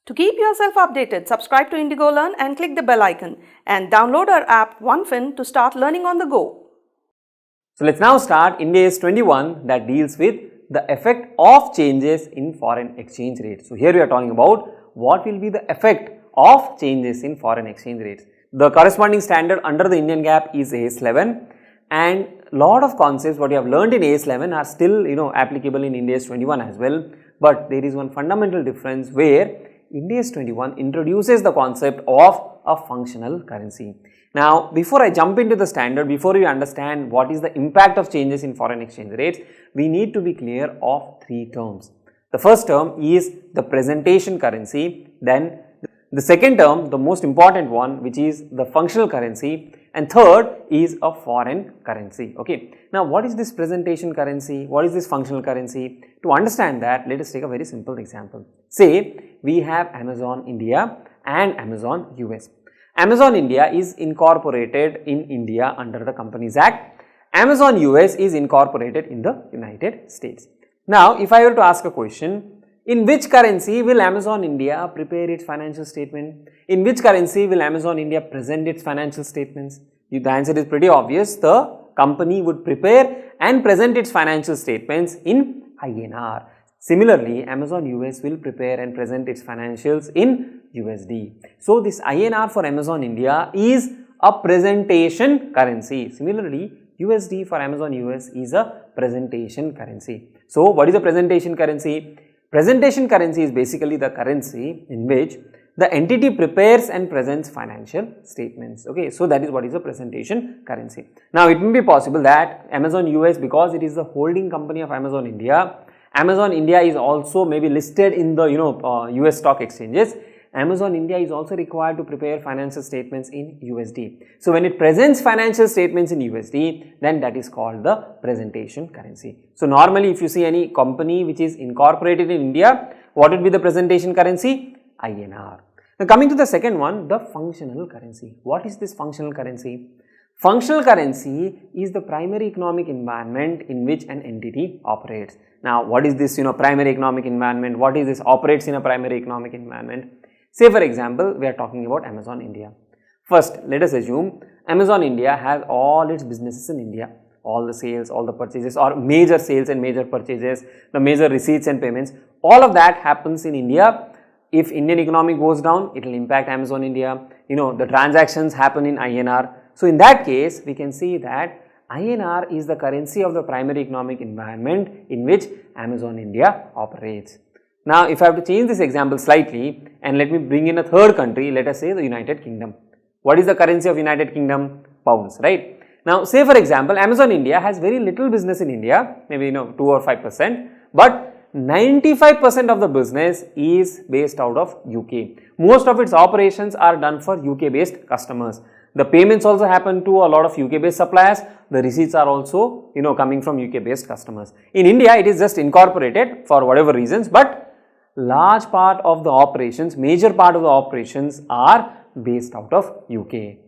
To keep yourself updated, subscribe to IndigoLearn and click the bell icon and download our app OneFin to start learning on the go. So let's now start Ind AS 21 that deals with the effect of changes in foreign exchange rates. So here we are talking about what will be the effect of changes in foreign exchange rates. The corresponding standard under the Indian GAAP is AS 11, and lot of concepts what you have learned in AS 11 are still applicable in Ind AS 21 as well, but there is one fundamental difference where Ind AS 21 introduces the concept of a functional currency. Now, before I jump into the standard, before we understand what is the impact of changes in foreign exchange rates, we need to be clear of three terms. The first term is the presentation currency, then the second term, the most important one, which is the functional currency, and third is a foreign currency. Okay. Now, what is this presentation currency? What is this functional currency? To understand that, let us take a very simple example. Say we have Amazon India and Amazon US. Amazon India is incorporated in India under the Companies Act. Amazon US is incorporated in the United States. Now, if I were to ask a question, in which currency will Amazon India prepare its financial statement? In which currency will Amazon India present its financial statements? The answer is pretty obvious. The company would prepare and present its financial statements in INR. Similarly, Amazon US will prepare and present its financials in USD. So, this INR for Amazon India is a presentation currency. Similarly, USD for Amazon US is a presentation currency. So, what is a presentation currency? Presentation currency is basically the currency in which the entity prepares and presents financial statements. Okay, so that is what is a presentation currency. Now, it may be possible that Amazon US, because it is the holding company of Amazon India, Amazon India is also maybe listed in the US stock exchanges. Amazon India is also required to prepare financial statements in USD. So, when it presents financial statements in USD, then that is called the presentation currency. So, normally if you see any company which is incorporated in India, what would be the presentation currency? INR. Now, coming to the second one, the functional currency. What is this functional currency? Functional currency is the primary economic environment in which an entity operates. Now, what is this primary economic environment? What is this operates in a primary economic environment? Say for example, we are talking about Amazon India. First, let us assume Amazon India has all its businesses in India, all the sales, all the purchases, or major sales and major purchases, the major receipts and payments, all of that happens in India. If Indian economy goes down, it will impact Amazon India. The transactions happen in INR. So, in that case, we can see that INR is the currency of the primary economic environment in which Amazon India operates. Now, if I have to change this example slightly and let me bring in a third country, let us say the United Kingdom. What is the currency of United Kingdom? Pounds, right? Now, say for example, Amazon India has very little business in India, maybe 2 or 5%, but 95% of the business is based out of UK. Most of its operations are done for UK based customers. The payments also happen to a lot of UK based suppliers. The receipts are also coming from UK based customers. In India, it is just incorporated for whatever reasons, but large part of the operations, major part of the operations are based out of UK.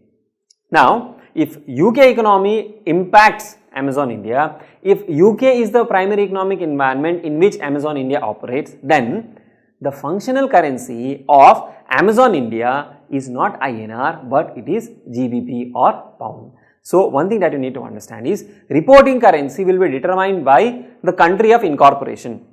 Now, if UK economy impacts Amazon India, if UK is the primary economic environment in which Amazon India operates, then the functional currency of Amazon India is not INR, but it is GBP or pound. So, one thing that you need to understand is reporting currency will be determined by the country of incorporation.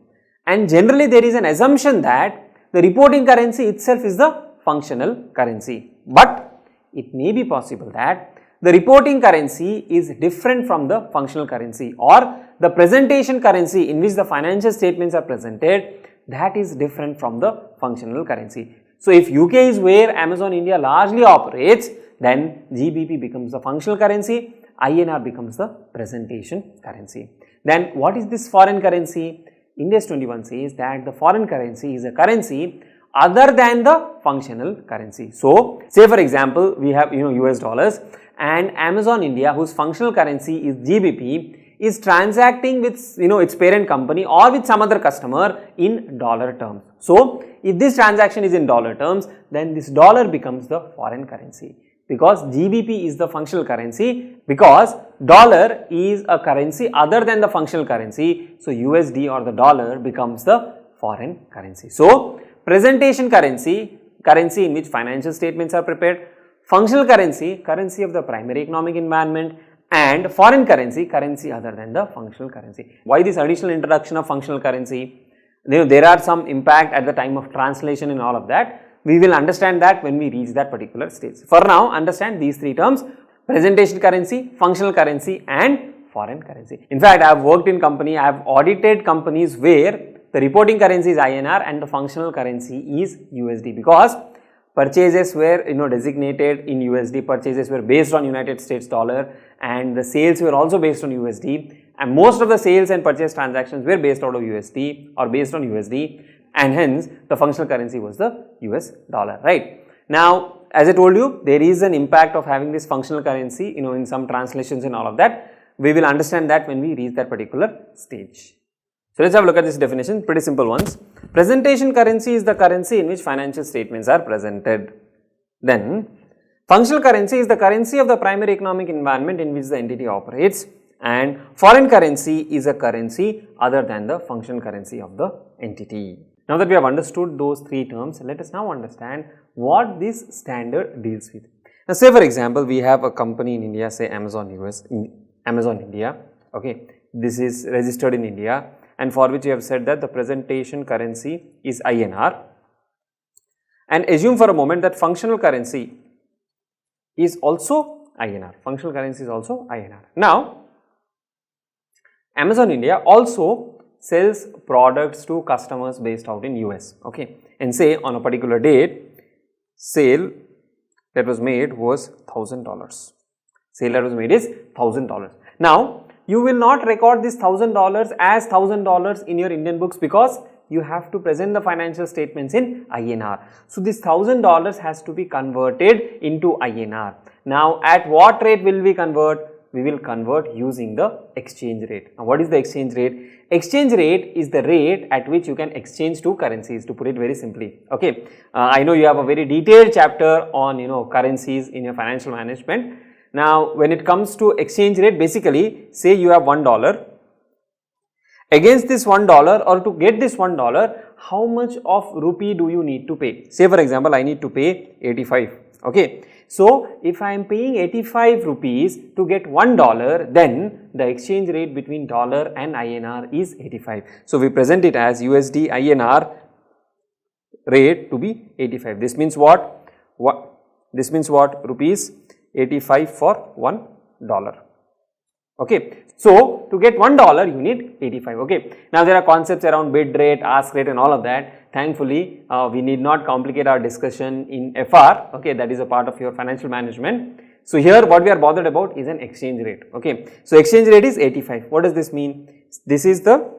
And generally, there is an assumption that the reporting currency itself is the functional currency. But it may be possible that the reporting currency is different from the functional currency, or the presentation currency in which the financial statements are presented, that is different from the functional currency. So, if UK is where Amazon India largely operates, then GBP becomes the functional currency, INR becomes the presentation currency. Then what is this foreign currency? Ind AS 21 says that the foreign currency is a currency other than the functional currency. So, say for example, we have US dollars, and Amazon India, whose functional currency is GBP, is transacting with its parent company or with some other customer in dollar terms. So, if this transaction is in dollar terms, then this dollar becomes the foreign currency. because GBP is the functional currency, because dollar is a currency other than the functional currency. So USD or the dollar becomes the foreign currency. So presentation currency, currency in which financial statements are prepared, functional currency, currency of the primary economic environment, and foreign currency, currency other than the functional currency. Why this additional introduction of functional currency? There are some impact at the time of translation and all of that. We will understand that when we reach that particular stage. For now, understand these three terms: presentation currency, functional currency, and foreign currency. In fact, I have worked in company, I have audited companies where the reporting currency is INR and the functional currency is USD, because purchases were designated in USD, purchases were based on United States dollar, and the sales were also based on USD, and most of the sales and purchase transactions were based out of USD or based on USD, and hence the functional currency was the US dollar, right? Now, as I told you, there is an impact of having this functional currency, in some translations and all of that. We will understand that when we reach that particular stage. So, let us have a look at this definition, pretty simple ones. Presentation currency is the currency in which financial statements are presented. Then, functional currency is the currency of the primary economic environment in which the entity operates, and foreign currency is a currency other than the functional currency of the entity. Now that we have understood those three terms, let us now understand what this standard deals with. Now, say for example, we have a company in India, say Amazon India, okay, this is registered in India, and for which we have said that the presentation currency is INR, and assume for a moment that functional currency is also INR. Functional currency is also INR. Now, Amazon India also sells products to customers based out in US, okay, and say on a particular date, sale that was made was $1,000. Sale that was made is $1,000. Now, you will not record this $1,000 as $1,000 in your Indian books, because you have to present the financial statements in INR. So, this $1,000 has to be converted into INR. Now, at what rate will we convert? We will convert using the exchange rate. Now, what is the exchange rate? Exchange rate is the rate at which you can exchange two currencies, to put it very simply. Okay, I know you have a very detailed chapter on currencies in your financial management. Now, when it comes to exchange rate, basically say you have $1. Against this $1, or to get this $1, how much of rupee do you need to pay? Say for example, I need to pay 85. Okay, so if I am paying 85 rupees to get $1, then the exchange rate between dollar and INR is 85. So, we present it as USD INR rate to be 85. This means what? This means what? Rupees 85 for $1. Okay, so to get $1 you need 85. Okay, now there are concepts around bid rate, ask rate, and all of that. Thankfully, we need not complicate our discussion in FR. Okay, that is a part of your financial management. So here what we are bothered about is an exchange rate. Okay, so exchange rate is 85. What does this mean? This is the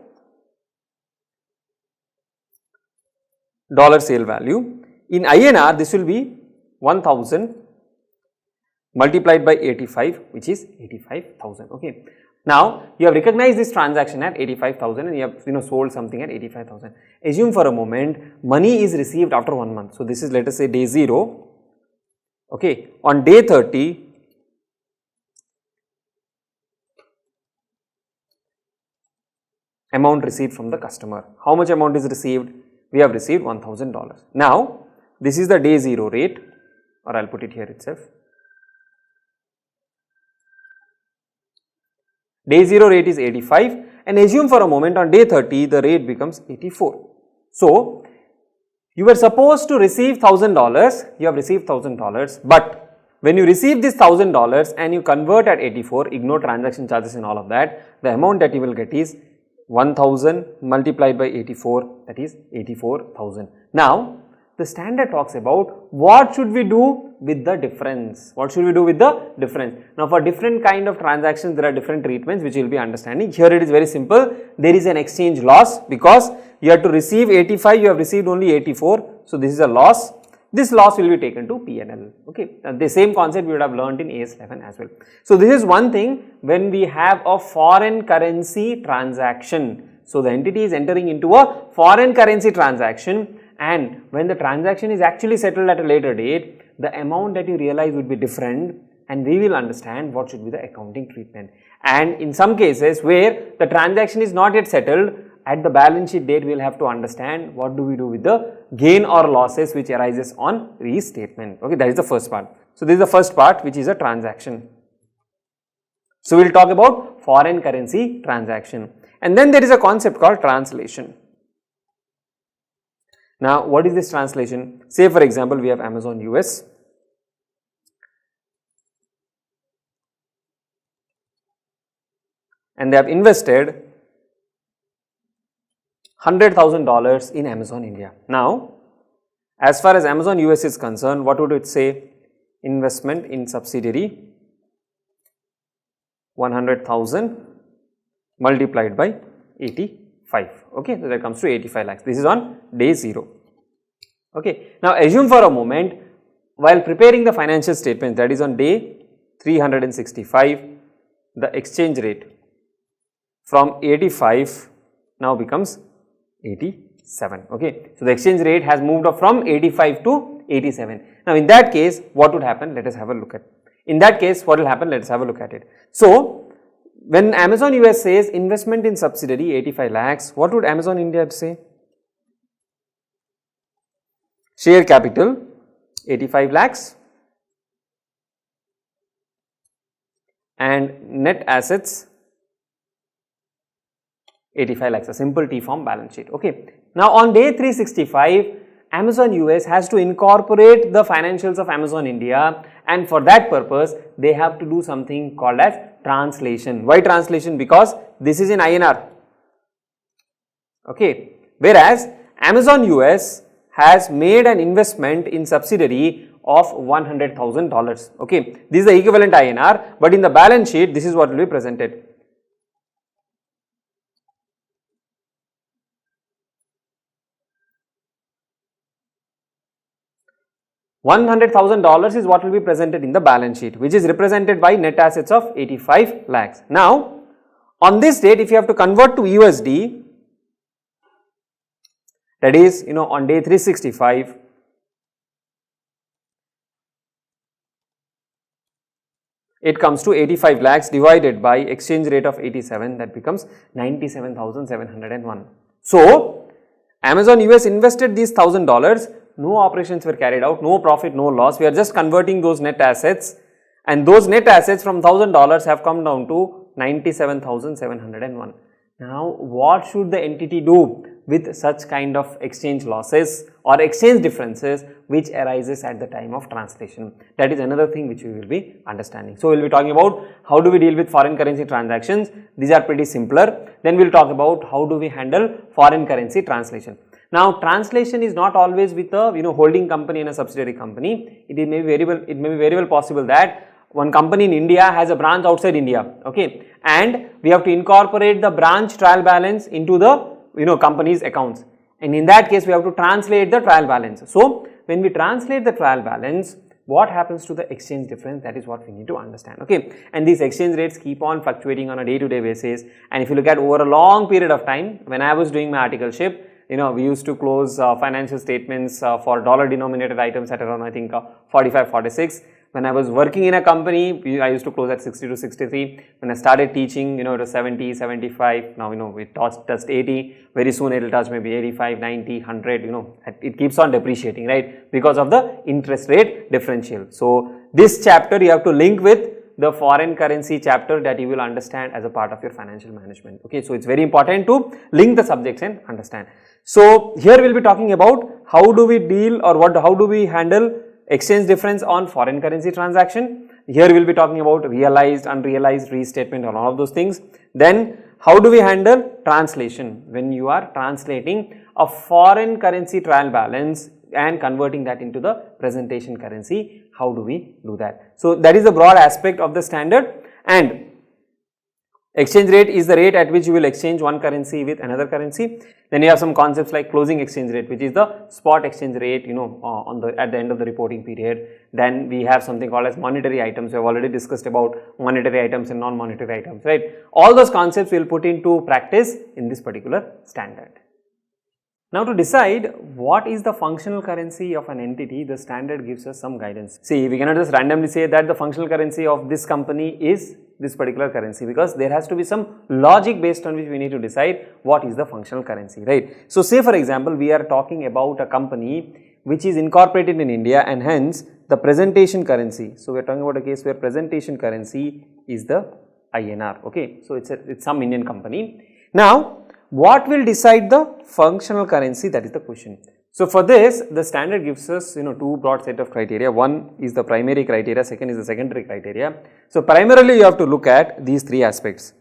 dollar sale value. In INR, this will be 1000 multiplied by 85, which is 85,000. Okay. Now, you have recognized this transaction at 85,000 and you have sold something at 85,000. Assume for a moment money is received after 1 month. So, this is, let us say, day 0. Okay. On day 30, amount received from the customer. How much amount is received? We have received $1,000. Now, this is the day 0 rate, or I will put it here itself. Day 0 rate is 85, and assume for a moment on day 30 the rate becomes 84. So, you were supposed to receive $1,000, you have received $1,000, but when you receive this $1,000 and you convert at 84, ignore transaction charges and all of that, the amount that you will get is 1000 multiplied by 84, that is 84,000. Now, the standard talks about what should we do with the difference. What should we do with the difference? Now, for different kind of transactions, there are different treatments which you will be understanding. Here it is very simple. There is an exchange loss because you have to receive 85, you have received only 84. So, this is a loss. This loss will be taken to P&L. Okay. Now, the same concept we would have learned in AS 11 as well. So, this is one thing when we have a foreign currency transaction. So, the entity is entering into a foreign currency transaction, and when the transaction is actually settled at a later date, the amount that you realize would be different, and we will understand what should be the accounting treatment. And in some cases where the transaction is not yet settled, at the balance sheet date we will have to understand what do we do with the gain or losses which arises on restatement. Okay, that is the first part. So this is the first part, which is a transaction. So we will talk about foreign currency transaction, and then there is a concept called translation. Now what is this translation? Say for example we have Amazon US. And they have invested $100,000 in Amazon India. Now, as far as Amazon US is concerned, what would it say? Investment in subsidiary 100,000 multiplied by 85. Okay, so that comes to 85 lakhs. This is on day 0. Okay, now assume for a moment while preparing the financial statement, that is on day 365, the exchange rate from 85 now becomes 87. Okay, so the exchange rate has moved up from 85 to 87. Now in that case, what would happen? Let us have a look at. In that case, what will happen? Let us have a look at it. So when Amazon US says investment in subsidiary 85 lakhs, what would Amazon India say? Share capital 85 lakhs and net assets 85 lakhs, a simple T form balance sheet. Okay. Now on day 365, Amazon US has to incorporate the financials of Amazon India, and for that purpose they have to do something called as translation. Why translation? Because this is in INR. Okay. Whereas Amazon US has made an investment in subsidiary of $100,000. Okay. This is the equivalent INR, but in the balance sheet this is what will be presented. $100,000 is what will be presented in the balance sheet, which is represented by net assets of 85 lakhs. Now, on this date, if you have to convert to USD, that is, on day 365, it comes to 85 lakhs divided by exchange rate of 87, that becomes 97,701. So, Amazon US invested these $1,000. No operations were carried out, no profit, no loss. We are just converting those net assets, and those net assets from $1,000 have come down to 97,701. Now, what should the entity do with such kind of exchange losses or exchange differences which arises at the time of translation? That is another thing which we will be understanding. So, we will be talking about how do we deal with foreign currency transactions. These are pretty simpler. Then we will talk about how do we handle foreign currency translation. Now, translation is not always with a holding company and a subsidiary company. It may be very well possible that one company in India has a branch outside India, okay, and we have to incorporate the branch trial balance into the company's accounts, and in that case we have to translate the trial balance. So when we translate the trial balance, what happens to the exchange difference? That is what we need to understand, okay. And these exchange rates keep on fluctuating on a day-to-day basis, and if you look at over a long period of time, when I was doing my articleship, we used to close financial statements for dollar denominated items at around, I think, 45, 46. When I was working in a company, I used to close at 60 to 63. When I started teaching, it was 70, 75. Now, it touched 80. Very soon it will touch maybe 85, 90, 100, it keeps on depreciating, right? Because of the interest rate differential. So, this chapter you have to link with the foreign currency chapter that you will understand as a part of your financial management. Okay, so it's very important to link the subjects and understand. So here we'll be talking about how do we deal or how do we handle exchange difference on foreign currency transaction. Here we'll be talking about realized, unrealized, restatement and all of those things. Then how do we handle translation when you are translating a foreign currency trial balance and converting that into the presentation currency. How do we do that? So that is the broad aspect of the standard, and exchange rate is the rate at which you will exchange one currency with another currency. Then you have some concepts like closing exchange rate, which is the spot exchange rate, at the end of the reporting period. Then we have something called as monetary items. We have already discussed about monetary items and non-monetary items, right? All those concepts we will put into practice in this particular standard. Now to decide what is the functional currency of an entity, the standard gives us some guidance. See, we cannot just randomly say that the functional currency of this company is this particular currency, because there has to be some logic based on which we need to decide what is the functional currency, right? So say for example, we are talking about a company which is incorporated in India, and hence the presentation currency. So we are talking about a case where presentation currency is the INR, okay? So it's some Indian company. Now what will decide the functional currency? That is the question. So for this, the standard gives us two broad set of criteria. One is the primary criteria, second is the secondary criteria. So primarily you have to look at these three aspects.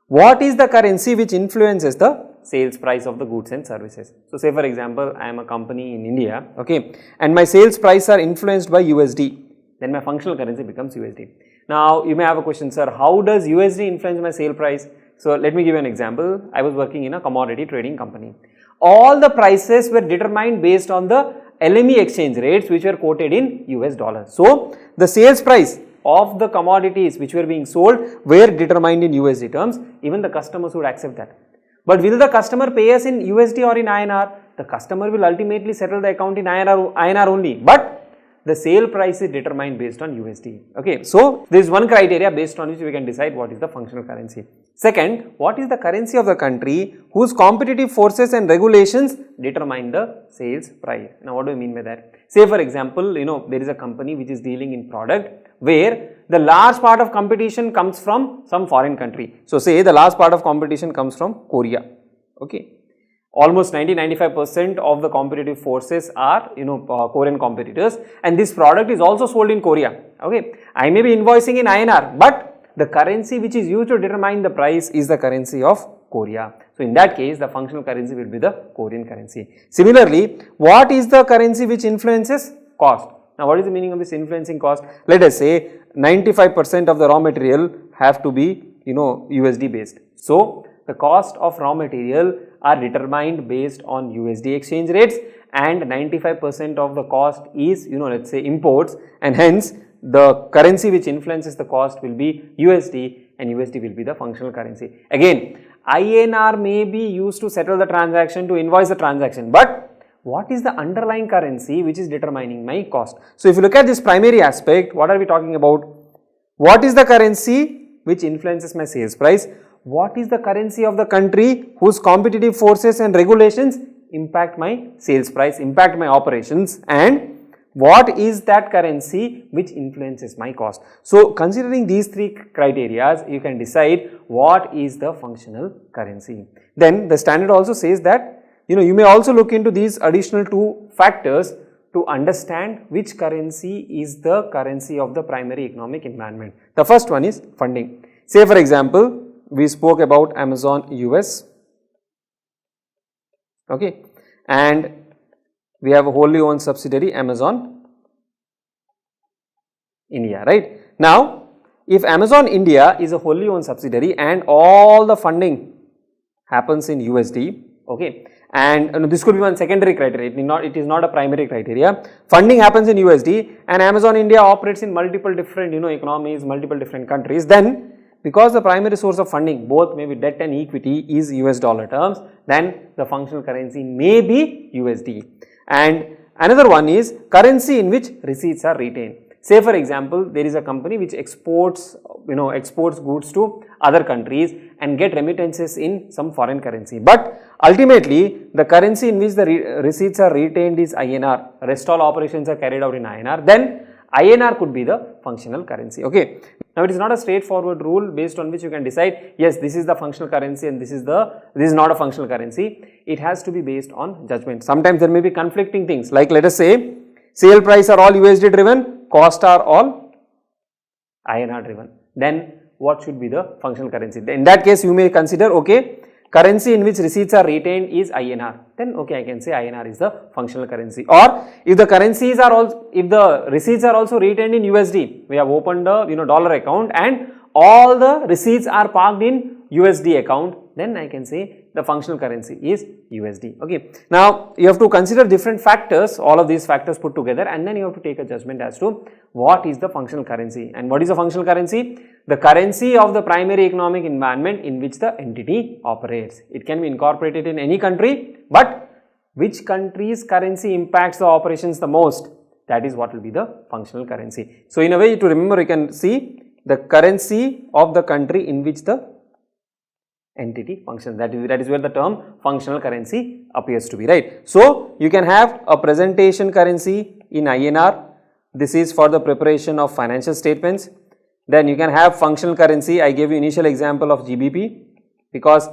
What is the currency which influences the sales price of the goods and services? So say for example, I am a company in India, okay, and my sales price are influenced by USD, then my functional currency becomes USD. Now you may have a question, sir, how does USD influence my sale price? So let me give you an example. I was working in a commodity trading company. All the prices were determined based on the LME exchange rates which were quoted in US dollars. So the sales price of the commodities which were being sold were determined in USD terms. Even the customers would accept that. But will the customer pay us in USD or in INR? The customer will ultimately settle the account in INR only. But the sale price is determined based on USD. Okay, so there is one criteria based on which we can decide what is the functional currency. Second, what is the currency of the country whose competitive forces and regulations determine the sales price? Now what do I mean by that? Say for example, there is a company which is dealing in product where the large part of competition comes from some foreign country. So say the large part of competition comes from Korea. Okay. Almost 90-95% of the competitive forces are Korean competitors, and this product is also sold in Korea. Okay, I may be invoicing in INR, but the currency which is used to determine the price is the currency of Korea. So in that case, the functional currency will be the Korean currency. Similarly, what is the currency which influences cost? Now what is the meaning of this influencing cost? Let us say 95% of the raw material have to be USD based. So the cost of raw material are determined based on USD exchange rates, and 95% of the cost is let's say imports, and hence the currency which influences the cost will be USD, and USD will be the functional currency. Again, INR may be used to settle the transaction, to invoice the transaction, but what is the underlying currency which is determining my cost? So if you look at this primary aspect, what are we talking about? What is the currency which influences my sales price? What is the currency of the country whose competitive forces and regulations impact my sales price, impact my operations, and what is that currency which influences my cost? So considering these three criteria, you can decide what is the functional currency. Then the standard also says that you may also look into these additional two factors to understand which currency is the currency of the primary economic environment. The first one is funding. Say for example, we spoke about Amazon US, okay, and we have a wholly owned subsidiary Amazon India, right? Now, if Amazon India is a wholly owned subsidiary and all the funding happens in USD, okay, and this could be one secondary criteria, it is not a primary criteria. Funding happens in USD and Amazon India operates in multiple different economies, multiple different countries, then because the primary source of funding, both maybe debt and equity, is US dollar terms, then the functional currency may be USD. And another one is currency in which receipts are retained. Say for example, there is a company which exports goods to other countries and get remittances in some foreign currency. But ultimately, the currency in which the receipts are retained is INR. Rest all operations are carried out in INR. Then INR could be the functional currency. Okay. Now it is not a straightforward rule based on which you can decide, yes, this is the functional currency and this is not a functional currency. It has to be based on judgment. Sometimes there may be conflicting things, like let us say sale price are all USD driven, cost are all INR driven. Then what should be the functional currency? In that case, you may consider, okay, currency in which receipts are retained is INR, then okay, I can say INR is the functional currency. Or if the currencies are also, if the receipts are also retained in USD, we have opened a dollar account and all the receipts are parked in USD account, then I can say the functional currency is USD. Okay. Now you have to consider different factors, all of these factors put together, and then you have to take a judgment as to what is the functional currency. And what is the functional currency? The currency of the primary economic environment in which the entity operates. It can be incorporated in any country, but which country's currency impacts the operations the most, that is what will be the functional currency. So in a way to remember, you can see the currency of the country in which the entity functions, that is where the term functional currency appears to be, right. So you can have a presentation currency in INR, this is for the preparation of financial statements. Then you can have functional currency, I gave you initial example of GBP, because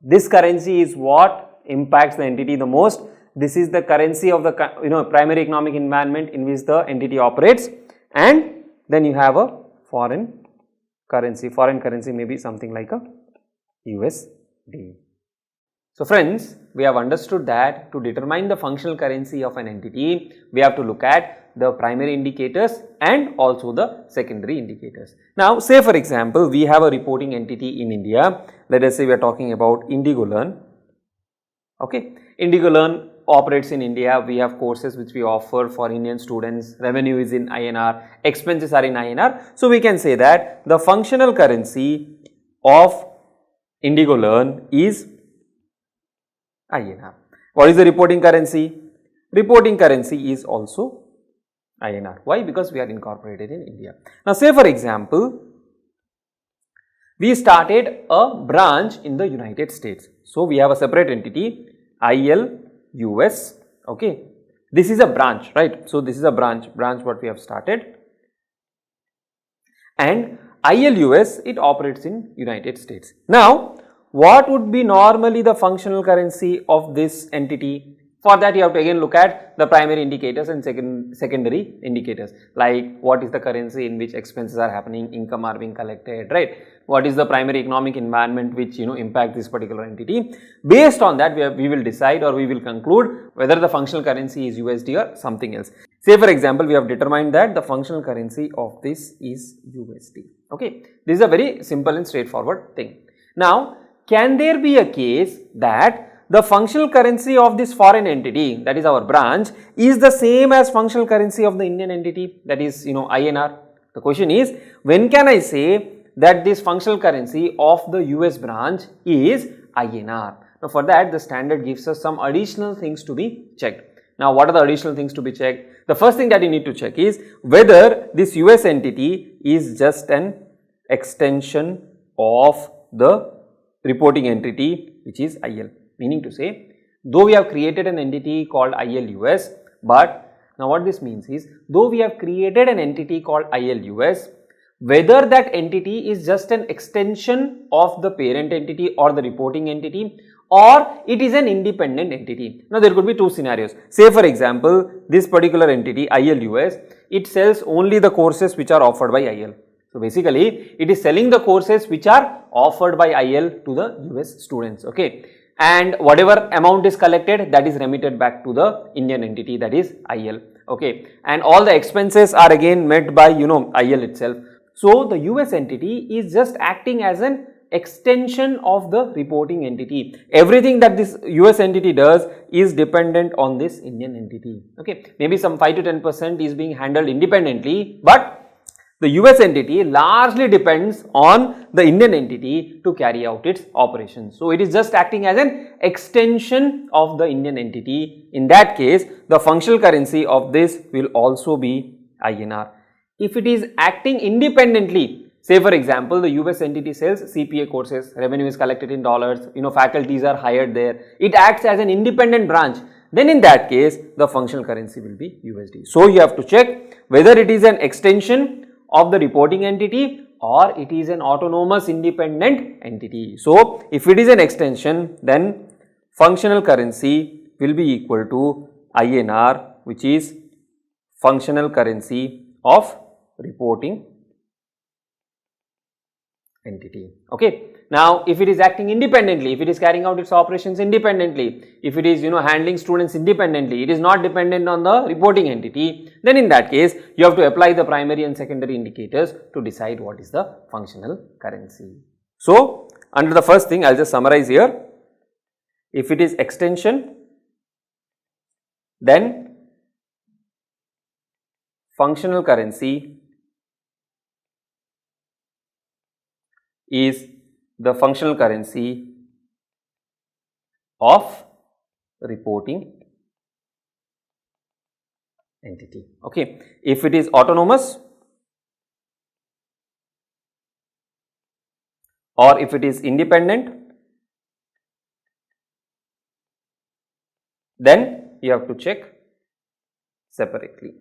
this currency is what impacts the entity the most. This is the currency of the primary economic environment in which the entity operates. And then you have a foreign currency may be something like a USD. So friends, we have understood that to determine the functional currency of an entity, we have to look at the primary indicators and also the secondary indicators. Now say for example, we have a reporting entity in India. Let us say we are talking about IndigoLearn. Okay, IndigoLearn operates in India. We have courses which we offer for Indian students. Revenue is in INR, expenses are in INR. So we can say that the functional currency of IndigoLearn is INR. What is the reporting currency? Reporting currency is also INR. Why? Because we are incorporated in India. Now say for example, we started a branch in the United States. So we have a separate entity, IL US. Okay, this is a branch, right? So this is a branch what we have started, and IL US, it operates in United States. Now what would be normally the functional currency of this entity? For that you have to again look at the primary indicators and secondary indicators, like what is the currency in which expenses are happening, income are being collected, right? What is the primary economic environment which impact this particular entity. Based on that we will decide, or we will conclude whether the functional currency is USD or something else. Say for example, we have determined that the functional currency of this is USD. Okay, this is a very simple and straightforward thing. Now can there be a case that the functional currency of this foreign entity, that is our branch, is the same as functional currency of the Indian entity, that is INR? The question is, when can I say that this functional currency of the US branch is INR? Now for that the standard gives us some additional things to be checked. Now what are the additional things to be checked? The first thing that you need to check is whether this US entity is just an extension of the reporting entity which is IL. Meaning to say, though we have created an entity called IL US, but now what this means is, though we have created an entity called IL US, whether that entity is just an extension of the parent entity or the reporting entity, or it is an independent entity. Now there could be two scenarios. Say for example, this particular entity IL US, it sells only the courses which are offered by IL. So basically it is selling the courses which are offered by IL to the US students. Okay, and whatever amount is collected, that is remitted back to the Indian entity, that is IL. Okay, and all the expenses are again met by IL itself. So the US entity is just acting as an extension of the reporting entity. Everything that this US entity does is dependent on this Indian entity. Okay, maybe some 5 to 10% is being handled independently, but the US entity largely depends on the Indian entity to carry out its operations. So it is just acting as an extension of the Indian entity. In that case, the functional currency of this will also be INR. If it is acting independently, say for example, the US entity sells CPA courses, revenue is collected in dollars, faculties are hired there, it acts as an independent branch, then in that case, the functional currency will be USD. So you have to check whether it is an extension of the reporting entity or it is an autonomous independent entity. So if it is an extension, then functional currency will be equal to INR, which is functional currency of reporting entity. Okay. Now if it is acting independently, if it is carrying out its operations independently, if it is handling students independently, it is not dependent on the reporting entity, then in that case you have to apply the primary and secondary indicators to decide what is the functional currency. So under the first thing, I will just summarize here. If it is extension, then functional currency is the functional currency of reporting entity. Okay. If it is autonomous or if it is independent, then you have to check separately.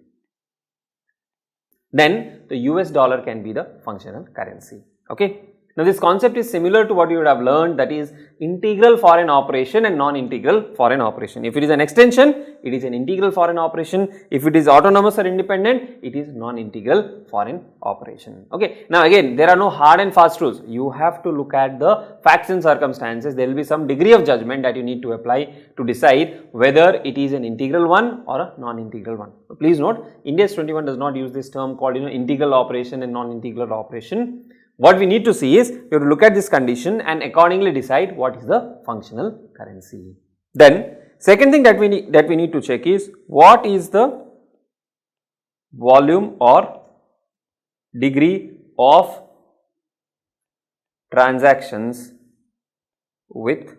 Then the US dollar can be the functional currency. Okay. Now this concept is similar to what you would have learned, that is integral foreign operation and non-integral foreign operation. If it is an extension, it is an integral foreign operation. If it is autonomous or independent, it is non-integral foreign operation. Okay. Now again, there are no hard and fast rules. You have to look at the facts and circumstances. There will be some degree of judgment that you need to apply to decide whether it is an integral one or a non-integral one. So please note, Ind AS 21 does not use this term called integral operation and non-integral operation. What we need to see is, you have to look at this condition and accordingly decide what is the functional currency. Then second thing that we need to check is, what is the volume or degree of transactions with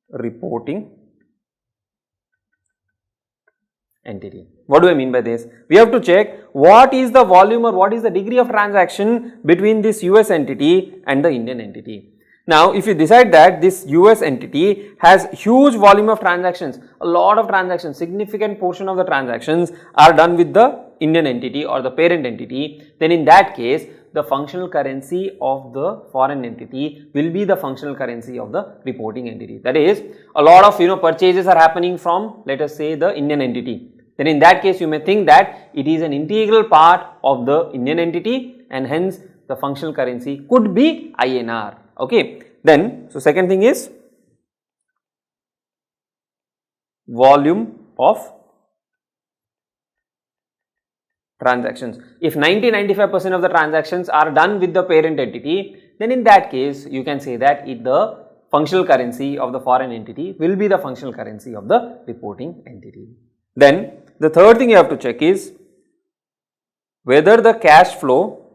reporting entity. What do I mean by this? We have to check what is the volume or what is the degree of transaction between this US entity and the Indian entity. Now, if you decide that this US entity has huge volume of transactions, a lot of transactions, significant portion of the transactions are done with the Indian entity or the parent entity, then in that case, the functional currency of the foreign entity will be the functional currency of the reporting entity. That is, a lot of purchases are happening from, let us say, the Indian entity. Then in that case, you may think that it is an integral part of the Indian entity and hence the functional currency could be INR. Okay. Then, so second thing is volume of transactions. If 90-95% of the transactions are done with the parent entity, then in that case, you can say that the functional currency of the foreign entity will be the functional currency of the reporting entity. Then the third thing you have to check is whether the cash flow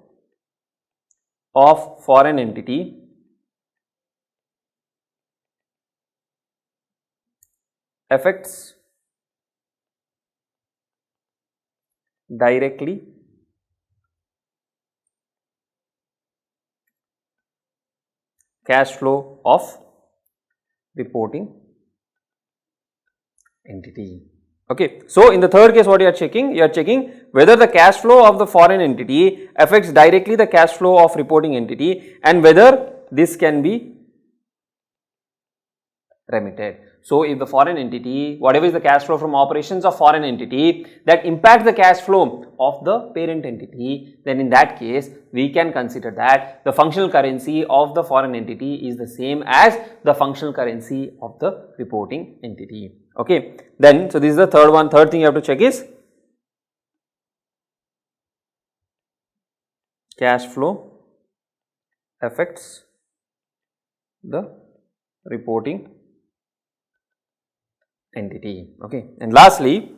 of foreign entity affects directly cash flow of reporting entity. Okay. So, in the third case, what you are checking? You are checking whether the cash flow of the foreign entity affects directly the cash flow of reporting entity and whether this can be remitted. So, if the foreign entity, whatever is the cash flow from operations of foreign entity that impacts the cash flow of the parent entity, then in that case, we can consider that the functional currency of the foreign entity is the same as the functional currency of the reporting entity. Okay. Then, so this is the third one. Third thing you have to check is cash flow affects the reporting entity. Okay. And lastly,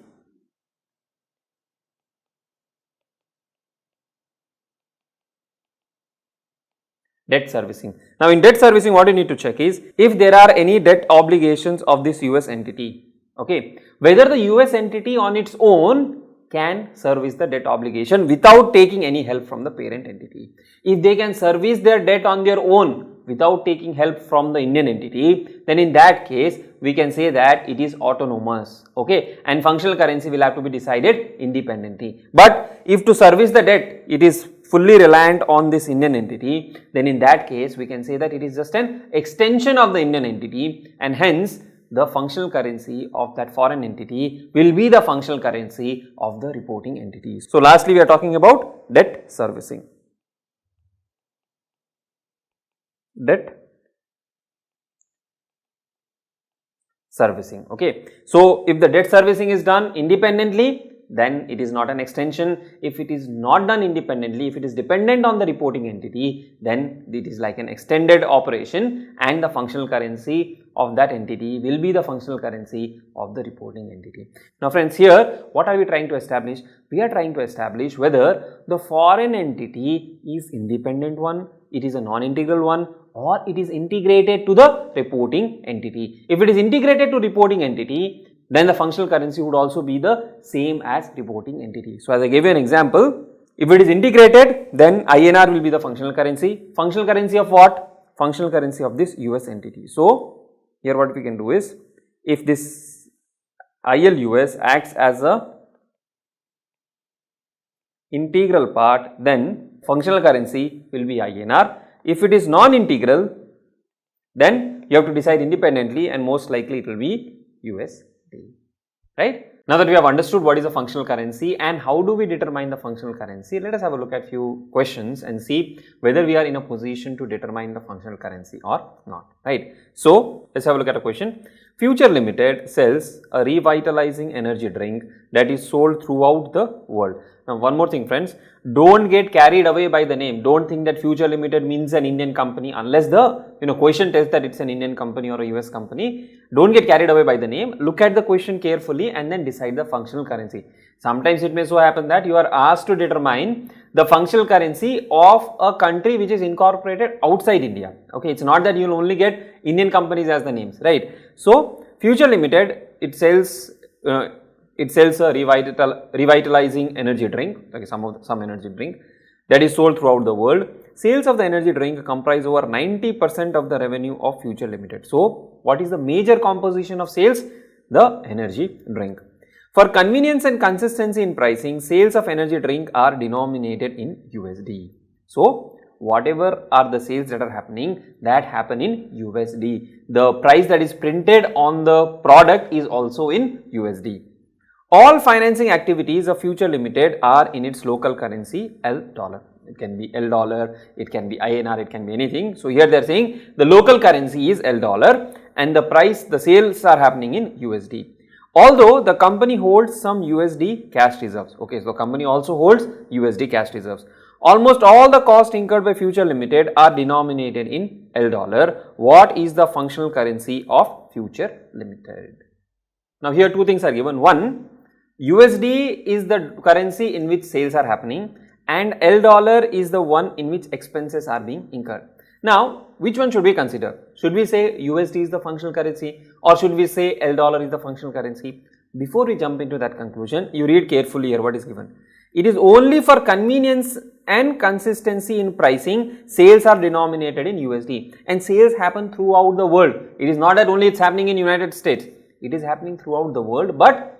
debt servicing. Now, in debt servicing, what you need to check is if there are any debt obligations of this US entity, okay, whether the US entity on its own can service the debt obligation without taking any help from the parent entity. If they can service their debt on their own without taking help from the Indian entity, then in that case, we can say that it is autonomous, okay, and functional currency will have to be decided independently. But if to service the debt, it is fully reliant on this Indian entity, then in that case, we can say that it is just an extension of the Indian entity and hence the functional currency of that foreign entity will be the functional currency of the reporting entities. So, lastly, we are talking about debt servicing. Debt servicing. Okay. So, if the debt servicing is done independently, then it is not an extension. If it is not done independently, if it is dependent on the reporting entity, then it is like an extended operation and the functional currency of that entity will be the functional currency of the reporting entity. Now friends, here what are we trying to establish? We are trying to establish whether the foreign entity is independent one, it is a non-integral one, or it is integrated to the reporting entity. If it is integrated to reporting entity, then the functional currency would also be the same as reporting entity. So, as I gave you an example, if it is integrated, then INR will be the functional currency. Functional currency of what? Functional currency of this US entity. So, here what we can do is, if this ILUS acts as a integral part, then functional currency will be INR. If it is non-integral, then you have to decide independently, and most likely it will be USD, right? Now that we have understood what is a functional currency and how do we determine the functional currency, let us have a look at few questions and see whether we are in a position to determine the functional currency or not, right? So, let's have a look at a question. Future Limited sells a revitalizing energy drink that is sold throughout the world. Now, one more thing, friends, don't get carried away by the name. Don't think that Future Limited means an Indian company unless the question tells that it's an Indian company or a US company. Don't get carried away by the name. Look at the question carefully and then decide the functional currency. Sometimes it may so happen that you are asked to determine the functional currency of a country which is incorporated outside India. Okay, it's not that you will only get Indian companies as the names, right? So, Future Limited, it sells a revitalizing energy drink, okay, some energy drink that is sold throughout the world. Sales of the energy drink comprise over 90% of the revenue of Future Limited. So, what is the major composition of sales? The energy drink. For convenience and consistency in pricing, sales of energy drink are denominated in USD. So, whatever are the sales that are happening, that happen in USD. The price that is printed on the product is also in USD. All financing activities of Future Limited are in its local currency, L dollar. It can be L dollar, it can be INR, it can be anything. So, here they are saying the local currency is L dollar and the sales are happening in USD. Although the company holds some USD cash reserves. Okay, so the company also holds USD cash reserves. Almost all the costs incurred by Future Limited are denominated in L dollar. What is the functional currency of Future Limited? Now, here two things are given. One, USD is the currency in which sales are happening and L dollar is the one in which expenses are being incurred. Now, which one should we consider? Should we say USD is the functional currency or should we say L dollar is the functional currency? Before we jump into that conclusion, you read carefully here what is given. It is only for convenience and consistency in pricing, sales are denominated in USD and sales happen throughout the world. It is not that only it's happening in United States, it is happening throughout the world, but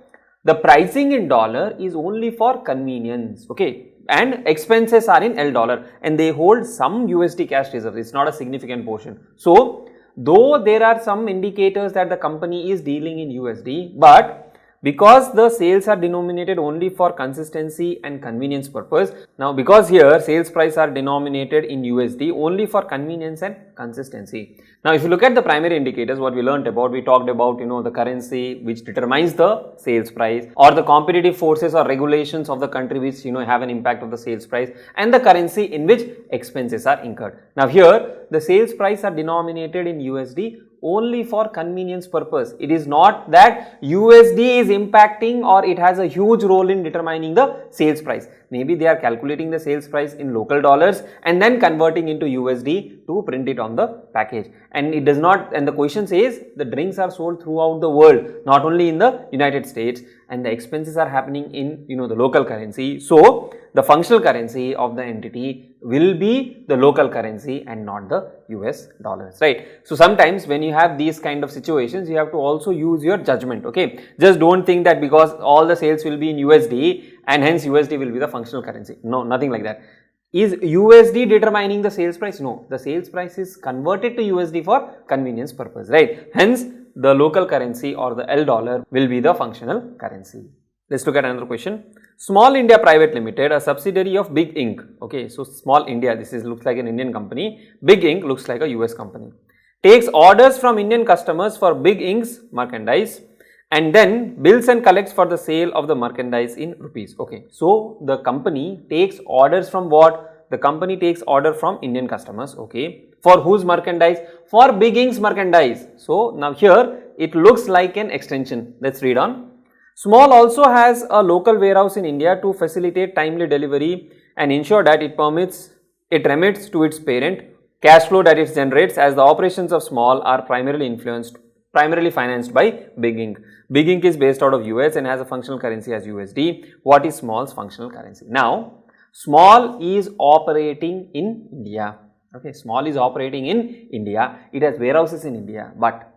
the pricing in dollar is only for convenience, okay, and expenses are in L dollar and they hold some USD cash reserves. It's not a significant portion. So, though there are some indicators that the company is dealing in USD, but because the sales are denominated only for consistency and convenience purpose. Now, because here sales price are denominated in USD only for convenience and consistency. Now, if you look at the primary indicators, what we learned about, we talked about, the currency which determines the sales price or the competitive forces or regulations of the country which, have an impact of the sales price and the currency in which expenses are incurred. Now, here the sales price are denominated in USD only for convenience purpose. It is not that USD is impacting or it has a huge role in determining the sales price. Maybe they are calculating the sales price in local dollars and then converting into USD to print it on the package. And it does not, and the question says the drinks are sold throughout the world, not only in the United States, and the expenses are happening in, the local currency. So, the functional currency of the entity will be the local currency and not the US dollars, right? So, sometimes when you have these kind of situations, you have to also use your judgment, okay? Just don't think that because all the sales will be in USD and hence USD will be the functional currency. No, nothing like that. Is USD determining the sales price? No, the sales price is converted to USD for convenience purpose, right? Hence, the local currency or the L dollar will be the functional currency. Let's look at another question. Small India Private Limited, a subsidiary of Big Inc. Okay, so Small India, looks like an Indian company. Big Inc. looks like a US company. Takes orders from Indian customers for Big Inc.'s merchandise and then bills and collects for the sale of the merchandise in rupees. Okay, so the company takes orders from what? The company takes order from Indian customers. Okay, for whose merchandise? For Big Inc.'s merchandise. So now here it looks like an extension. Let's read on. Small also has a local warehouse in India to facilitate timely delivery and ensure that it remits to its parent cash flow that it generates as the operations of small are primarily financed by big ink. Big ink is based out of US and has a functional currency as USD. What is small's functional currency? Now, small is operating in India. Okay, small is operating in India. It has warehouses in India, but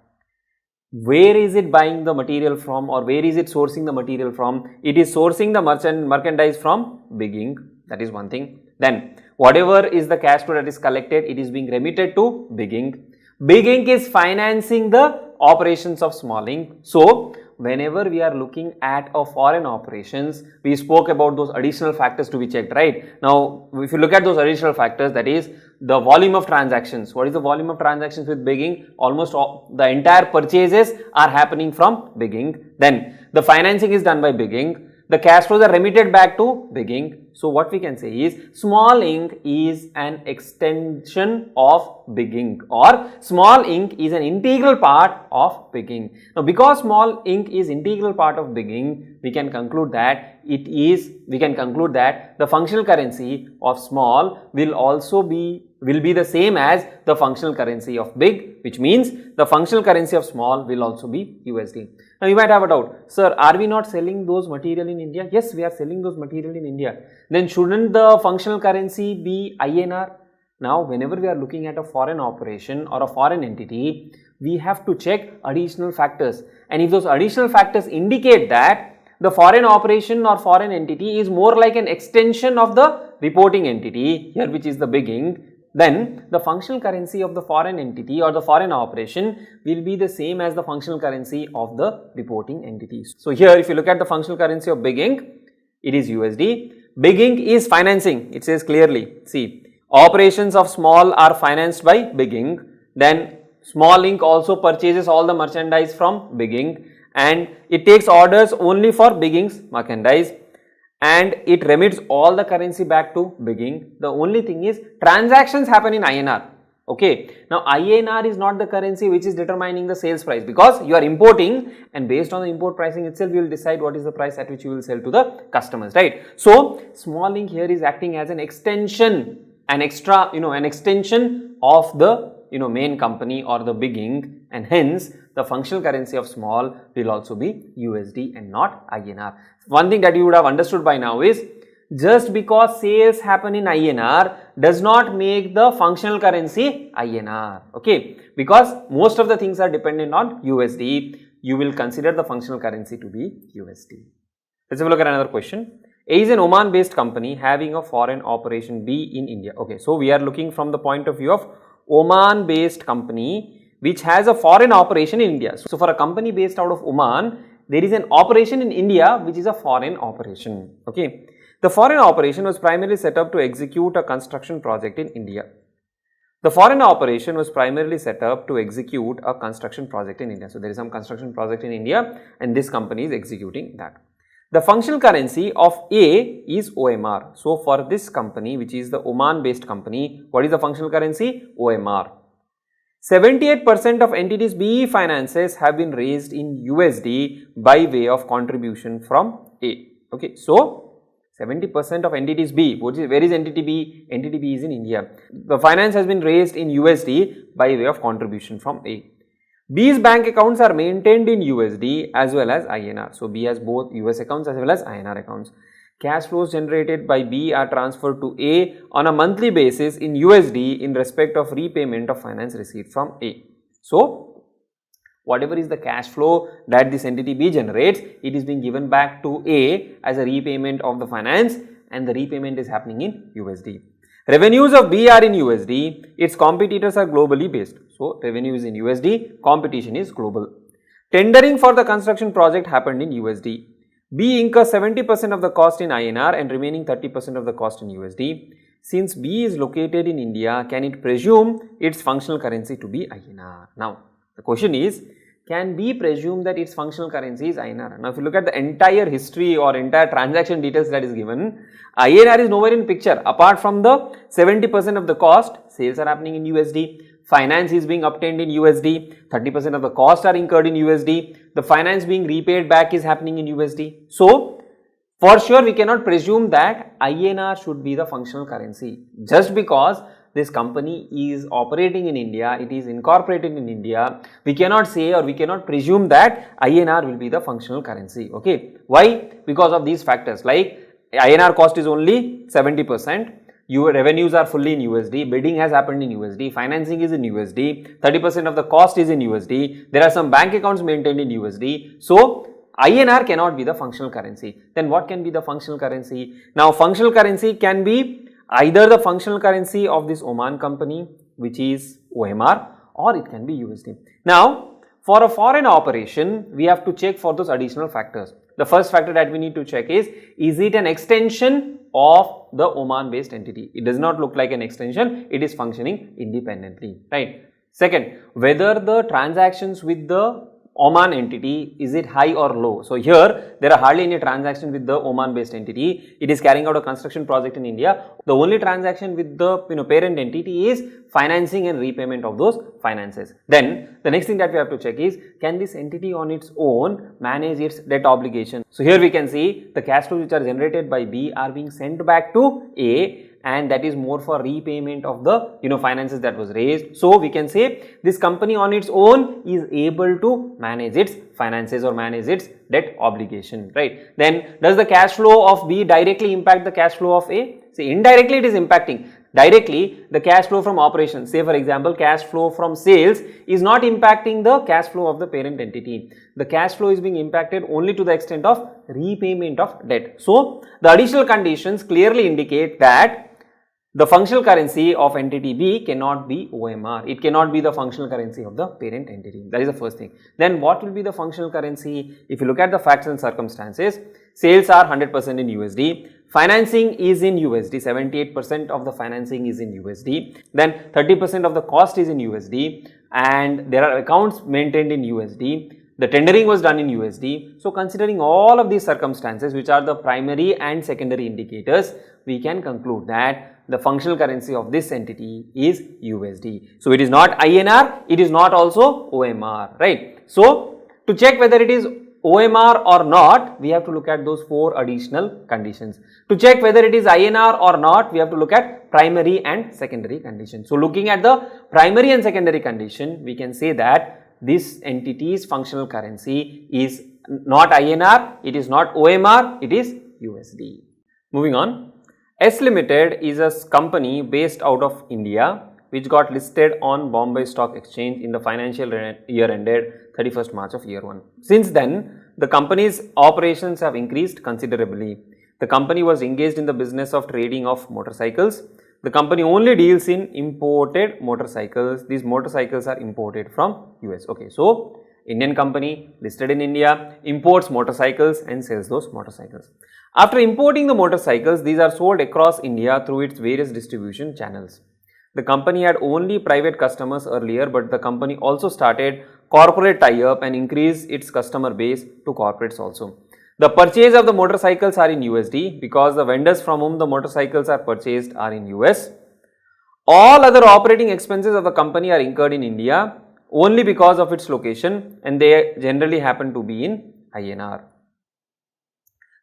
where is it buying the material from, or where is it sourcing the material from? It is sourcing the merchandise from big ink. That is one thing. Then whatever is the cash flow that is collected, it is being remitted to big ink. Big ink is financing the operations of small ink. So whenever we are looking at a foreign operations, we spoke about those additional factors to be checked, right? Now, if you look at those additional factors, that is the volume of transactions. What is the volume of transactions with big ink? Almost all, the entire purchases are happening from big ink. Then the financing is done by big ink. The cash flows are remitted back to big ink. So what we can say is small ink is an extension of big ink, or small ink is an integral part of big ink. Now, because small ink is integral part of big ink, we can conclude that the functional currency of small will be the same as the functional currency of big, which means the functional currency of small will also be USD. Now, you might have a doubt, sir, are we not selling those material in India? Yes, we are selling those material in India. Then shouldn't the functional currency be INR? Now, whenever we are looking at a foreign operation or a foreign entity, we have to check additional factors. And if those additional factors indicate that the foreign operation or foreign entity is more like an extension of the reporting entity, here which is the big ink, then the functional currency of the foreign entity or the foreign operation will be the same as the functional currency of the reporting entities. So here, if you look at the functional currency of big ink, it is USD. Big ink is financing, it says clearly. See, operations of small are financed by big ink. Then small ink also purchases all the merchandise from big ink, and it takes orders only for big ink's merchandise, and it remits all the currency back to big ink. The only thing is transactions happen in INR. Okay, now INR is not the currency which is determining the sales price, because you are importing, and based on the import pricing itself you will decide what is the price at which you will sell to the customers, right? So small ink here is acting as an extension, an extension of the main company or the big ink, and hence the functional currency of small will also be USD and not INR. One thing that you would have understood by now is, just because sales happen in INR does not make the functional currency INR, okay? Because most of the things are dependent on USD, you will consider the functional currency to be USD. Let's have a look at another question. A is an Oman based company having a foreign operation B in India. Okay, so we are looking from the point of view of Oman based company which has a foreign operation in India. So for a company based out of Oman, there is an operation in India which is a foreign operation, okay? The foreign operation was primarily set up to execute a construction project in India. The foreign operation was primarily set up to execute a construction project in India. So there is some construction project in India and this company is executing that. The functional currency of A is OMR. So for this company, which is the Oman based company, what is the functional currency? OMR. 78% of entities B finances have been raised in USD by way of contribution from A. Okay, so 70% of entities B, where is entity B? Entity B is in India. The finance has been raised in USD by way of contribution from A. B's bank accounts are maintained in USD as well as INR. So B has both US accounts as well as INR accounts. Cash flows generated by B are transferred to A on a monthly basis in USD in respect of repayment of finance received from A. So whatever is the cash flow that this entity B generates, it is being given back to A as a repayment of the finance, and the repayment is happening in USD. Revenues of B are in USD, its competitors are globally based. So revenue is in USD, competition is global. Tendering for the construction project happened in USD. B incurs 70% of the cost in INR and remaining 30% of the cost in USD. Since B is located in India, can it presume its functional currency to be INR? Now, the question is, can B presume that its functional currency is INR? Now, if you look at the entire history or entire transaction details that is given, INR is nowhere in picture. Apart from the 70% of the cost, sales are happening in USD. Finance is being obtained in USD, 30% of the costs are incurred in USD, the finance being repaid back is happening in USD. So, for sure we cannot presume that INR should be the functional currency just because this company is operating in India, it is incorporated in India, we cannot say or we cannot presume that INR will be the functional currency. Okay, why? Because of these factors, like INR cost is only 70%. Your revenues are fully in USD, bidding has happened in USD, financing is in USD, 30% of the cost is in USD, there are some bank accounts maintained in USD. So, INR cannot be the functional currency. Then what can be the functional currency? Now, functional currency can be either the functional currency of this Oman company, which is OMR, or it can be USD. Now, for a foreign operation, we have to check for those additional factors. The first factor that we need to check is it an extension of the Oman based entity? It does not look like an extension, it is functioning independently, right? Second, whether the transactions with the Oman entity, is it high or low? So here there are hardly any transactions with the Oman based entity. It is carrying out a construction project in India. The only transaction with the parent entity is financing and repayment of those finances. Then the next thing that we have to check is, can this entity on its own manage its debt obligation? So here we can see the cash flows which are generated by B are being sent back to A, and that is more for repayment of the finances that was raised. So we can say this company on its own is able to manage its finances or manage its debt obligation, right? Then does the cash flow of B directly impact the cash flow of A? See, indirectly it is impacting. Directly the cash flow from operations, say for example cash flow from sales, is not impacting the cash flow of the parent entity. The cash flow is being impacted only to the extent of repayment of debt. So the additional conditions clearly indicate that the functional currency of entity B cannot be OMR. It cannot be the functional currency of the parent entity. That is the first thing. Then what will be the functional currency? If you look at the facts and circumstances, sales are 100% in USD. Financing is in USD, 78% of the financing is in USD. Then 30% of the cost is in USD, and there are accounts maintained in USD. The tendering was done in USD. So considering all of these circumstances, which are the primary and secondary indicators, we can conclude that the functional currency of this entity is USD. So it is not INR, it is not also OMR, right? So to check whether it is OMR or not, we have to look at those 4 additional conditions. To check whether it is INR or not, we have to look at primary and secondary conditions. So looking at the primary and secondary condition, we can say that this entity's functional currency is not INR, it is not OMR, it is USD. Moving on, S Limited is a company based out of India which got listed on Bombay Stock Exchange in the financial year ended 31st March of year 1. Since then, the company's operations have increased considerably. The company was engaged in the business of trading of motorcycles. The company only deals in imported motorcycles. These motorcycles are imported from US. Okay, so Indian company listed in India, imports motorcycles and sells those motorcycles. After importing the motorcycles, these are sold across India through its various distribution channels. The company had only private customers earlier, but the company also started corporate tie-up and increased its customer base to corporates also. The purchase of the motorcycles are in USD because the vendors from whom the motorcycles are purchased are in US. All other operating expenses of the company are incurred in India only because of its location, and they generally happen to be in INR.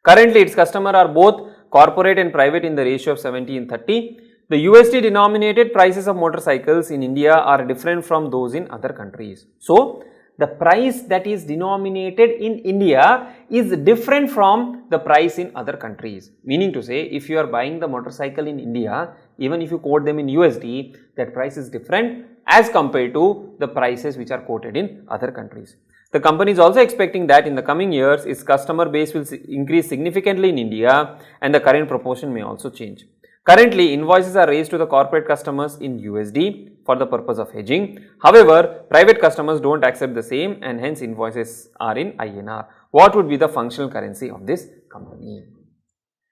Currently, its customers are both corporate and private in the ratio of 70 and 30. The USD denominated prices of motorcycles in India are different from those in other countries. So, the price that is denominated in India is different from the price in other countries. Meaning to say, if you are buying the motorcycle in India, even if you quote them in USD, that price is different as compared to the prices which are quoted in other countries. The company is also expecting that in the coming years, its customer base will increase significantly in India and the current proportion may also change. Currently, invoices are raised to the corporate customers in USD for the purpose of hedging. However, private customers don't accept the same and hence invoices are in INR. What would be the functional currency of this company?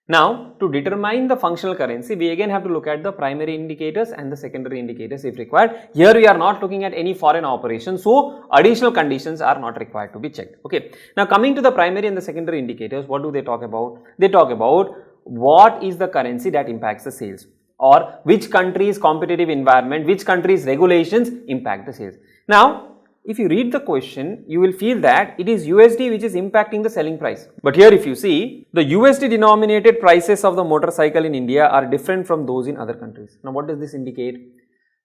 Now, to determine the functional currency, we again have to look at the primary indicators and the secondary indicators if required. Here we are not looking at any foreign operation, so additional conditions are not required to be checked. Okay. Now, coming to the primary and the secondary indicators, what do they talk about? They talk about what is the currency that impacts the sales, or which country's competitive environment, which country's regulations impact the sales. Now, if you read the question, you will feel that it is USD which is impacting the selling price. But here if you see, the USD denominated prices of the motorcycle in India are different from those in other countries. Now what does this indicate?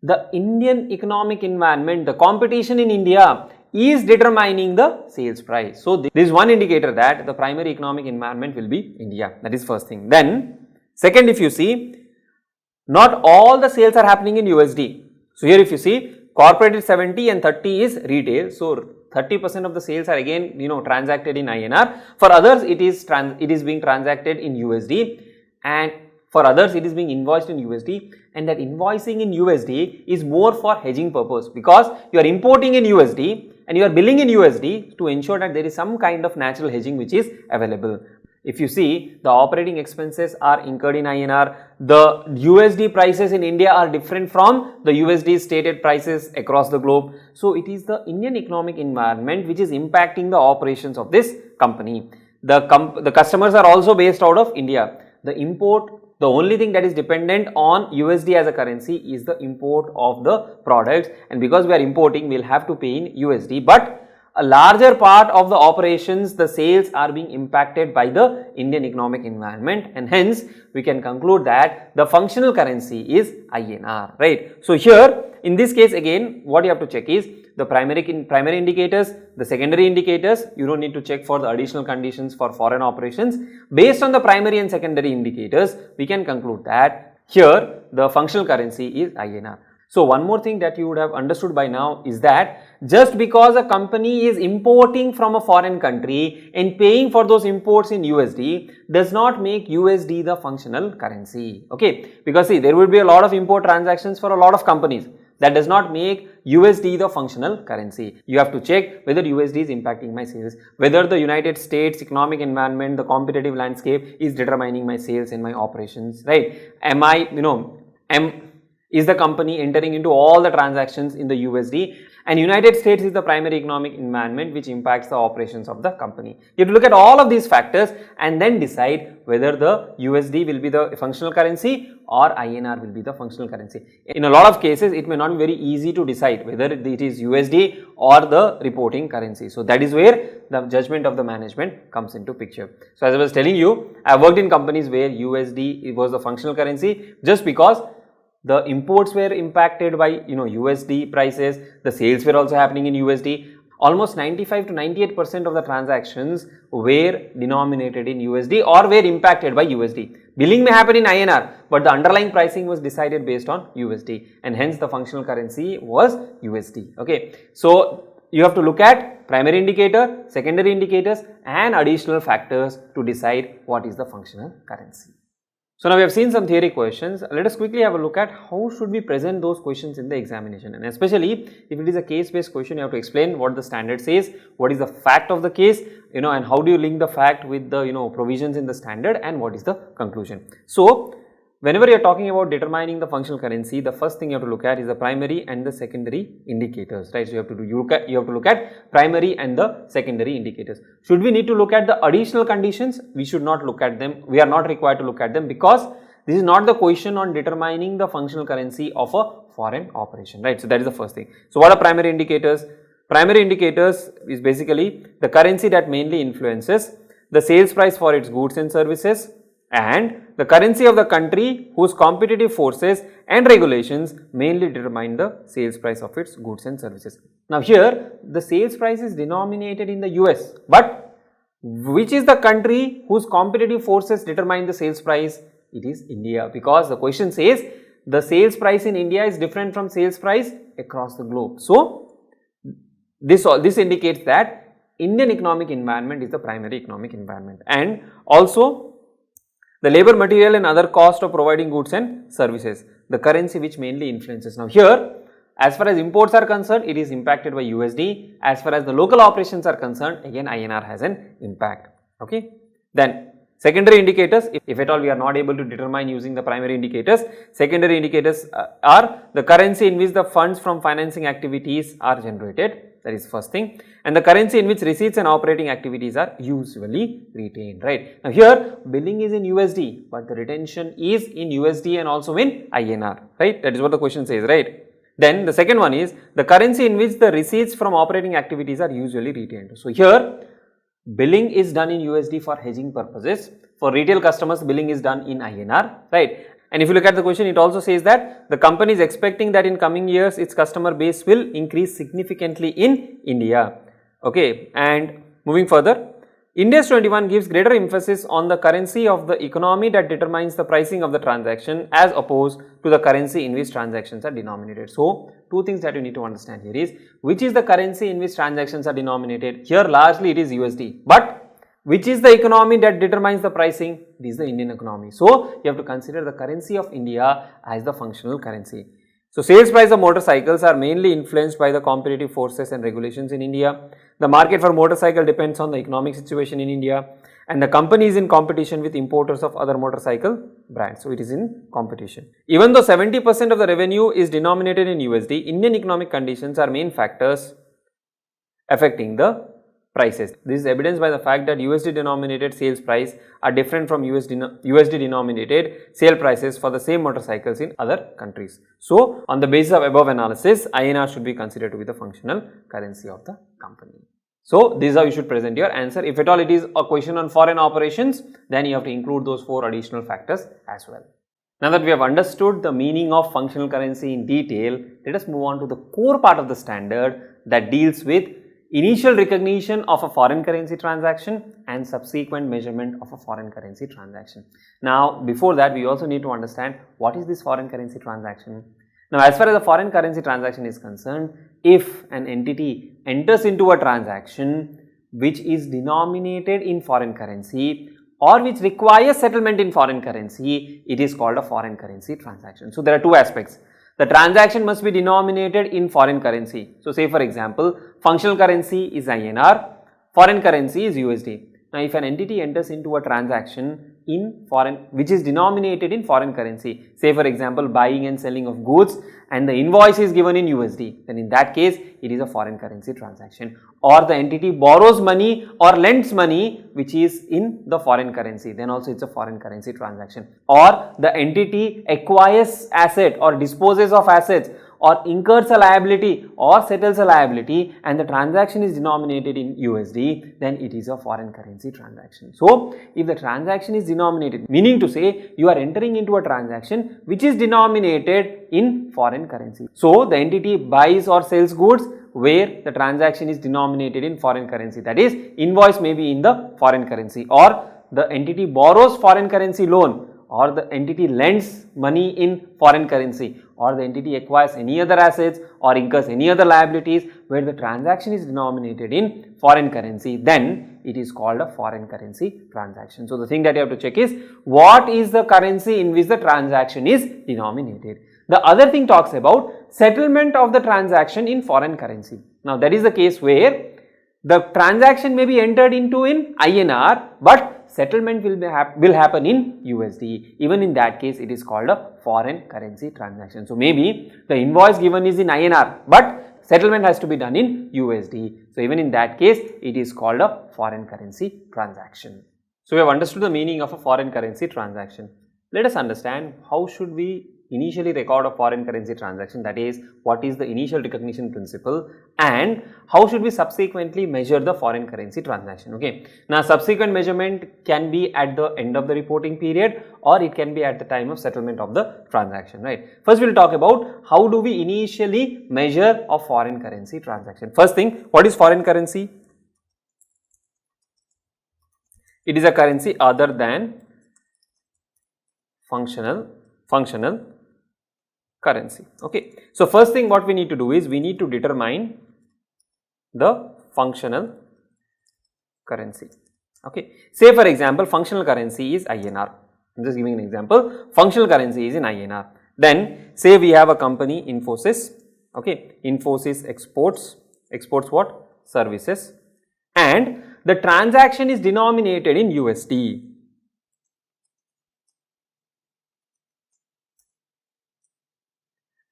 The Indian economic environment, the competition in India is determining the sales price. So this is one indicator that the primary economic environment will be India. That is first thing. Then second, if you see, not all the sales are happening in USD. So here if you see, corporate is 70 and 30 is retail. So 30% of the sales are again transacted in INR. For others it is being transacted in USD, and for others it is being invoiced in USD, and that invoicing in USD is more for hedging purpose, because you are importing in USD and you are billing in USD to ensure that there is some kind of natural hedging which is available. If you see, the operating expenses are incurred in INR, the USD prices in India are different from the USD stated prices across the globe. So it is the Indian economic environment which is impacting the operations of this company. The customers are also based out of India. The only thing that is dependent on USD as a currency is the import of the products, and because we are importing, we will have to pay in USD. But a larger part of the operations, the sales are being impacted by the Indian economic environment, and hence we can conclude that the functional currency is INR, right? So here in this case again, what you have to check is the primary indicators, the secondary indicators. You don't need to check for the additional conditions for foreign operations. Based on the primary and secondary indicators, we can conclude that here the functional currency is INR. So one more thing that you would have understood by now is that just because a company is importing from a foreign country and paying for those imports in USD does not make USD the functional currency, okay? Because see, there will be a lot of import transactions for a lot of companies. That does not make USD the functional currency. You have to check whether USD is impacting my sales, whether the United States economic environment, the competitive landscape is determining my sales and my operations, right? Is the company entering into all the transactions in the USD, and United States is the primary economic environment which impacts the operations of the company. You have to look at all of these factors and then decide whether the USD will be the functional currency or INR will be the functional currency. In a lot of cases, it may not be very easy to decide whether it is USD or the reporting currency. So that is where the judgment of the management comes into picture. So as I was telling you, I worked in companies where USD was the functional currency just because the imports were impacted by USD prices, the sales were also happening in USD. Almost 95 to 98% of the transactions were denominated in USD or were impacted by USD. Billing may happen in INR, but the underlying pricing was decided based on USD, and hence the functional currency was USD. Okay, so you have to look at primary indicator, secondary indicators and additional factors to decide what is the functional currency. So now we have seen some theory questions. Let us quickly have a look at how should we present those questions in the examination, and especially if it is a case based question, you have to explain what the standard says, what is the fact of the case, and how do you link the fact with the provisions in the standard, and what is the conclusion. So whenever you are talking about determining the functional currency, the first thing you have to look at is the primary and the secondary indicators, right? So you have to look at primary and the secondary indicators. Should we need to look at the additional conditions? We should not look at them. We are not required to look at them because this is not the question on determining the functional currency of a foreign operation, right? So that is the first thing. So what are primary indicators? Primary indicators is basically the currency that mainly influences the sales price for its goods and services, and the currency of the country whose competitive forces and regulations mainly determine the sales price of its goods and services. Now here the sales price is denominated in the US, but which is the country whose competitive forces determine the sales price? It is India, because the question says the sales price in India is different from sales price across the globe. So this indicates that Indian economic environment is the primary economic environment, and also the labor, material and other cost of providing goods and services, the currency which mainly influences. Now here, as far as imports are concerned, it is impacted by USD. As far as the local operations are concerned, again INR has an impact. Okay. Then secondary indicators, if at all we are not able to determine using the primary indicators, secondary indicators are the currency in which the funds from financing activities are generated. That is first thing, and the currency in which receipts and operating activities are usually retained, right? Now here billing is in USD, but the retention is in USD and also in INR, right? That is what the question says, right? Then the second one is the currency in which the receipts from operating activities are usually retained. So here billing is done in USD for hedging purposes. For retail customers, billing is done in INR, right? And if you look at the question, it also says that the company is expecting that in coming years its customer base will increase significantly in India. Okay, and moving further, Ind AS 21 gives greater emphasis on the currency of the economy that determines the pricing of the transaction as opposed to the currency in which transactions are denominated. So, two things that you need to understand here is which is the currency in which transactions are denominated. Here largely it is USD, but which is the economy that determines the pricing? This is the Indian economy. So, you have to consider the currency of India as the functional currency. So, sales price of motorcycles are mainly influenced by the competitive forces and regulations in India. The market for motorcycle depends on the economic situation in India, and the company is in competition with importers of other motorcycle brands. So, it is in competition. Even though 70% of the revenue is denominated in USD, Indian economic conditions are main factors affecting the prices. This is evidenced by the fact that USD denominated sales price are different from USD denominated sale prices for the same motorcycles in other countries. So, on the basis of above analysis, INR should be considered to be the functional currency of the company. So, this is how you should present your answer. If at all it is a question on foreign operations, then you have to include those 4 additional factors as well. Now that we have understood the meaning of functional currency in detail, let us move on to the core part of the standard that deals with initial recognition of a foreign currency transaction and subsequent measurement of a foreign currency transaction. Now, before that, we also need to understand what is this foreign currency transaction. Now, as far as a foreign currency transaction is concerned, if an entity enters into a transaction which is denominated in foreign currency or which requires settlement in foreign currency, it is called a foreign currency transaction. So, there are 2 aspects. The transaction must be denominated in foreign currency. So, say for example, functional currency is INR, foreign currency is USD. Now, if an entity enters into a transaction in foreign which is denominated in foreign currency, say for example, buying and selling of goods and the invoice is given in USD, then in that case it is a foreign currency transaction. Or the entity borrows money or lends money which is in the foreign currency, then also it's a foreign currency transaction. Or the entity acquires asset or disposes of assets or incurs a liability or settles a liability and the transaction is denominated in USD, then it is a foreign currency transaction. So, if the transaction is denominated, meaning to say you are entering into a transaction which is denominated in foreign currency. So, the entity buys or sells goods where the transaction is denominated in foreign currency, that is invoice may be in the foreign currency, or the entity borrows foreign currency loan, or the entity lends money in foreign currency, or the entity acquires any other assets or incurs any other liabilities where the transaction is denominated in foreign currency, then it is called a foreign currency transaction. So, the thing that you have to check is what is the currency in which the transaction is denominated. The other thing talks about settlement of the transaction in foreign currency. Now, that is the case where the transaction may be entered into in INR, but settlement will happen in USD. Even in that case, it is called a foreign currency transaction. So, maybe the invoice given is in INR, but settlement has to be done in USD. So, even in that case, it is called a foreign currency transaction. So, we have understood the meaning of a foreign currency transaction. Let us understand how should we initially record a foreign currency transaction, that is what is the initial recognition principle and how should we subsequently measure the foreign currency transaction. Okay. Now, subsequent measurement can be at the end of the reporting period or it can be at the time of settlement of the transaction, right. First, we will talk about how do we initially measure a foreign currency transaction. First thing, what is foreign currency? It is a currency other than functional currency. Okay. So, first thing what we need to do is we need to determine the functional currency. Okay. Say for example, functional currency is INR. I am just giving an example. Functional currency is in INR. Then say we have a company Infosys. Okay. Infosys exports what? Services, and the transaction is denominated in USD.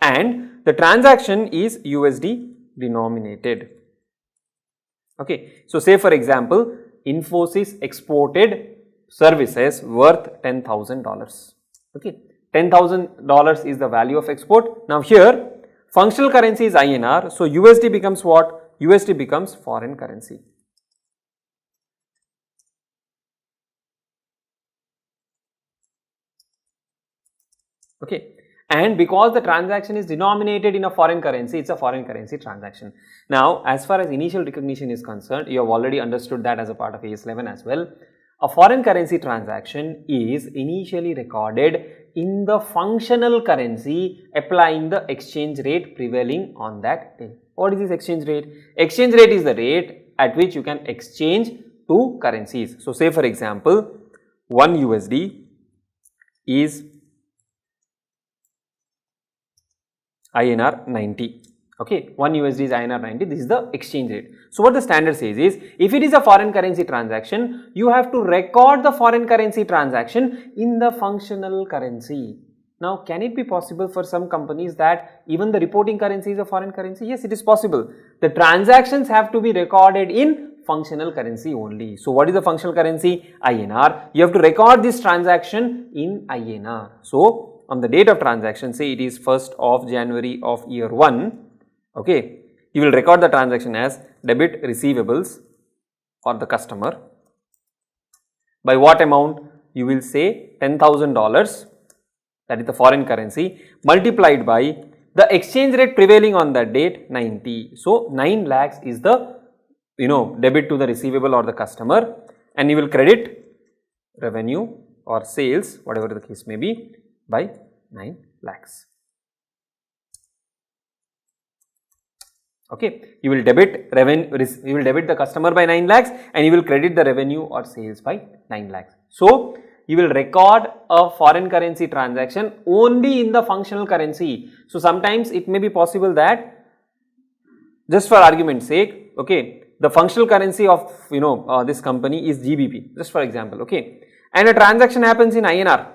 And the transaction is USD denominated. Okay. So, say for example, Infosys exported services worth $10,000. Okay. $10,000 is the value of export. Now, here Functional currency is INR. So USD becomes what? USD becomes foreign currency. Okay. And because the transaction is denominated in a foreign currency, it's a foreign currency transaction. Now, as far as initial recognition is concerned, you have already understood that as a part of AS11 as well. A foreign currency transaction is initially recorded in the functional currency applying the exchange rate prevailing on that day. What is this exchange rate? Exchange rate is the rate at which you can exchange two currencies. So, say for example, 1 USD is INR 90. Okay, 1 USD is INR 90. This is the exchange rate. So, what the standard says is, if it is a foreign currency transaction, you have to record the foreign currency transaction in the functional currency. Now, can it be possible for some companies that even the reporting currency is a foreign currency? Yes, it is possible. The transactions have to be recorded in functional currency only. So, what is the functional currency? INR. You have to record this transaction in INR. So, on the date of transaction, say it is 1st of January of year 1, okay, you will record the transaction as debit receivables for the customer. By what amount? You will say $10,000, that is the foreign currency, multiplied by the exchange rate prevailing on that date, 90. So, 9 lakhs is the, debit to the receivable or the customer, and you will credit revenue or sales, whatever the case may be, by 9 lakhs. Okay, you will debit the customer by 9 lakhs and you will credit the revenue or sales by 9 lakhs. So, you will record a foreign currency transaction only in the functional currency. So, sometimes it may be possible that, just for argument's sake, okay, the functional currency of this company is GBP, just for example, okay, and a transaction happens in INR.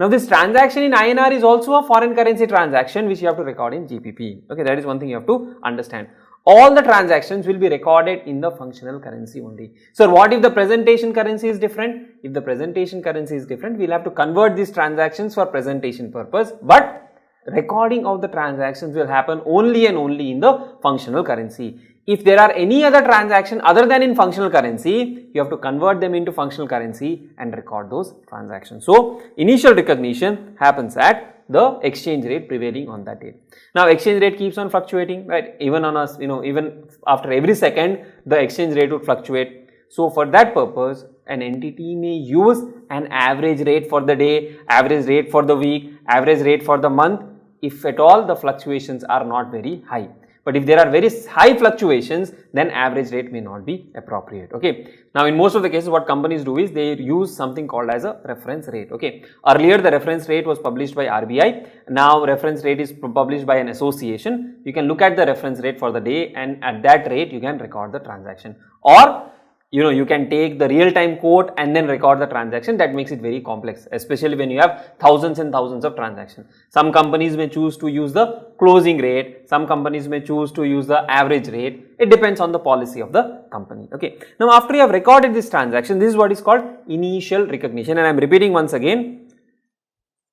Now, this transaction in INR is also a foreign currency transaction which you have to record in GBP. Okay, that is one thing you have to understand. All the transactions will be recorded in the functional currency only. So, what if the presentation currency is different? If the presentation currency is different, we will have to convert these transactions for presentation purpose, but recording of the transactions will happen only and only in the functional currency. If there are any other transaction other than in functional currency, you have to convert them into functional currency and record those transactions. So, initial recognition happens at the exchange rate prevailing on that date. Now, exchange rate keeps on fluctuating, right? Even on us, even after every second, the exchange rate would fluctuate. So, for that purpose, an entity may use an average rate for the day, average rate for the week, average rate for the month, if at all the fluctuations are not very high. But if there are very high fluctuations, then average rate may not be appropriate. Okay. Now, in most of the cases, what companies do is they use something called as a reference rate. Okay. Earlier, the reference rate was published by RBI. Now, reference rate is published by an association. You can look at the reference rate for the day, and at that rate, you can record the transaction. Or you can take the real-time quote and then record the transaction. That makes it very complex, especially when you have thousands and thousands of transactions. Some companies may choose to use the closing rate, some companies may choose to use the average rate. It depends on the policy of the company. Okay. Now, after you have recorded this transaction, this is what is called initial recognition, and I am repeating once again,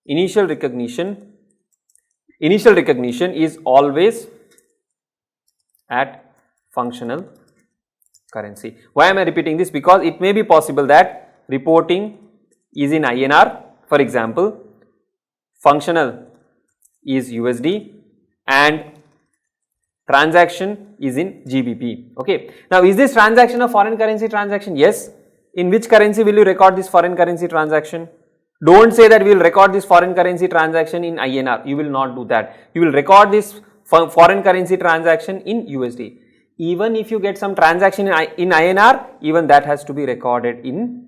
initial recognition is always at functional currency. Why am I repeating this? Because it may be possible that reporting is in INR, for example, functional is USD and transaction is in GBP. Okay. Now, is this transaction a foreign currency transaction? Yes. In which currency will you record this foreign currency transaction? Don't say that we will record this foreign currency transaction in INR. You will not do that. You will record this foreign currency transaction in USD. Even if you get some transaction in INR, even that has to be recorded in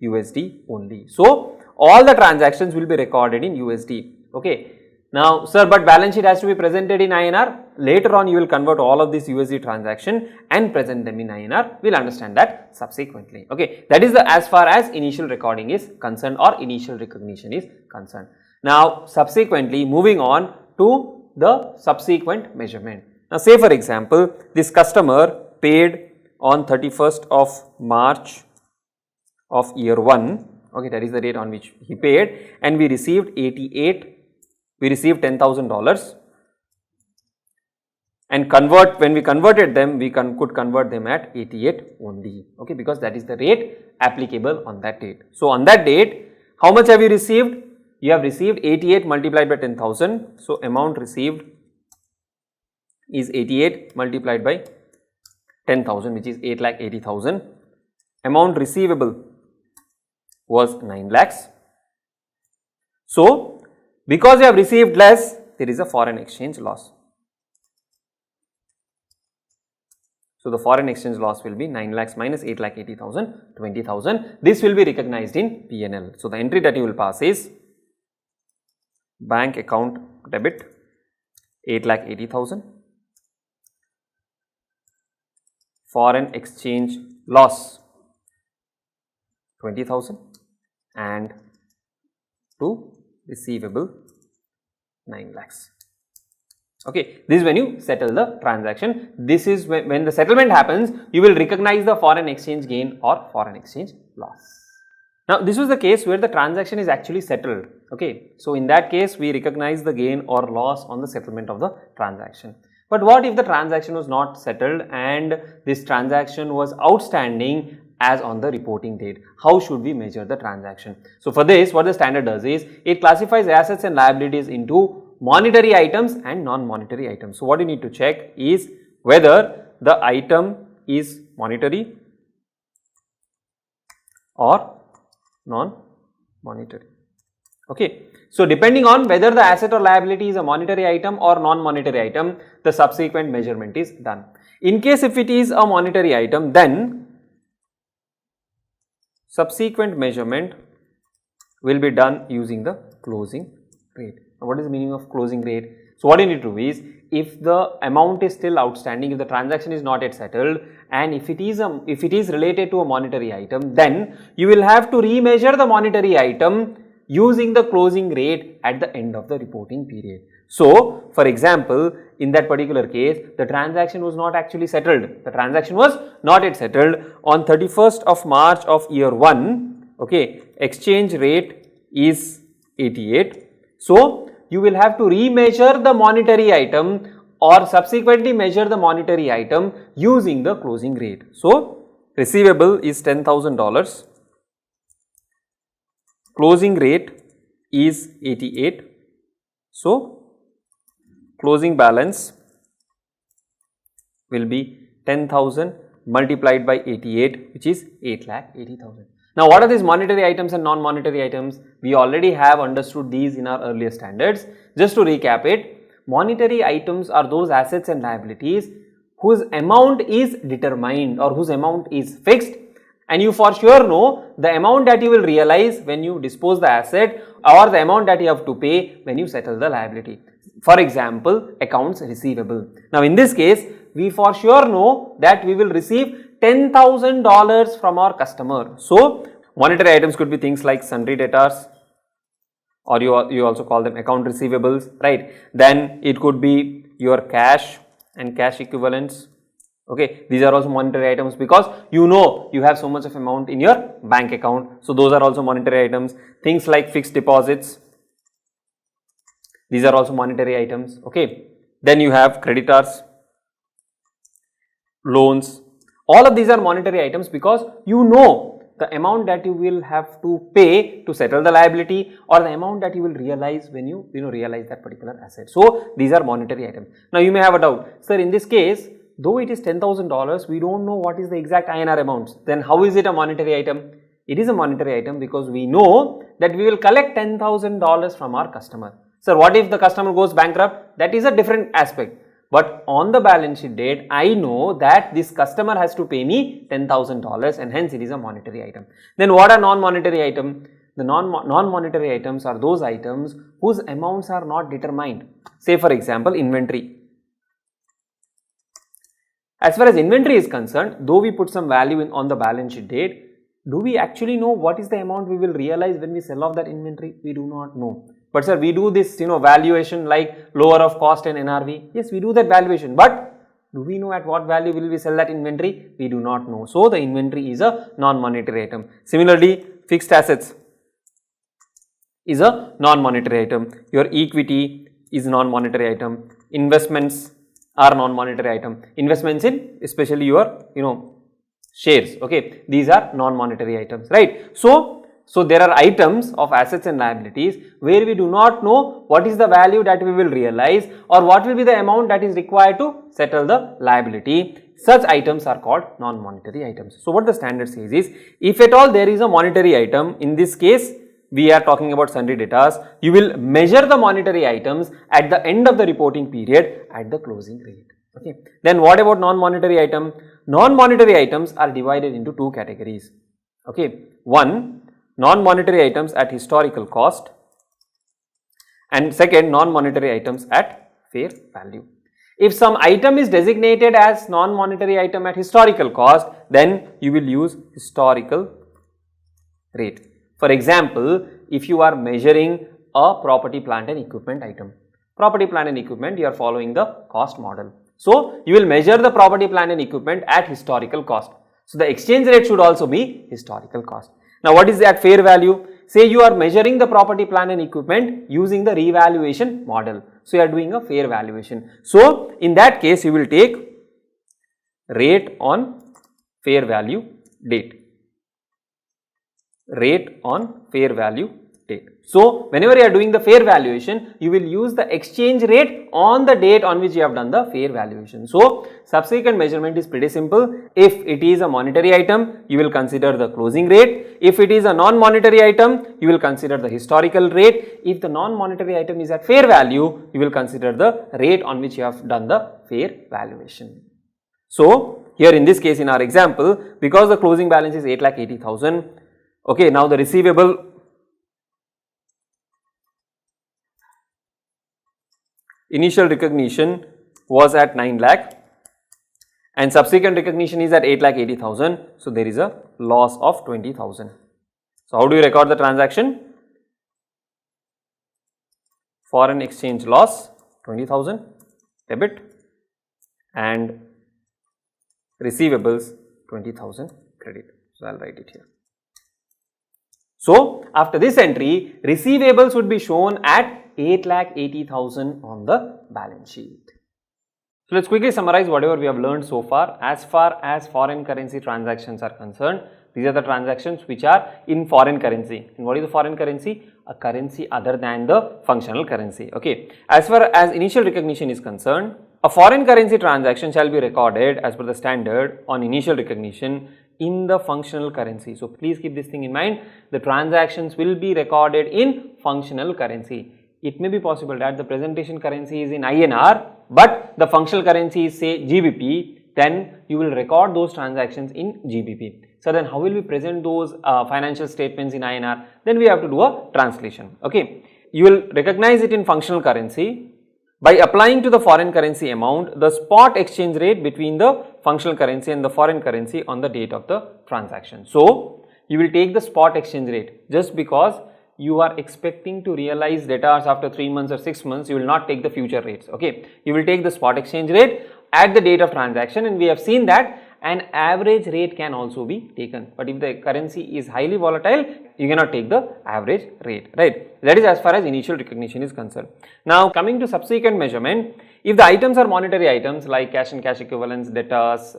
USD only. So, all the transactions will be recorded in USD. Okay. Now, sir, but balance sheet has to be presented in INR. Later on, you will convert all of this USD transaction and present them in INR. We will understand that subsequently. Okay. That is as far as initial recording is concerned or initial recognition is concerned. Now, subsequently, moving on to the subsequent measurement. Now, say for example, this customer paid on 31st of March of year 1, okay, that is the date on which he paid, and we received $10,000. and when we converted them, we could convert them at 88 only, okay, because that is the rate applicable on that date. So, on that date, how much have you received? You have received 88 multiplied by 10,000. So, amount received is 88 multiplied by 10,000, which is 8,80,000. Amount receivable was 9 lakhs. So, because you have received less, there is a foreign exchange loss. So, the foreign exchange loss will be 9 lakhs minus 8,80,000, 20,000. This will be recognized in P&L. So, the entry that you will pass is bank account debit 8,80,000, foreign exchange loss 20,000, and to receivable 9 lakhs. Okay, this is when you settle the transaction. This is when the settlement happens, you will recognize the foreign exchange gain or foreign exchange loss. Now, this was the case where the transaction is actually settled. Okay, so in that case, we recognize the gain or loss on the settlement of the transaction. But what if the transaction was not settled and this transaction was outstanding as on the reporting date? How should we measure the transaction? So, for this, what the standard does is, it classifies assets and liabilities into monetary items and non-monetary items. So, what you need to check is whether the item is monetary or non-monetary. Okay. So, depending on whether the asset or liability is a monetary item or non-monetary item, the subsequent measurement is done. In case if it is a monetary item, then subsequent measurement will be done using the closing rate. Now, what is the meaning of closing rate? So, what you need to do is, if the amount is still outstanding, if the transaction is not yet settled, and if it is related to a monetary item, then you will have to remeasure the monetary item using the closing rate at the end of the reporting period. So, for example, in that particular case, the transaction was not actually settled. The transaction was not yet settled on 31st of March of year 1. Okay, exchange rate is 88. So, you will have to remeasure the monetary item or subsequently measure the monetary item using the closing rate. So, receivable is $10,000, closing rate is 88. So, closing balance will be 10,000 multiplied by 88, which is 8,80,000. Now, what are these monetary items and non-monetary items? We already have understood these in our earlier standards. Just to recap it, monetary items are those assets and liabilities whose amount is determined or whose amount is fixed, and you for sure know the amount that you will realize when you dispose the asset or the amount that you have to pay when you settle the liability. For example, accounts receivable. Now, in this case, we for sure know that we will receive $10,000 from our customer. So, monetary items could be things like sundry debtors, or you also call them account receivables, right? Then it could be your cash and cash equivalents. Okay, these are also monetary items because you know you have so much of amount in your bank account. So, those are also monetary items. Things like fixed deposits, these are also monetary items. Okay, then you have creditors, loans. All of these are monetary items because you know the amount that you will have to pay to settle the liability or the amount that you will realize when you realize that particular asset. So, these are monetary items. Now, you may have a doubt, sir, in this case, though it is $10,000, we don't know what is the exact INR amounts. Then how is it a monetary item? It is a monetary item because we know that we will collect $10,000 from our customer. Sir, what if the customer goes bankrupt? That is a different aspect. But on the balance sheet date, I know that this customer has to pay me $10,000 and hence it is a monetary item. Then what are non-monetary items? The non-monetary items are those items whose amounts are not determined. Say for example, inventory. As far as inventory is concerned, though we put some value on the balance sheet date, do we actually know what is the amount we will realize when we sell off that inventory? We do not know. But sir, we do this valuation like lower of cost and NRV. Yes, we do that valuation, but do we know at what value will we sell that inventory? We do not know. So, the inventory is a non-monetary item. Similarly, fixed assets is a non-monetary item. Your equity is non-monetary item. Investments are non-monetary item. Investments in especially your shares, okay, these are non-monetary items, right? So there are items of assets and liabilities where we do not know what is the value that we will realize or what will be the amount that is required to settle the liability. Such items are called non-monetary items. So what the standard says is, if at all there is a monetary item, in this case we are talking about sundry debtors, you will measure the monetary items at the end of the reporting period at the closing rate. Okay. Then what about non-monetary item? Non-monetary items are divided into two categories. Okay. One, non-monetary items at historical cost, and second, non-monetary items at fair value. If some item is designated as non-monetary item at historical cost, then you will use historical rate. For example, if you are measuring a property, plant and equipment item, property, plant and equipment, you are following the cost model. So you will measure the property, plant and equipment at historical cost. So the exchange rate should also be historical cost. Now what is that fair value? Say you are measuring the property, plant and equipment using the revaluation model. So you are doing a fair valuation. So in that case you will take rate on fair value date. Rate on fair value date. So whenever you are doing the fair valuation, you will use the exchange rate on the date on which you have done the fair valuation. So subsequent measurement is pretty simple. If it is a monetary item, you will consider the closing rate. If it is a non-monetary item, you will consider the historical rate. If the non-monetary item is at fair value, you will consider the rate on which you have done the fair valuation. So here in this case, in our example, because the closing balance is 8,80,000, okay, now the receivable initial recognition was at 9 lakh and subsequent recognition is at 8,80,000. So there is a loss of 20,000. So how do you record the transaction? Foreign exchange loss 20,000 debit and receivables 20,000 credit. So I'll write it here. So after this entry, receivables would be shown at 8,80,000 on the balance sheet. So let's quickly summarize whatever we have learned so far. As far as foreign currency transactions are concerned, these are the transactions which are in foreign currency. And what is the foreign currency? A currency other than the functional currency. Okay. As far as initial recognition is concerned, a foreign currency transaction shall be recorded as per the standard on initial recognition in the functional currency. So please keep this thing in mind. The transactions will be recorded in functional currency. It may be possible that the presentation currency is in INR, but the functional currency is say GBP, then you will record those transactions in GBP. So then how will we present those financial statements in INR? Then we have to do a translation. Okay. You will recognize it in functional currency by applying to the foreign currency amount the spot exchange rate between the functional currency and the foreign currency on the date of the transaction. So you will take the spot exchange rate. Just because you are expecting to realize debtors after 3 months or 6 months, you will not take the future rates. Okay, you will take the spot exchange rate at the date of transaction, and we have seen that an average rate can also be taken. But if the currency is highly volatile, you cannot take the average rate, right? That is as far as initial recognition is concerned. Now coming to subsequent measurement, if the items are monetary items like cash and cash equivalents, debtors,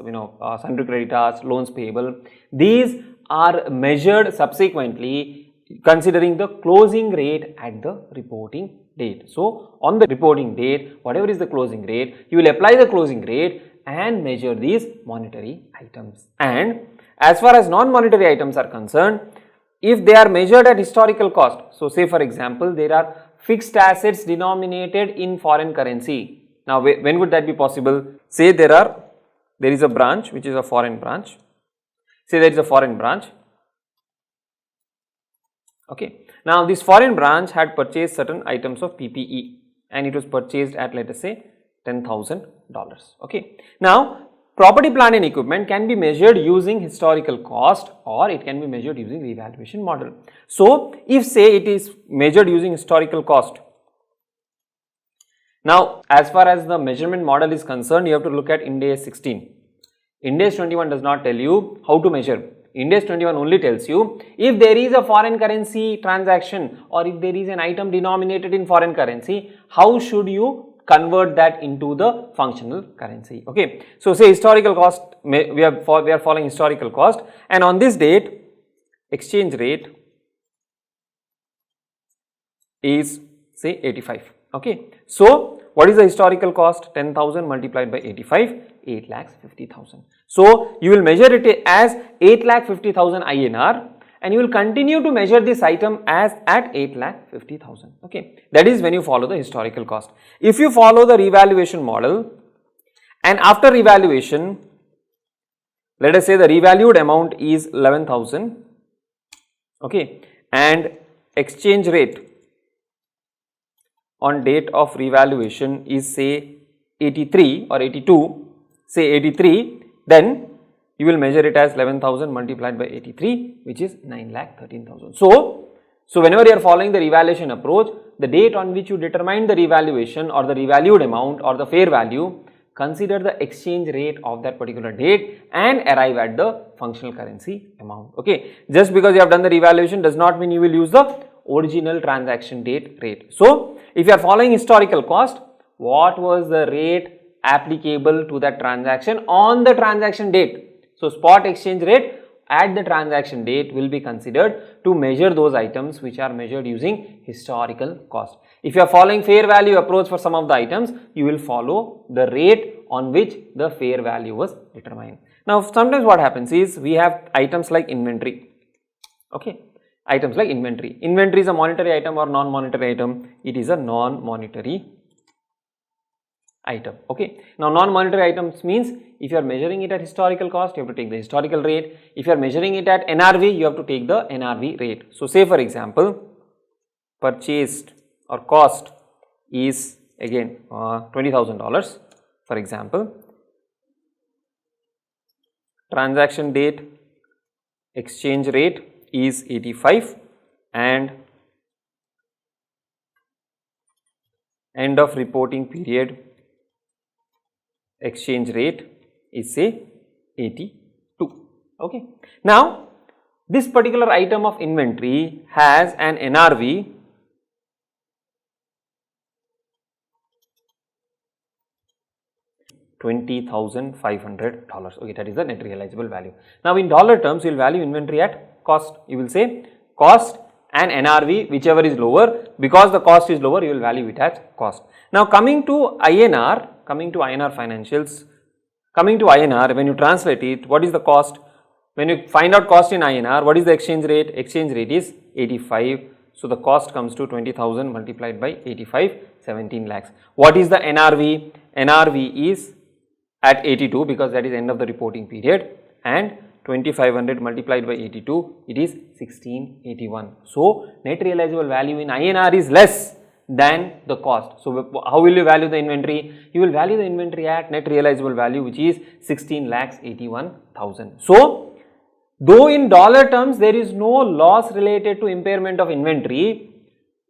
sundry creditors, loans payable, these are measured subsequently considering the closing rate at the reporting date. So on the reporting date, whatever is the closing rate, you will apply the closing rate and measure these monetary items. And as far as non-monetary items are concerned, if they are measured at historical cost, so say for example, there are fixed assets denominated in foreign currency. Now when would that be possible? Say there is a branch which is a foreign branch. Say there is a foreign branch. Okay. Now this foreign branch had purchased certain items of PPE and it was purchased at, let us say, $10,000. Okay. Now property, plant and equipment can be measured using historical cost or it can be measured using revaluation model. So if say it is measured using historical cost, now as far as the measurement model is concerned, you have to look at Ind AS 16. Ind AS 21 does not tell you how to measure. Ind AS 21 only tells you if there is a foreign currency transaction or if there is an item denominated in foreign currency, how should you convert that into the functional currency. Okay, so say historical cost, we are following historical cost, and on this date exchange rate is say 85. Okay, so what is the historical cost? 10,000 multiplied by 85, 8,50,000. So you will measure it as 8,50,000 INR, and you will continue to measure this item as at 8,50,000. Okay, that is when you follow the historical cost. If you follow the revaluation model, and after revaluation, let us say the revalued amount is 11,000. Okay, and exchange rate on date of revaluation is say 83 or 82, say 83, then you will measure it as 11,000 multiplied by 83, which is 9,13,000. So whenever you are following the revaluation approach, the date on which you determine the revaluation or the revalued amount or the fair value, consider the exchange rate of that particular date and arrive at the functional currency amount. Okay, just because you have done the revaluation does not mean you will use the original transaction date rate. So if you are following historical cost, what was the rate applicable to that transaction on the transaction date? So spot exchange rate at the transaction date will be considered to measure those items which are measured using historical cost. If you are following fair value approach for some of the items, you will follow the rate on which the fair value was determined. Now sometimes what happens is we have items like inventory. Okay, items like inventory. Inventory is a monetary item or non-monetary item? It is a non-monetary item. Okay, now non-monetary items means if you are measuring it at historical cost, you have to take the historical rate. If you are measuring it at NRV, you have to take the NRV rate. So say for example, purchased or cost is again $20,000 for example, transaction date exchange rate is 85 and end of reporting period exchange rate is say 82. Okay. Now this particular item of inventory has an NRV $20,500. Okay, that is the net realizable value. Now in dollar terms, you will value inventory at cost. You will say cost and NRV, whichever is lower. Because the cost is lower, you will value it as cost. Now coming to INR financials, coming to INR, when you translate it, what is the cost? When you find out cost in INR, what is the exchange rate? Exchange rate is 85. So the cost comes to 20,000 multiplied by 85, 17 lakhs. What is the NRV? NRV is at 82 because that is end of the reporting period, and 2500 multiplied by 82, it is 1681. So net realizable value in INR is less than the cost. So how will you value the inventory? You will value the inventory at net realizable value, which is 16,81,000. So though in dollar terms there is no loss related to impairment of inventory,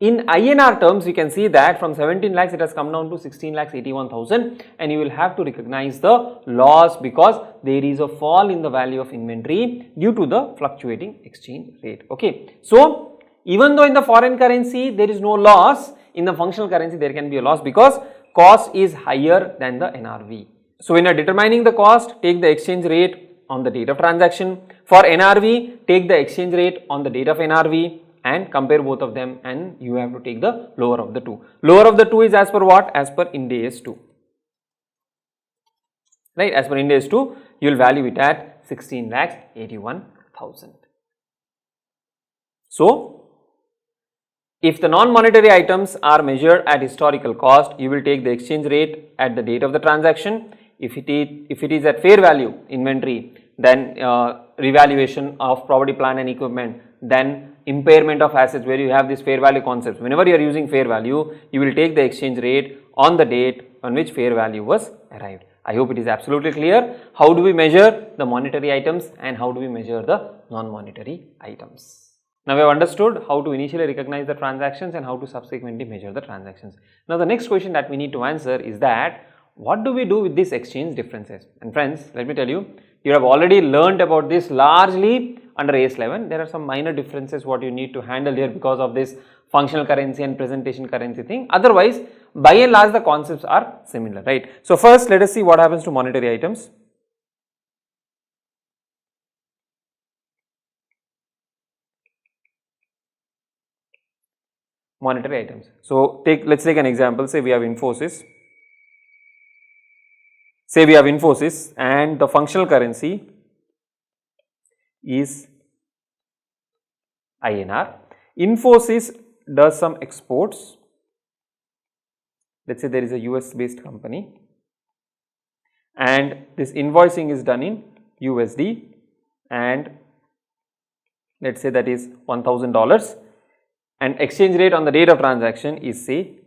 in INR terms you can see that from 17 lakhs it has come down to 16,81,000, and you will have to recognize the loss because there is a fall in the value of inventory due to the fluctuating exchange rate. Okay. So even though in the foreign currency there is no loss, in the functional currency there can be a loss because cost is higher than the NRV. So when you are determining the cost, take the exchange rate on the date of transaction. For NRV, take the exchange rate on the date of NRV and compare both of them, and you have to take the lower of the two. Lower of the two is as per what? As per Ind AS 2. Right, as per Ind AS 2, you will value it at 16,81,000. So if the non-monetary items are measured at historical cost, you will take the exchange rate at the date of the transaction. If it is at fair value inventory, then revaluation of property, plant and equipment, then impairment of assets where you have this fair value concepts. Whenever you are using fair value, you will take the exchange rate on the date on which fair value was arrived. I hope it is absolutely clear. How do we measure the monetary items and how do we measure the non-monetary items? Now we have understood how to initially recognize the transactions and how to subsequently measure the transactions. Now the next question that we need to answer is that what do we do with these exchange differences? And friends, let me tell you, you have already learned about this largely under AS 11. There are some minor differences what you need to handle here because of this functional currency and presentation currency thing. Otherwise, by and large the concepts are similar, right? So first let us see what happens to monetary items. Monetary items. So let's take an example. Say we have Infosys. And the functional currency is INR. Infosys does some exports. Let's say there is a US based company and this invoicing is done in USD and let's say that is $1,000 and exchange rate on the date of transaction is say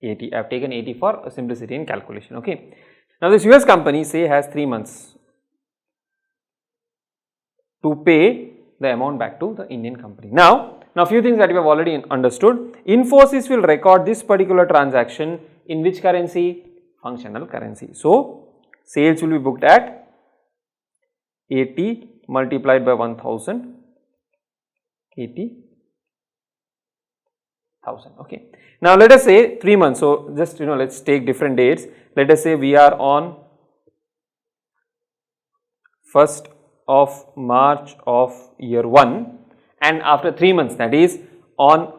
80. I have taken 80 for simplicity in calculation. Okay. Now this US company say has 3 months to pay the amount back to the Indian company. Now few things that we have already understood. Infosys will record this particular transaction in which currency? Functional currency. So sales will be booked at 80 multiplied by 1000, 80,000. Okay. Now let us say 3 months. So just let's take different dates. Let us say we are on 1st of March of year 1 and after 3 months, that is on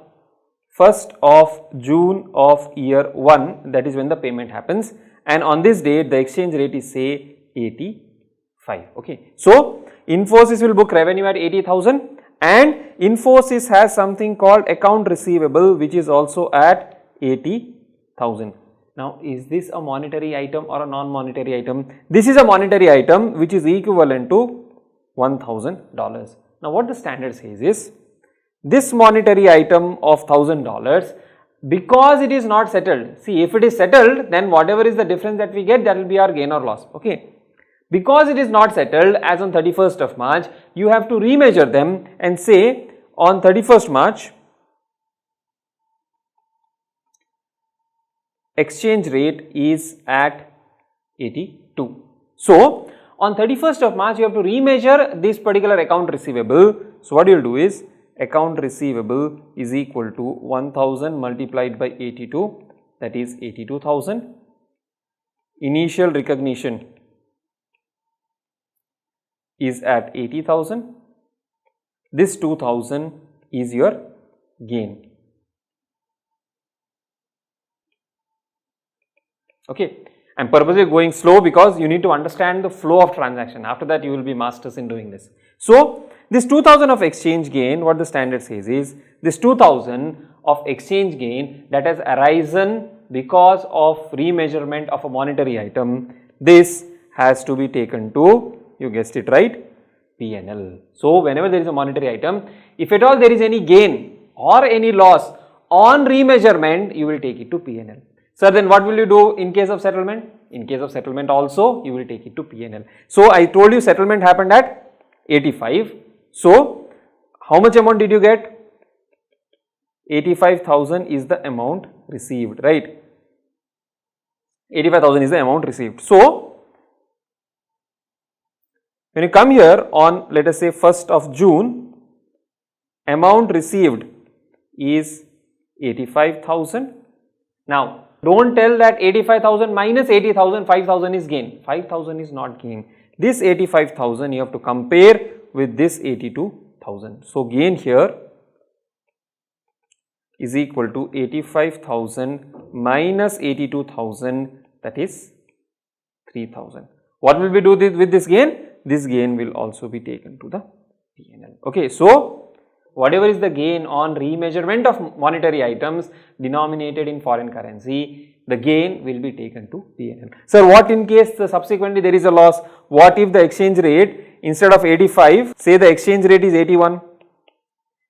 1st of June of year 1, that is when the payment happens, and on this date the exchange rate is say 85. Okay. So Infosys will book revenue at 80,000 and Infosys has something called account receivable which is also at 80,000. Now is this a monetary item or a non-monetary item? This is a monetary item which is equivalent to $1,000. Now what the standard says is, this monetary item of $1,000, because it is not settled, see if it is settled then whatever is the difference that we get, that will be our gain or loss. Okay. Because it is not settled as on 31st of March, you have to remeasure them and say on 31st March exchange rate is at 82. So on 31st of March you have to remeasure this particular account receivable. So what you will do is account receivable is equal to 1000 multiplied by 82, that is 82,000. Initial recognition is at 80,000. This 2000 is your gain. Okay. I am purposely going slow because you need to understand the flow of transaction. After that you will be masters in doing this. So this 2000 of exchange gain, what the standard says is, this 2000 of exchange gain that has arisen because of remeasurement of a monetary item, this has to be taken to, you guessed it right, P&L. So whenever there is a monetary item, if at all there is any gain or any loss on remeasurement, you will take it to P&L. Sir, then what will you do in case of settlement? In case of settlement also, you will take it to P&L. So I told you settlement happened at 85. So how much amount did you get? 85,000 is the amount received, right? 85,000 is the amount received. So when you come here on, let us say 1st of June, amount received is 85,000. Now don't tell that 85,000 minus 80,000, 5,000 is gain. 5,000 is not gain. This 85,000 you have to compare with this 82,000. So gain here is equal to 85,000 minus 82,000, that is 3,000. What will we do with this gain? This gain will also be taken to the P&L. Okay, so whatever is the gain on remeasurement of monetary items denominated in foreign currency, the gain will be taken to P&L. Sir, what in case subsequently there is a loss? What if the exchange rate instead of 85, say the exchange rate is 81,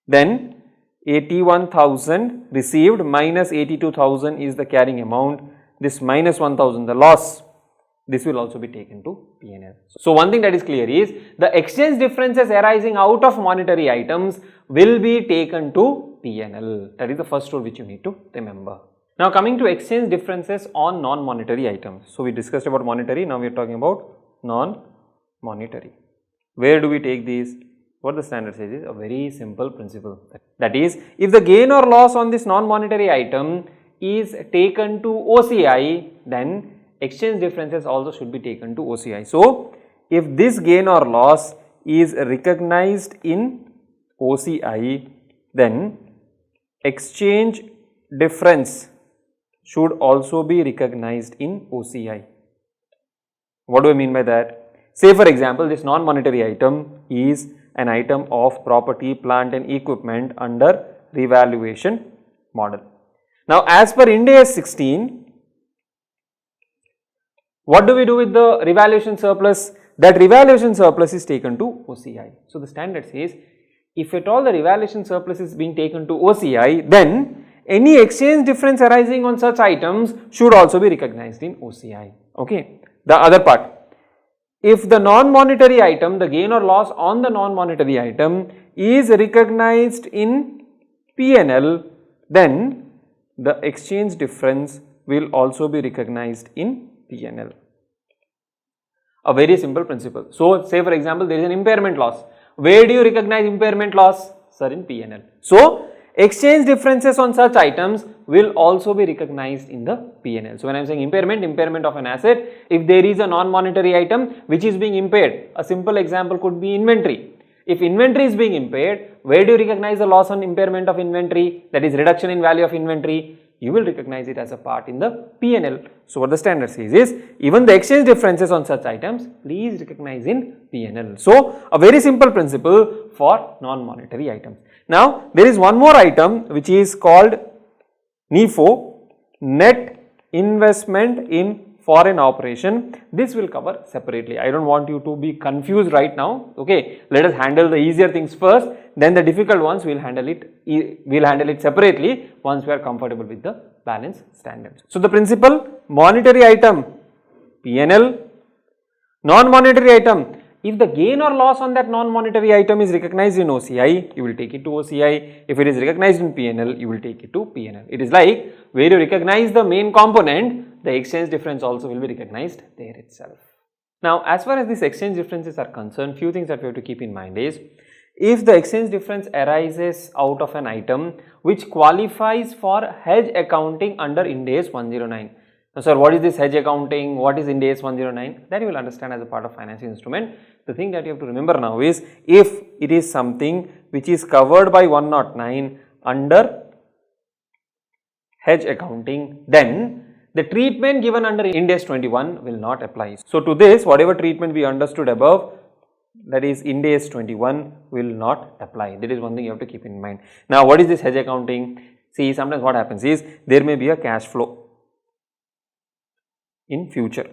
then 81,000 received minus 82,000 is the carrying amount, this minus 1,000 the loss, this will also be taken to P&L. So one thing that is clear is the exchange differences arising out of monetary items will be taken to P&L. That is the first rule which you need to remember. Now coming to exchange differences on non-monetary items. So we discussed about monetary, now we are talking about non-monetary. Where do we take these? what the standard says is a very simple principle. That is, if the gain or loss on this non-monetary item is taken to OCI, then exchange differences also should be taken to OCI. So, if this gain or loss is recognized in OCI, then exchange difference should also be recognized in OCI. What do I mean by that? Say for example, this non-monetary item is an item of property, plant and equipment under revaluation model. Now, as per Ind AS 16, what do we do with the revaluation surplus? That revaluation surplus is taken to OCI. So, the standard says, if at all the revaluation surplus is being taken to OCI, then any exchange difference arising on such items should also be recognized in OCI. Okay. The other part, if the non-monetary item, the gain or loss on the non-monetary item is recognized in P&L, then the exchange difference will also be recognized in P&L. A very simple principle. So, say for example, there is an impairment loss. Where do you recognize impairment loss? Sir, in P&L. So, exchange differences on such items will also be recognized in the P&L. So, when I am saying impairment of an asset, if there is a non-monetary item which is being impaired, a simple example could be inventory. If inventory is being impaired, where do you recognize the loss on impairment of inventory, that is reduction in value of inventory? You will recognize it as a part in the P&L. So, what the standard says is, even the exchange differences on such items, please recognize in P&L. So, a very simple principle for non-monetary items. Now, there is one more item which is called NIFO, net investment in foreign operation. This will cover separately. I do not want you to be confused right now. Okay, let us handle the easier things first, then the difficult ones we will handle it separately once we are comfortable with the balance standards. So, the principle, monetary item P&L, non-monetary item, if the gain or loss on that non-monetary item is recognized in OCI, you will take it to OCI. If it is recognized in P&L, you will take it to P&L. It is like where you recognize the main component, the exchange difference also will be recognized there itself. Now, as far as these exchange differences are concerned, few things that we have to keep in mind is, if the exchange difference arises out of an item which qualifies for hedge accounting under Ind AS 109. Now, sir, what is this hedge accounting? What is Ind AS 109? That you will understand as a part of financial instrument. The thing that you have to remember now is, if it is something which is covered by 109 under hedge accounting, then the treatment given under Ind AS 21 will not apply. So, to this, whatever treatment we understood above, that is Ind AS 21 will not apply. That is one thing you have to keep in mind. Now, what is this hedge accounting? See, sometimes what happens is, there may be a cash flow in future.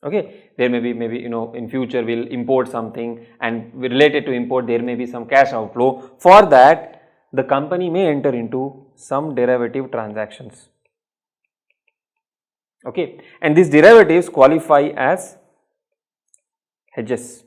Okay, there may be in future we will import something, and related to import there may be some cash outflow. For that, the company may enter into some derivative transactions. Okay, and these derivatives qualify as hedges.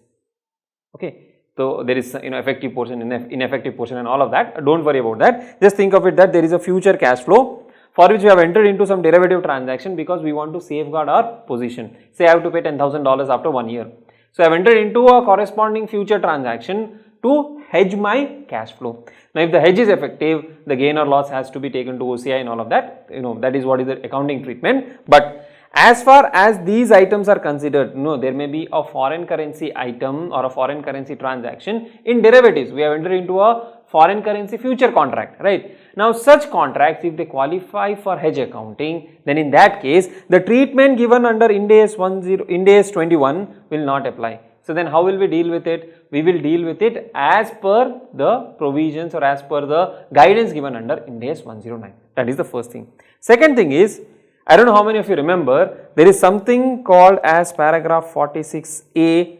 Okay, so there is effective portion, ineffective portion and all of that. Don't worry about that. Just think of it that there is a future cash flow for which we have entered into some derivative transaction because we want to safeguard our position. Say I have to pay $10,000 after 1 year. So, I have entered into a corresponding future transaction to hedge my cash flow. Now, if the hedge is effective, the gain or loss has to be taken to OCI and all of that, that is what is the accounting treatment. But as far as these items are considered, there may be a foreign currency item or a foreign currency transaction in derivatives. We have entered into a foreign currency future contract, right? Now, such contracts, if they qualify for hedge accounting, then in that case, the treatment given under Ind AS 21 will not apply. So, then how will we deal with it? We will deal with it as per the provisions or as per the guidance given under Ind AS 109. That is the first thing. Second thing is, I don't know how many of you remember, there is something called as paragraph 46A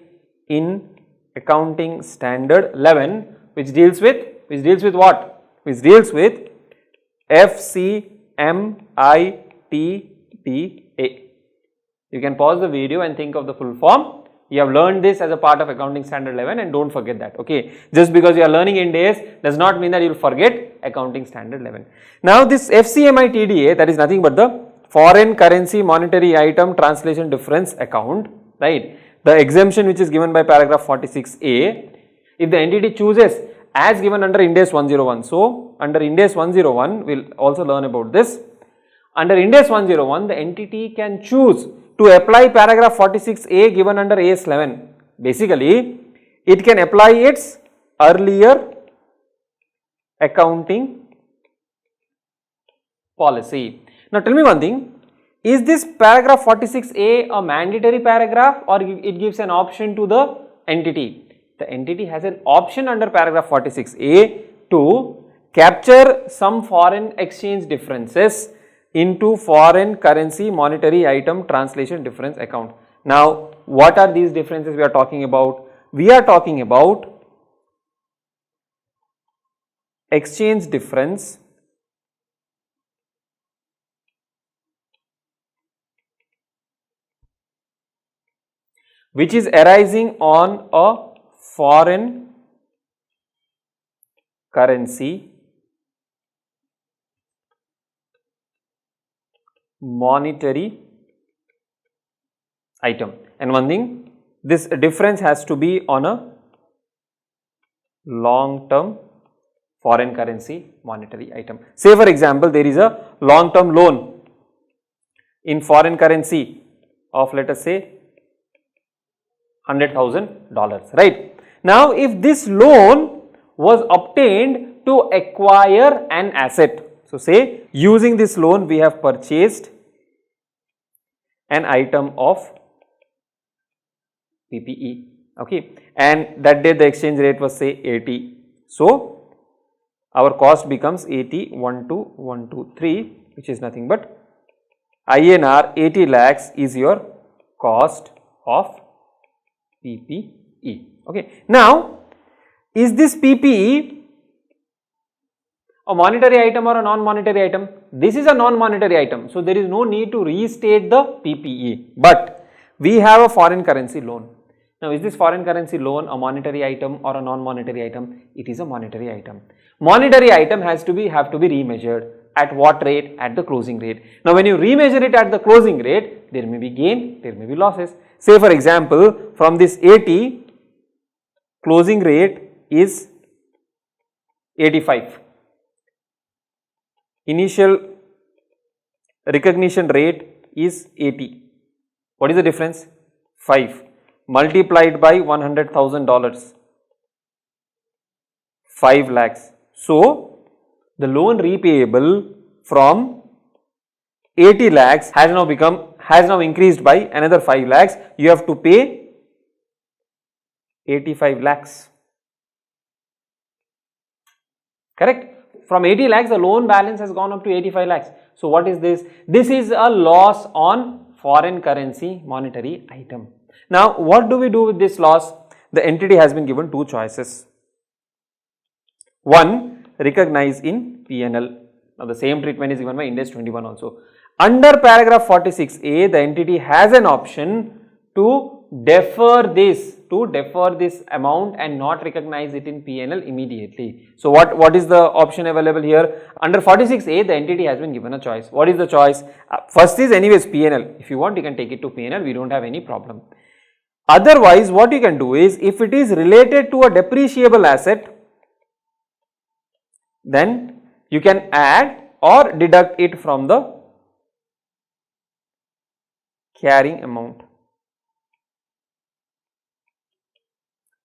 in Accounting Standard 11, which deals with what? Which deals with FCMITTA. You can pause the video and think of the full form. You have learned this as a part of Accounting Standard 11 and don't forget that, okay. Just because you are learning Ind AS does not mean that you will forget Accounting Standard 11. Now, this FCMITTA, that is nothing but the Foreign Currency Monetary Item Translation Difference Account, right. the exemption which is given by paragraph 46A, if the entity chooses as given under Ind AS 101. So, under Ind AS 101, we will also learn about this. Under Ind AS 101, the entity can choose to apply paragraph 46A given under AS 11. Basically, it can apply its earlier accounting policy. Now, tell me one thing, is this paragraph 46A a mandatory paragraph or it gives an option to the entity? The entity has an option under paragraph 46A to capture some foreign exchange differences into foreign currency monetary item translation difference account. Now, what are these differences we are talking about? We are talking about exchange difference which is arising on a foreign currency monetary item. And one thing, this difference has to be on a long term foreign currency monetary item. Say for example, there is a long term loan in foreign currency of, let us say, $100,000, right? Now, if this loan was obtained to acquire an asset, so say using this loan we have purchased an item of PPE, okay, and that day the exchange rate was say 80. So, our cost becomes 80,12123, which is nothing but INR 80 lakhs is your cost of PPE. Okay. Now, is this PPE a monetary item or a non-monetary item? This is a non-monetary item. So, there is no need to restate the PPE, but we have a foreign currency loan. Now, is this foreign currency loan a monetary item or a non-monetary item? It is a monetary item. Monetary item have to be remeasured. At what rate? At the closing rate. Now, when you remeasure it at the closing rate, there may be gain, there may be losses. Say for example, from this 80, closing rate is 85. Initial recognition rate is 80. What is the difference? 5 multiplied by $100,000, 5 lakhs. So, the loan repayable from 80 lakhs has now increased by another 5 lakhs. You have to pay 85 lakhs. Correct? From 80 lakhs, the loan balance has gone up to 85 lakhs. So, what is this? This is a loss on foreign currency monetary item. Now, what do we do with this loss? The entity has been given two choices. One, recognize in P&L. Now, the same treatment is given by Ind AS 21 also. Under paragraph 46A, the entity has an option to defer this amount and not recognize it in P&L immediately. So, what is the option available here? Under 46A, the entity has been given a choice. What is the choice? First is anyways P&L. If you want, you can take it to P&L. We don't have any problem. Otherwise, what you can do is, if it is related to a depreciable asset, then you can add or deduct it from the carrying amount.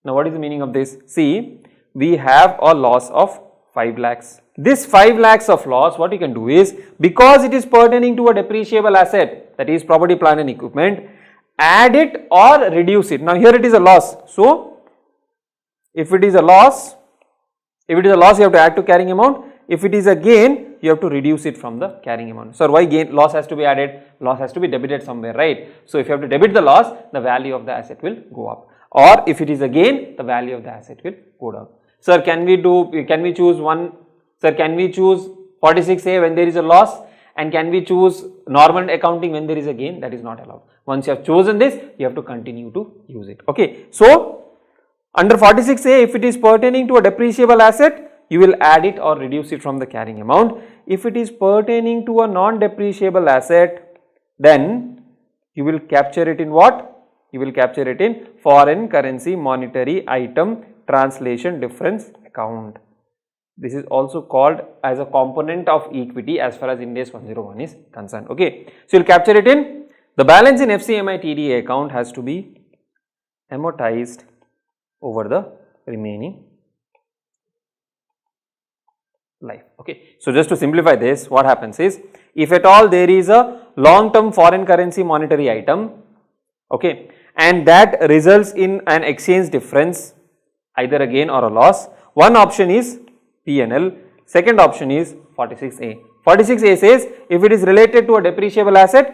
Now, what is the meaning of this? See, we have a loss of 5 lakhs. This 5 lakhs of loss, what you can do is, because it is pertaining to a depreciable asset, that is property, plant and equipment, add it or reduce it. Now, here it is a loss. So, if it is a loss, you have to add to carrying amount. If it is a gain, you have to reduce it from the carrying amount. So, why gain? Loss has to be added, loss has to be debited somewhere, right? So, if you have to debit the loss, the value of the asset will go up. Or if it is a gain, the value of the asset will go down. Sir, can we choose 46A when there is a loss, and can we choose normal accounting when there is a gain? That is not allowed. Once you have chosen this, you have to continue to use it. Okay. So, under 46A, if it is pertaining to a depreciable asset, you will add it or reduce it from the carrying amount. If it is pertaining to a non-depreciable asset, then you will capture it in what? you will capture it in foreign currency monetary item translation difference account. This is also called as a component of equity as far as Ind AS 101 is concerned. Okay, so you'll capture it in the balance in FCMI TDA account has to be amortized over the remaining life. Okay, so just to simplify this, what happens is, if at all there is a long term foreign currency monetary item, okay, and that results in an exchange difference, either a gain or a loss, one option is P&L, second option is 46A. 46A says if it is related to a depreciable asset,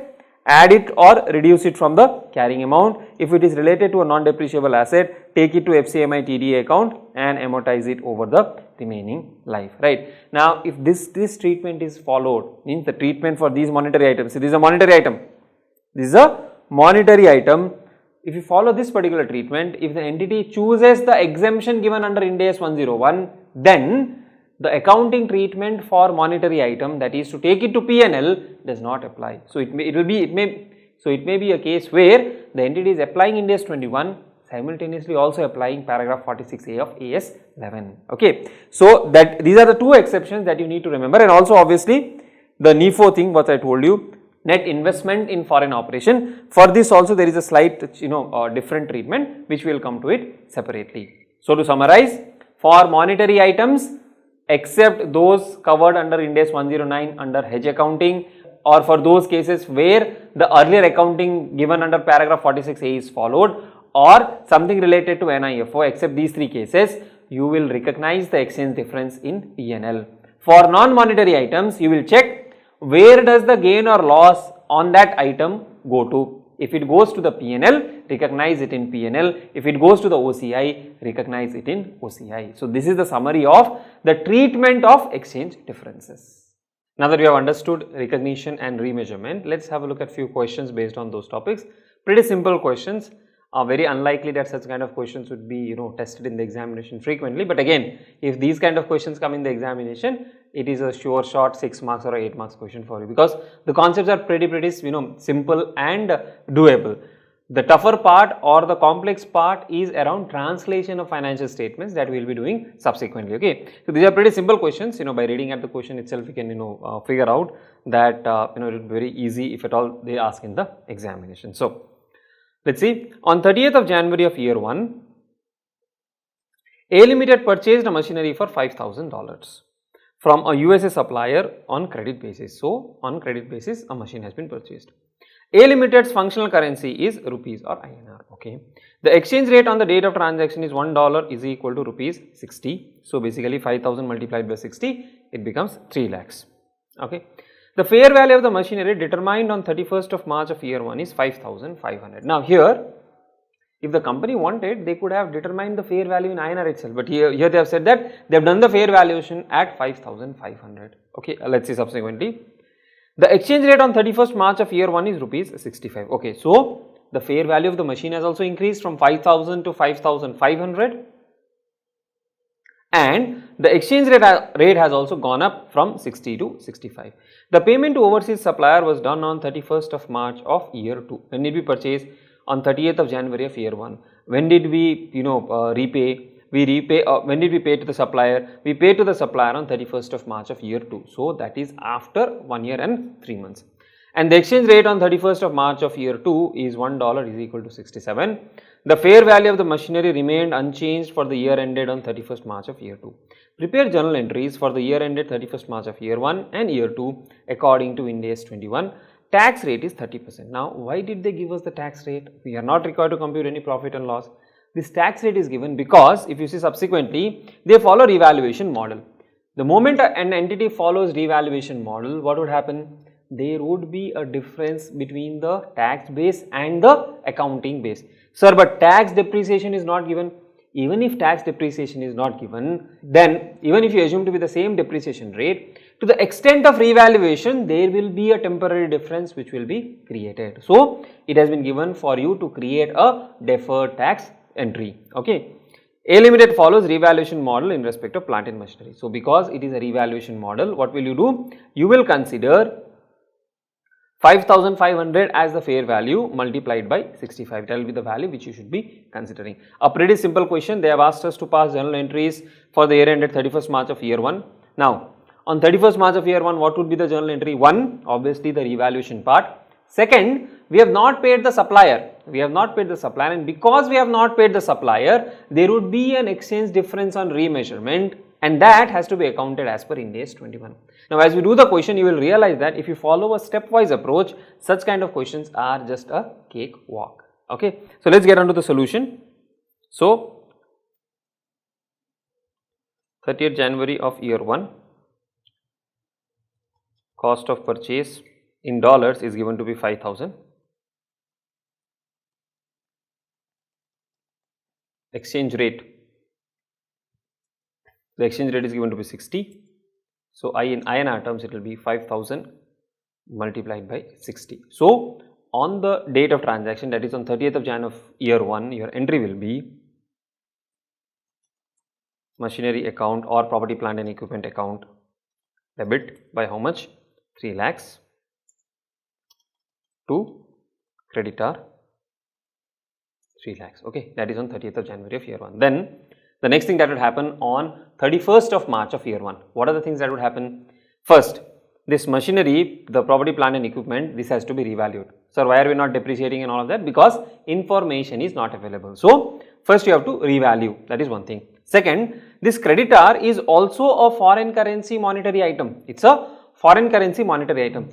add it or reduce it from the carrying amount. If it is related to a non-depreciable asset, take it to FCMI TDA account and amortize it over the remaining life, right. Now, if this treatment is followed, means the treatment for these monetary items, this is a monetary item, this is a monetary item. If you follow this particular treatment, if the entity chooses the exemption given under Ind AS 101, then the accounting treatment for monetary item, that is to take it to P&L, does not apply. So it may be a case where the entity is applying Ind AS 21, simultaneously also applying paragraph 46A of AS 11. Okay, so that these are the two exceptions that you need to remember, and also obviously the NIFO thing what I told you, net investment in foreign operation. For this also there is a slight different treatment which we will come to it separately. So to summarize, for monetary items, except those covered under Ind AS 109 under hedge accounting, or for those cases where the earlier accounting given under paragraph 46A is followed, or something related to NIFO, except these three cases, you will recognize the exchange difference in P&L. For non-monetary items, you will check where does the gain or loss on that item go to. If it goes to the P&L, recognize it in P&L. If it goes to the OCI, recognize it in OCI. So this is the summary of the treatment of exchange differences. Now that we have understood recognition and remeasurement, let's have a look at few questions based on those topics. Pretty simple questions. Very unlikely that such kind of questions would be tested in the examination frequently, but again, if these kind of questions come in the examination, it is a sure shot 6 marks or 8 marks question for you, because the concepts are pretty simple and doable. The tougher part or the complex part is around translation of financial statements that we will be doing subsequently. Okay, so these are pretty simple questions. By reading at the question itself, you can figure out that it will be very easy if at all they ask in the examination. So let's see, on 30th of January of year 1, A Limited purchased a machinery for $5,000 from a USA supplier on credit basis. So on credit basis, a machine has been purchased. A Limited's functional currency is rupees or INR. Okay, the exchange rate on the date of transaction is $1 is equal to rupees 60. So basically 5,000 multiplied by 60, it becomes 3 lakhs. Okay, the fair value of the machinery determined on 31st of March of year 1 is 5,500. Now here, if the company wanted, they could have determined the fair value in INR itself, but here they have said that they have done the fair valuation at 5,500. Okay, let's see subsequently. The exchange rate on 31st March of year 1 is rupees 65. Okay, so the fair value of the machine has also increased from 5,000 to 5,500, and the exchange rate has also gone up from 60 to 65. The payment to overseas supplier was done on 31st of March of year 2. When did we purchase? On 30th of January of year 1. When did we repay? When did we pay to the supplier? We paid to the supplier on 31st of March of year 2. So that is after 1 year and 3 months. And the exchange rate on 31st of March of year 2 is $1 is equal to 67. The fair value of the machinery remained unchanged for the year ended on 31st March of year 2. Prepare journal entries for the year ended 31st March of year 1 and year 2 according to Ind AS 21. Tax rate is 30%. Now, why did they give us the tax rate? We are not required to compute any profit and loss. This tax rate is given because if you see subsequently, they follow revaluation model. The moment an entity follows revaluation model, what would happen? There would be a difference between the tax base and the accounting base. Sir, but tax depreciation is not given. Even if tax depreciation is not given, then even if you assume to be the same depreciation rate, to the extent of revaluation, there will be a temporary difference which will be created. So it has been given for you to create a deferred tax entry. Okay. A Limited follows revaluation model in respect of plant and machinery. So because it is a revaluation model, what will you do? You will consider 5,500 as the fair value multiplied by 65. That will be the value which you should be considering. A pretty simple question. They have asked us to pass journal entries for the year ended 31st March of year 1. Now, on 31st March of year 1, what would be the journal entry? 1, obviously the revaluation part. Second, we have not paid the supplier. And because we have not paid the supplier, there would be an exchange difference on remeasurement, and that has to be accounted as per Ind AS 21. Now, as we do the question, you will realize that if you follow a stepwise approach, such kind of questions are just a cakewalk. Okay, so let's get on to the solution. So, 30th January of year 1, cost of purchase in dollars is given to be 5,000. Exchange rate, the exchange rate is given to be 60. So, in INR terms it will be 5,000 multiplied by 60. So, on the date of transaction, that is on 30th of Jan of year 1, your entry will be machinery account or property plant and equipment account debit by how much? 3 lakhs to creditor 3 lakhs. Okay, that is on 30th of January of year 1. Then the next thing that would happen on 31st of March of year 1. What are the things that would happen? First, this machinery, the property plant and equipment, this has to be revalued. So, why are we not depreciating and all of that? Because information is not available. So, first you have to revalue, that is one thing. Second, this creditor is also a foreign currency monetary item. It's a foreign currency monetary item.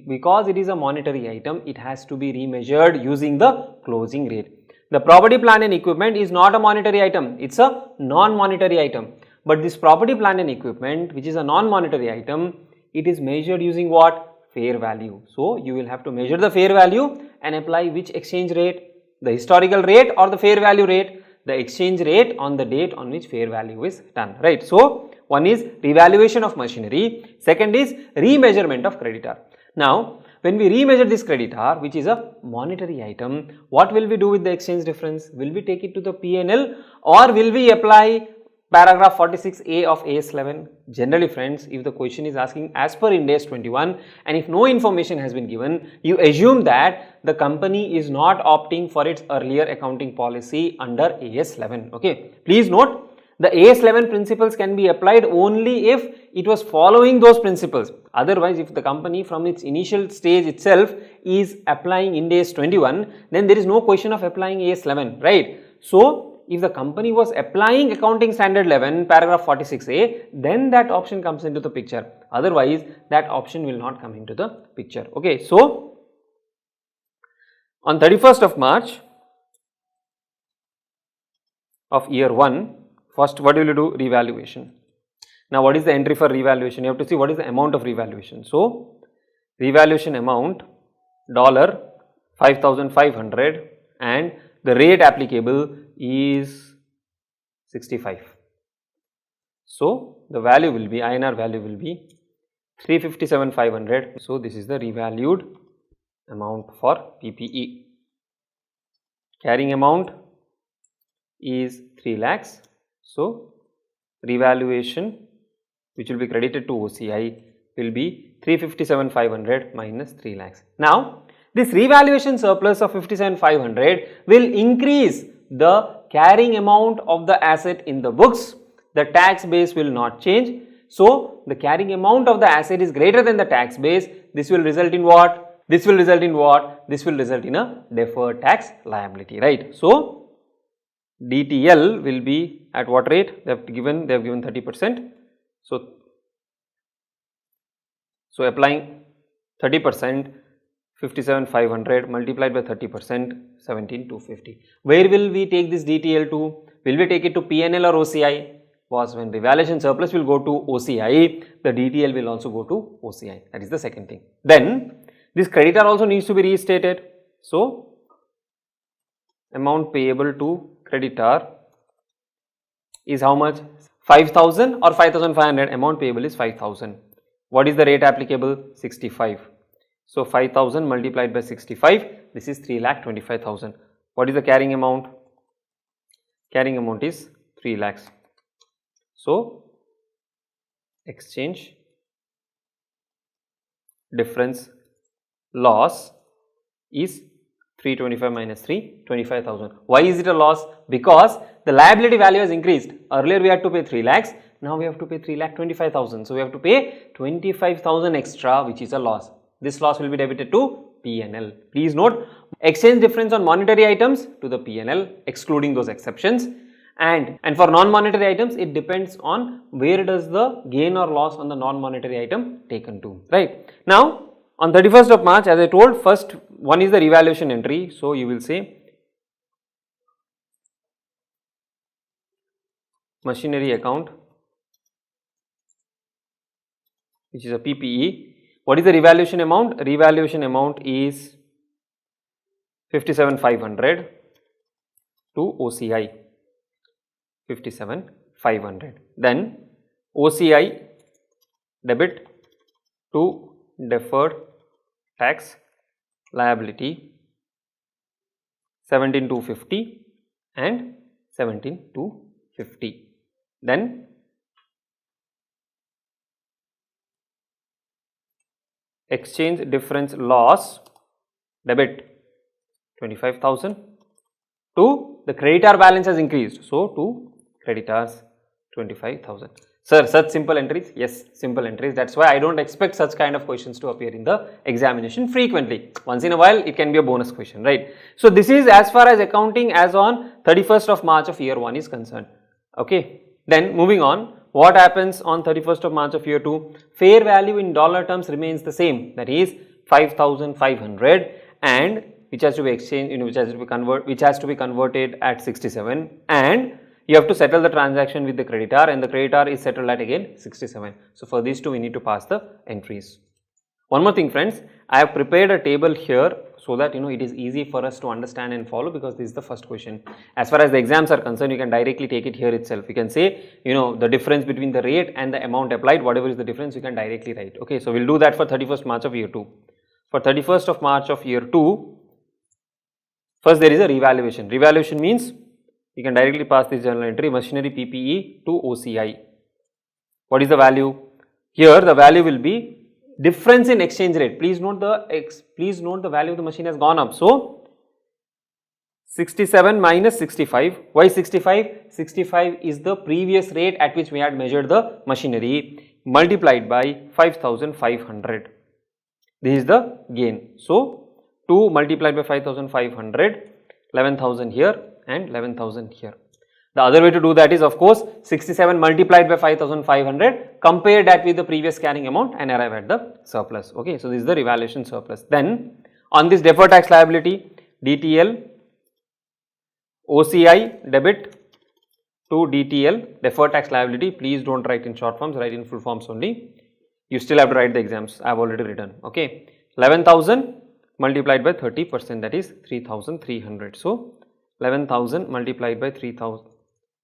Because it is a monetary item, it has to be remeasured using the closing rate. The property plant and equipment is not a monetary item, it's a non-monetary item. But this property plant and equipment, which is a non-monetary item, it is measured using what? Fair value. So, you will have to measure the fair value and apply which exchange rate? The historical rate or the fair value rate? The exchange rate on the date on which fair value is done, right? So, one is revaluation of machinery, second is remeasurement of creditor. Now, when we remeasure this creditor, which is a monetary item, what will we do with the exchange difference? Will we take it to the P&L or will we apply paragraph 46A of AS 11? Generally friends, if the question is asking as per Ind AS 21 and if no information has been given, you assume that the company is not opting for its earlier accounting policy under AS 11. Okay, please note, the AS 11 principles can be applied only if it was following those principles. Otherwise, if the company from its initial stage itself is applying Ind AS 21, then there is no question of applying AS 11, right? So, if the company was applying accounting standard 11 paragraph 46A, then that option comes into the picture. Otherwise, that option will not come into the picture. Okay, so on 31st of March of year 1, first what will you do? Revaluation. Now, what is the entry for revaluation? You have to see what is the amount of revaluation. So, revaluation amount $5,500 and the rate applicable is 65. So, the value will be, INR value will be 357,500. So, this is the revalued amount for PPE. Carrying amount is 3 lakhs. So, revaluation which will be credited to OCI will be 357,500 minus 3 lakhs. Now, this revaluation surplus of 57,500 will increase the carrying amount of the asset in the books. The tax base will not change. So, the carrying amount of the asset is greater than the tax base. This will result in what? This will result in what? This will result in a deferred tax liability, right? So, DTL will be at what rate? They have given 30%. So applying 30%, 57,500 multiplied by 30%, 17,250. Where will we take this DTL to? Will we take it to PNL or OCI? Was when revaluation surplus will go to OCI, the DTL will also go to OCI. That is the second thing. Then this creditor also needs to be restated. So amount payable to creditor is how much? 5,000 or 5,500? Amount payable is 5,000. What is the rate applicable? 65. So 5,000 multiplied by 65, this is 3,25,000. What is the carrying amount? Carrying amount is 3 lakhs. So exchange difference loss is 325 minus 3, 25,000. Why is it a loss? Because the liability value has increased. Earlier we had to pay 3 lakhs, now we have to pay 3,25,000. So we have to pay 25,000 extra, which is a loss. This loss will be debited to P&L. Please note, exchange difference on monetary items to the P&L, excluding those exceptions. And for non-monetary items, it depends on where does the gain or loss on the non-monetary item taken to, right? Now, on 31st of March, as I told, first one is the revaluation entry. So you will say machinery account, which is a PPE. What is the revaluation amount? Revaluation amount is 57,500 to OCI, 57,500. Then OCI debit to deferred tax liability 17,250 and 17,250. Then exchange difference loss debit 25,000 to the creditor balance has increased. So to creditors 25,000. Sir, such simple entries? Yes, simple entries. That's why I don't expect such kind of questions to appear in the examination frequently. Once in a while, it can be a bonus question, right? So this is as far as accounting as on 31st of March of year 1 is concerned. Okay. Then moving on, what happens on 31st of March of year 2? Fair value in dollar terms remains the same. That is 5,500, and which has to be exchanged, which has to be converted at 67, and you have to settle the transaction with the creditor, and the creditor is settled at again 67. So for these two we need to pass the entries. One more thing, friends, I have prepared a table here so that it is easy for us to understand and follow, because this is the first question. As far as the exams are concerned, you can directly take it here itself. You can say the difference between the rate and the amount applied, whatever is the difference, you can directly write. Okay, so we'll do that for 31st March of year 2. For 31st of March of year 2, first there is a revaluation. Revaluation means you can directly pass this journal entry, machinery PPE to OCI. What is the value? Here the value will be difference in exchange rate. Please note the value of the machine has gone up. So 67 minus 65. Why 65? 65 is the previous rate at which we had measured the machinery, multiplied by 5,500. This is the gain. So 2 multiplied by 5,500, 11,000 here and 11,000 here. The other way to do that is, of course, 67 multiplied by 5,500, compare that with the previous carrying amount and arrive at the surplus. Okay, so this is the revaluation surplus. Then on this deferred tax liability, DTL, OCI debit to DTL, deferred tax liability. Please don't write in short forms, write in full forms only. You still have to write the exams. I have already written. Okay, 11,000 multiplied by 30%, that is 3,300. So 11,000 multiplied by 3,000,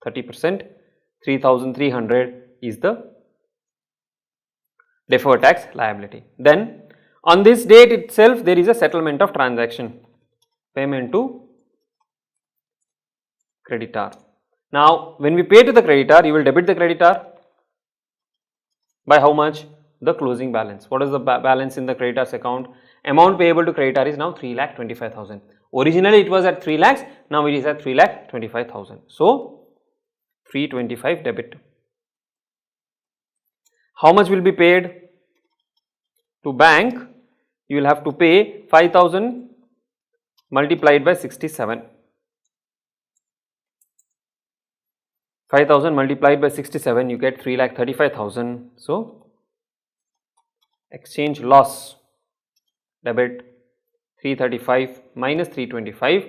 30%, 3,300 is the deferred tax liability. Then on this date itself, there is a settlement of transaction, payment to creditor. Now when we pay to the creditor, you will debit the creditor by how much? The closing balance. What is the balance in the creditor's account? Amount payable to creditor is now 3,25,000. Originally it was at 3 lakhs, now it is at 3,25,000. So 325 debit. How much will be paid to bank? You will have to pay 5,000 multiplied by 67. 5,000 multiplied by 67, you get 3,35,000. So exchange loss debit 335 minus 325,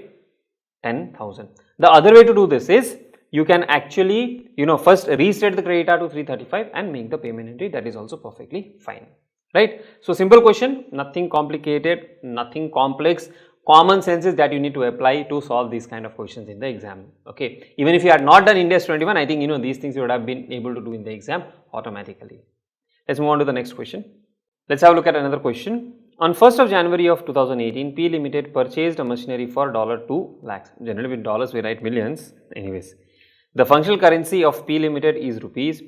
10,000. The other way to do this is, you can actually first restate the creditor to 335 and make the payment entry. That is also perfectly fine, right? So simple question, nothing complicated, nothing complex. Common sense is that you need to apply to solve these kind of questions in the exam. Okay, even if you had not done Ind AS 21, I think these things you would have been able to do in the exam automatically. Let's move on to the next question. Let's have a look at another question. On 1st of January of 2018, P Limited purchased a machinery for $2 lakhs. Generally with dollars we write millions. Anyways, the functional currency of P Limited is rupees.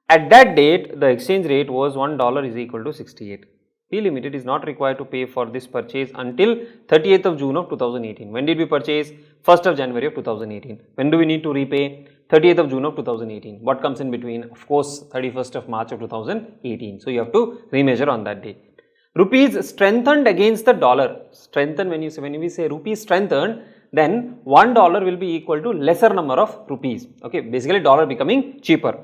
At that date, the exchange rate was $1 is equal to 68. P Limited is not required to pay for this purchase until 30th of June of 2018. When did we purchase? 1st of January of 2018. When do we need to repay? 30th of June of 2018. What comes in between? Of course, 31st of March of 2018. So you have to remeasure on that day. Rupees strengthened against the dollar. Strengthened, when we say rupees strengthened, then $1 will be equal to lesser number of rupees. Okay, basically dollar becoming cheaper.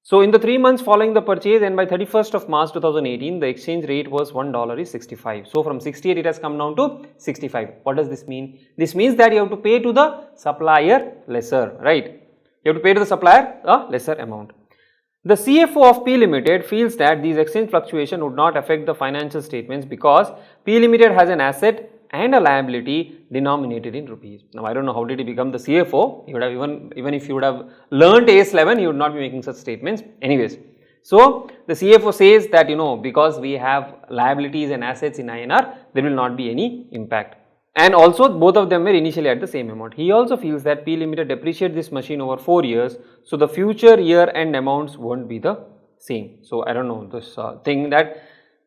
So in the 3 months following the purchase and by 31st of March 2018, the exchange rate was $1 is 65. So from 68 it has come down to 65. What does this mean? This means that you have to pay to the supplier lesser, right? You have to pay to the supplier a lesser amount. The CFO of P Limited feels that these exchange fluctuation would not affect the financial statements because P Limited has an asset and a liability denominated in rupees. Now, I don't know how did he become the CFO. He would have even if you would have learned AS 11, he would not be making such statements. Anyways, so the CFO says that because we have liabilities and assets in INR, there will not be any impact. And also both of them were initially at the same amount. He also feels that P Limited depreciate this machine over 4 years, so the future year end amounts won't be the same. So I don't know this thing that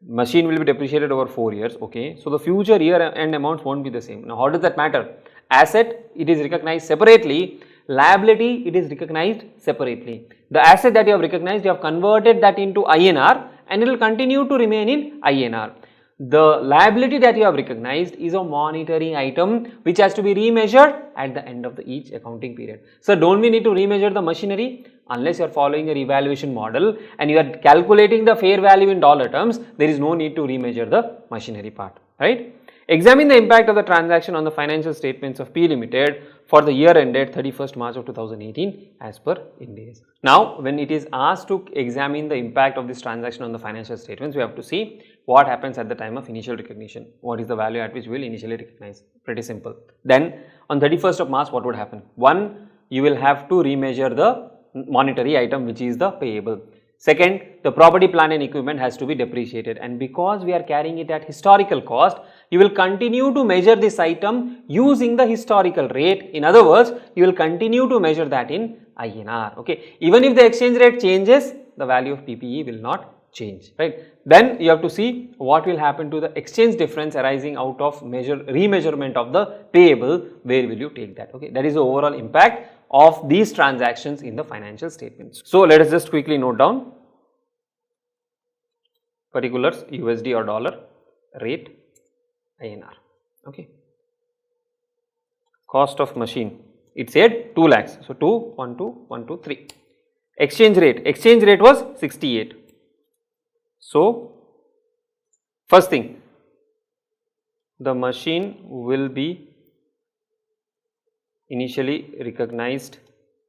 machine will be depreciated over 4 years, okay. So the future year end amounts won't be the same. Now how does that matter? Asset, it is recognized separately. Liability, it is recognized separately. The asset that you have recognized, you have converted that into INR and it will continue to remain in INR. The liability that you have recognized is a monetary item which has to be remeasured at the end of each accounting period. So don't we need to remeasure the machinery? Unless you are following a revaluation model and you are calculating the fair value in dollar terms, there is no need to remeasure the machinery part, right? Examine the impact of the transaction on the financial statements of P Limited for the year ended 31st March of 2018 as per Ind AS. Now, when it is asked to examine the impact of this transaction on the financial statements, we have to see what happens at the time of initial recognition. What is the value at which we will initially recognize? Pretty simple. Then, on 31st of March, what would happen? One, you will have to remeasure the monetary item which is the payable. Second, the property, plant and equipment has to be depreciated, and because we are carrying it at historical cost, you will continue to measure this item using the historical rate. In other words, you will continue to measure that in INR, okay. Even if the exchange rate changes, the value of PPE will not change, right. Then you have to see what will happen to the exchange difference arising out of remeasurement of the payable. Where will you take that, okay. That is the overall impact of these transactions in the financial statements. So let us just quickly note down particulars: USD or dollar, rate INR, okay. Cost of machine, it said 2 lakhs, so 2, 1, 2, 1, 2, 3. Exchange rate was 68. So first thing, the machine will be initially recognized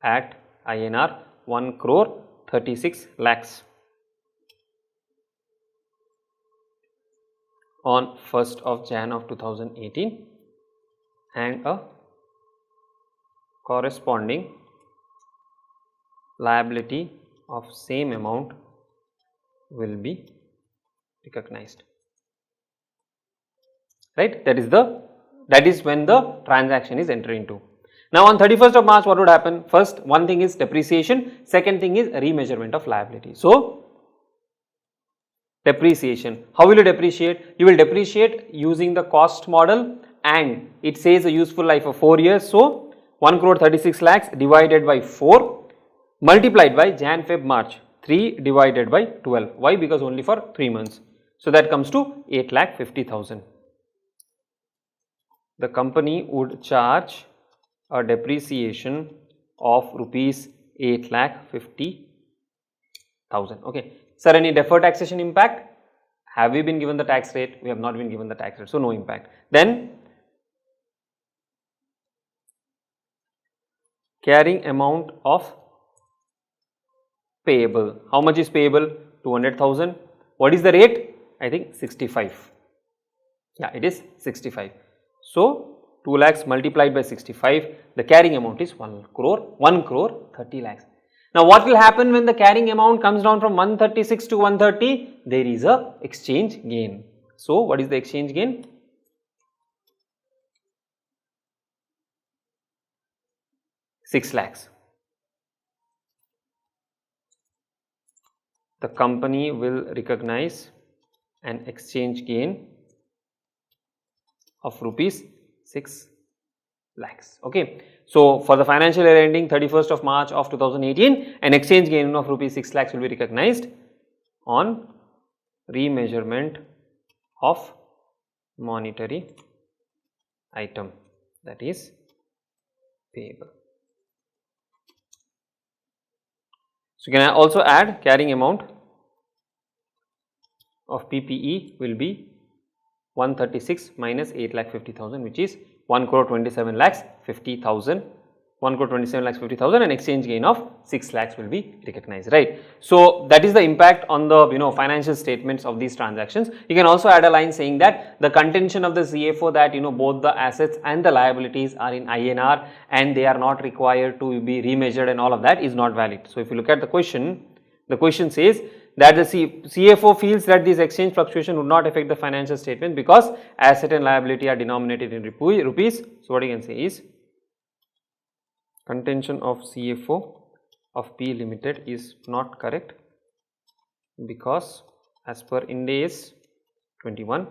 at INR 1 crore 36 lakhs on 1st of Jan of 2018, and a corresponding liability of same amount will be recognized, right. That is when the transaction is entered into. Now on 31st of March, what would happen? First, one thing is depreciation, second thing is remeasurement of liability. So depreciation, how will you depreciate? You will depreciate using the cost model, and it says a useful life of 4 years. So 1 crore 36 lakhs divided by 4 multiplied by Jan, Feb, March, 3 divided by 12. Why? Because only for 3 months. So that comes to 8,50,000. The company would charge a depreciation of rupees 8,50,000. Okay. Sir, any deferred taxation impact? Have we been given the tax rate? We have not been given the tax rate, so no impact. Then carrying amount of payable. How much is payable? 200,000. What is the rate? I think 65. Yeah, it is 65. So 2 lakhs multiplied by 65, the carrying amount is 1 crore 30 lakhs. Now what will happen when the carrying amount comes down from 136 to 130? There is a exchange gain. So what is the exchange gain? ₹6 lakhs. The company will recognize an exchange gain of rupees 6 lakhs. Okay. So, for the financial year ending 31st of March of 2018, an exchange gain of rupees 6 lakhs will be recognized on remeasurement of monetary item, that is payable. So, can I also add carrying amount of PPE will be 136 minus 8,50,000, which is 1,27 lakhs 50,000, 1,27 lakhs 50,000, and exchange gain of 6 lakhs will be recognized, right. So, that is the impact on the financial statements of these transactions. You can also add a line saying that the contention of the CFO that both the assets and the liabilities are in INR and they are not required to be remeasured and all of that is not valid. So, if you look at the question says that the CFO feels that this exchange fluctuation would not affect the financial statement because asset and liability are denominated in rupees. So, what you can say is contention of CFO of P Limited is not correct because as per Ind AS 21,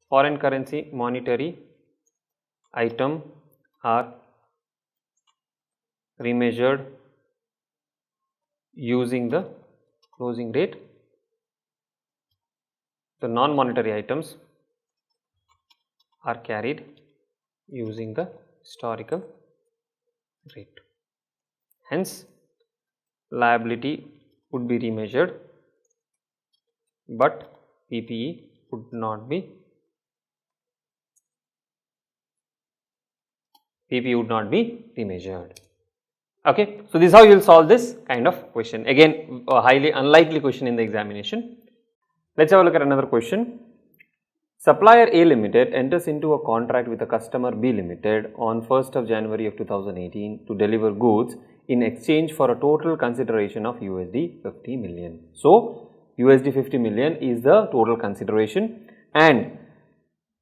foreign currency monetary item are remeasured using the closing rate. The non-monetary items are carried using the historical rate. Hence, liability would be remeasured, but PPE would not be remeasured. Okay. So, this is how you will solve this kind of question. Again, a highly unlikely question in the examination. Let us have a look at another question. Supplier A Limited enters into a contract with the customer B Limited on 1st of January of 2018 to deliver goods in exchange for a total consideration of USD 50 million. So, USD 50 million is the total consideration and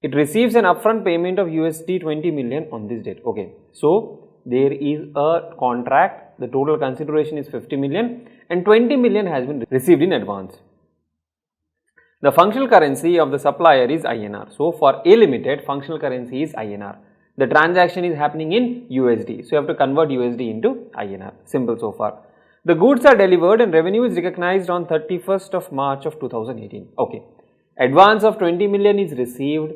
it receives an upfront payment of USD 20 million on this date. Okay. So, there is a contract, the total consideration is 50 million and 20 million has been received in advance. The functional currency of the supplier is INR. So, for A Limited, functional currency is INR. The transaction is happening in USD. So, you have to convert USD into INR. Simple so far. The goods are delivered and revenue is recognized on 31st of March of 2018. Okay. Advance of 20 million is received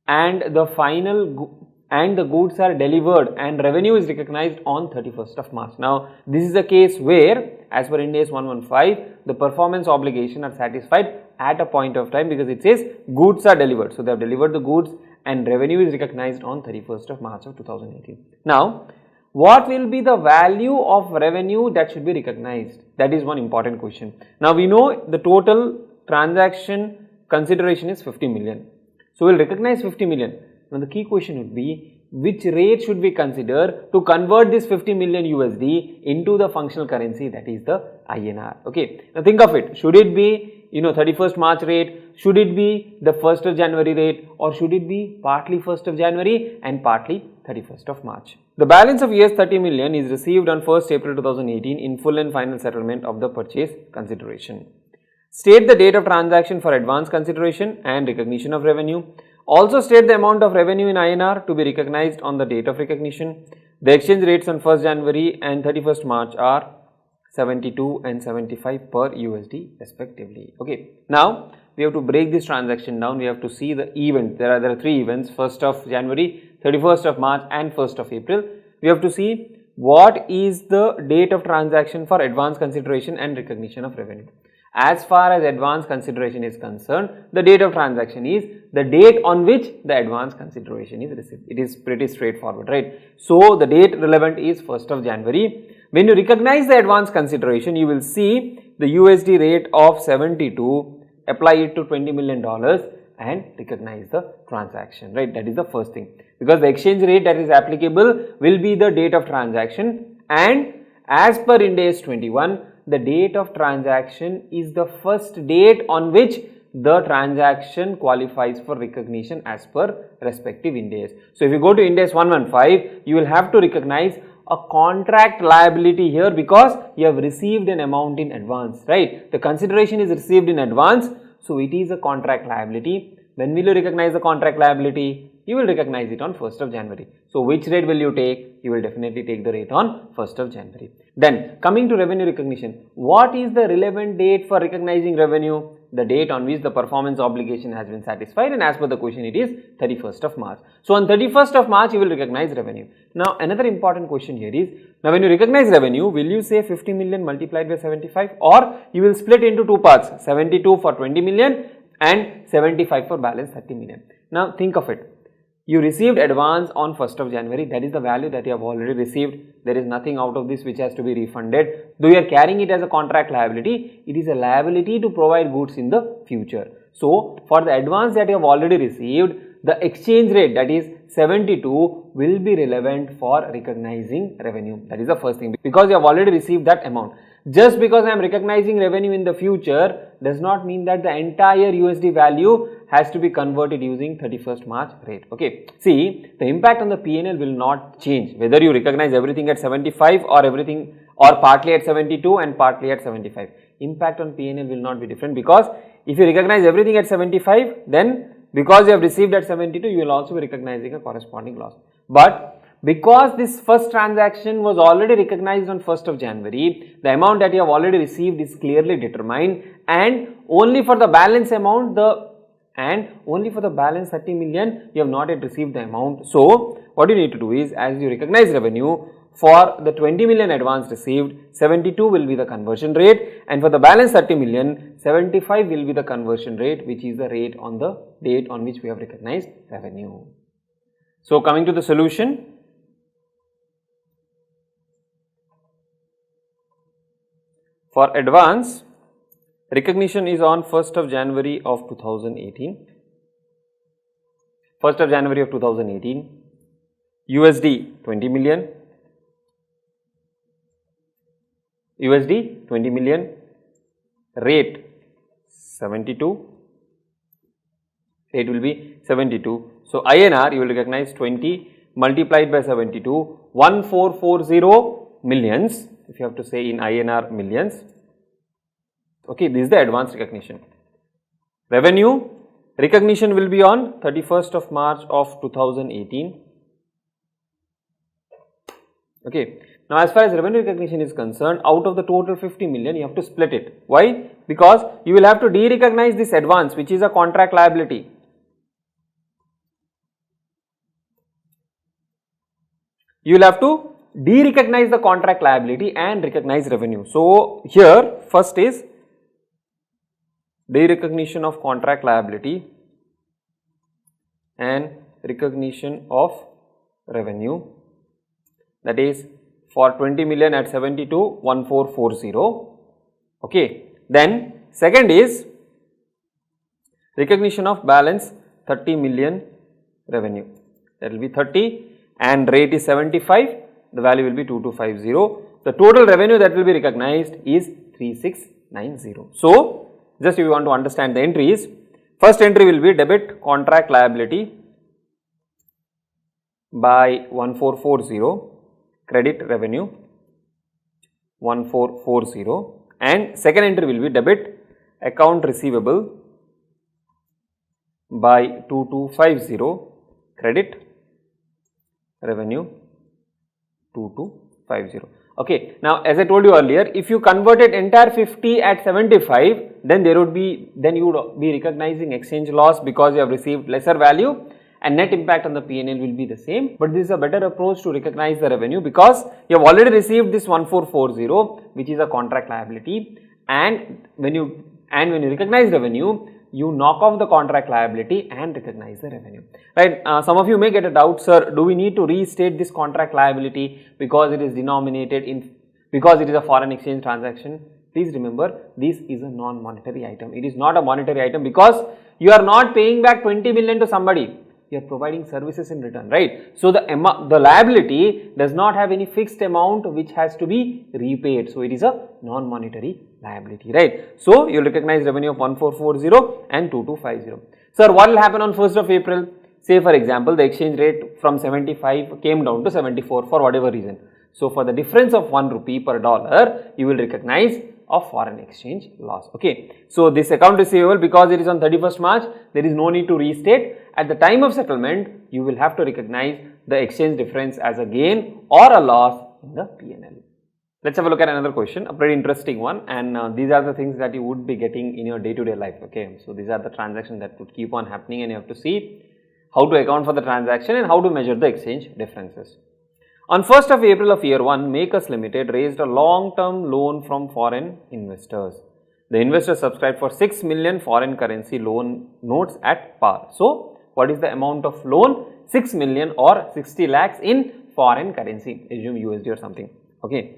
and the goods are delivered and revenue is recognized on 31st of March. Now, this is a case where as per Ind AS 115, the performance obligation are satisfied at a point of time because it says goods are delivered. So, they have delivered the goods and revenue is recognized on 31st of March of 2018. Now, what will be the value of revenue that should be recognized? That is one important question. Now, we know the total transaction consideration is 50 million. So, we will recognize 50 million. Now, the key question would be which rate should we consider to convert this 50 million USD into the functional currency, that is the INR. Okay. Now, think of it. Should it be 31st March rate? Should it be the 1st of January rate, or should it be partly 1st of January and partly 31st of March? The balance of US 30 million is received on 1st April 2018 in full and final settlement of the purchase consideration. State the date of transaction for advance consideration and recognition of revenue. Also state the amount of revenue in INR to be recognized on the date of recognition. The exchange rates on 1st January and 31st March are 72 and 75 per USD respectively. Okay. Now, we have to break this transaction down. We have to see the event. There are 3 events: 1st of January, 31st of March and 1st of April. We have to see what is the date of transaction for advance consideration and recognition of revenue. As far as advance consideration is concerned, the date of transaction is the date on which the advance consideration is received. It is pretty straightforward, right? So, the date relevant is 1st of January. When you recognize the advance consideration, you will see the USD rate of 72, apply it to $20 million and recognize the transaction, right? That is the first thing, because the exchange rate that is applicable will be the date of transaction, and as per Ind AS 21, the date of transaction is the first date on which the transaction qualifies for recognition as per respective Ind AS. So, if you go to Ind AS 115, you will have to recognize a contract liability here because you have received an amount in advance, right? The consideration is received in advance, so it is a contract liability. When will you recognize the contract liability? You will recognize it on 1st of January. So which rate will you take? You will definitely take the rate on 1st of January. Then coming to revenue recognition, what is the relevant date for recognizing revenue? The date on which the performance obligation has been satisfied, and as per the question it is 31st of March. So on 31st of March you will recognize revenue. Now another important question here is, now when you recognize revenue, will you say 50 million multiplied by 75, or you will split into two parts, 72 for 20 million and 75 for balance 30 million. Now think of it. You received advance on 1st of January, that is the value that you have already received. There is nothing out of this which has to be refunded. Though you are carrying it as a contract liability, it is a liability to provide goods in the future. So for the advance that you have already received, the exchange rate, that is 72, will be relevant for recognizing revenue. That is the first thing, because you have already received that amount. Just because I am recognizing revenue in the future does not mean that the entire USD value has to be converted using 31st March rate. Okay, see, the impact on the P&L will not change whether you recognize everything at 75 or everything, or partly at 72 and partly at 75. Impact on P&L will not be different, because if you recognize everything at 75, then because you have received at 72, you will also be recognizing a corresponding loss. But because this first transaction was already recognized on 1st of January, the amount that you have already received is clearly determined, and only for the balance amount, only for the balance 30 million, you have not yet received the amount. So what you need to do is, as you recognize revenue, for the 20 million advance received, 72 will be the conversion rate, and for the balance 30 million, 75 will be the conversion rate, which is the rate on the date on which we have recognized revenue. So coming to the solution, for advance, recognition is on 1st of January of 2018. 1st of January of 2018, USD 20 million, USD 20 million, rate 72, rate will be 72. So INR you will recognize 20 multiplied by 72, 1440 millions, if you have to say in INR millions. Okay, this is the advance recognition. Revenue recognition will be on 31st of March of 2018. Okay, now as far as revenue recognition is concerned, out of the total 50 million, you have to split it. Why? Because you will have to de-recognize this advance, which is a contract liability. You will have to de-recognize the contract liability and recognize revenue. So here first is de-recognition of contract liability and recognition of revenue, that is for 20 million at 72, 1440. Okay, then second is recognition of balance 30 million revenue, that will be 30 and rate is 75, the value will be 2250. The total revenue that will be recognized is 3690. So just if you want to understand the entries, first entry will be debit contract liability by 1440, credit revenue 1440, and second entry will be debit account receivable by 2250, credit revenue 2250. Okay, now as I told you earlier, if you converted entire 50 at 75, then you would be recognizing exchange loss because you have received lesser value, and net impact on the P&L will be the same. But this is a better approach to recognize the revenue, because you have already received this 1440, which is a contract liability, and when you recognize revenue, you knock off the contract liability and recognize the revenue, right? Some of you may get a doubt, sir, do we need to restate this contract liability because it is denominated in, because it is a foreign exchange transaction? Please remember, this is a non-monetary item. It is not a monetary item, because you are not paying back 20 million to somebody. You are providing services in return, right? So the liability does not have any fixed amount which has to be repaid. So it is a non-monetary liability, right? So you will recognize revenue of 1440 and 2250. Sir, what will happen on 1st of April? Say for example, the exchange rate from 75 came down to 74 for whatever reason. So for the difference of 1 rupee per dollar, you will recognize of foreign exchange loss. Okay. So this account receivable, because it is on 31st March, there is no need to restate. At the time of settlement, you will have to recognize the exchange difference as a gain or a loss in the P&L. Let's have a look at another question, a pretty interesting one, and these are the things that you would be getting in your day-to-day life. Okay. So these are the transactions that would keep on happening, and you have to see how to account for the transaction and how to measure the exchange differences. On 1st of April of year 1, Makers Limited raised a long-term loan from foreign investors. The investors subscribed for 6 million foreign currency loan notes at par. So, what is the amount of loan? 6 million or 60 lakhs in foreign currency, assume USD or something. Okay.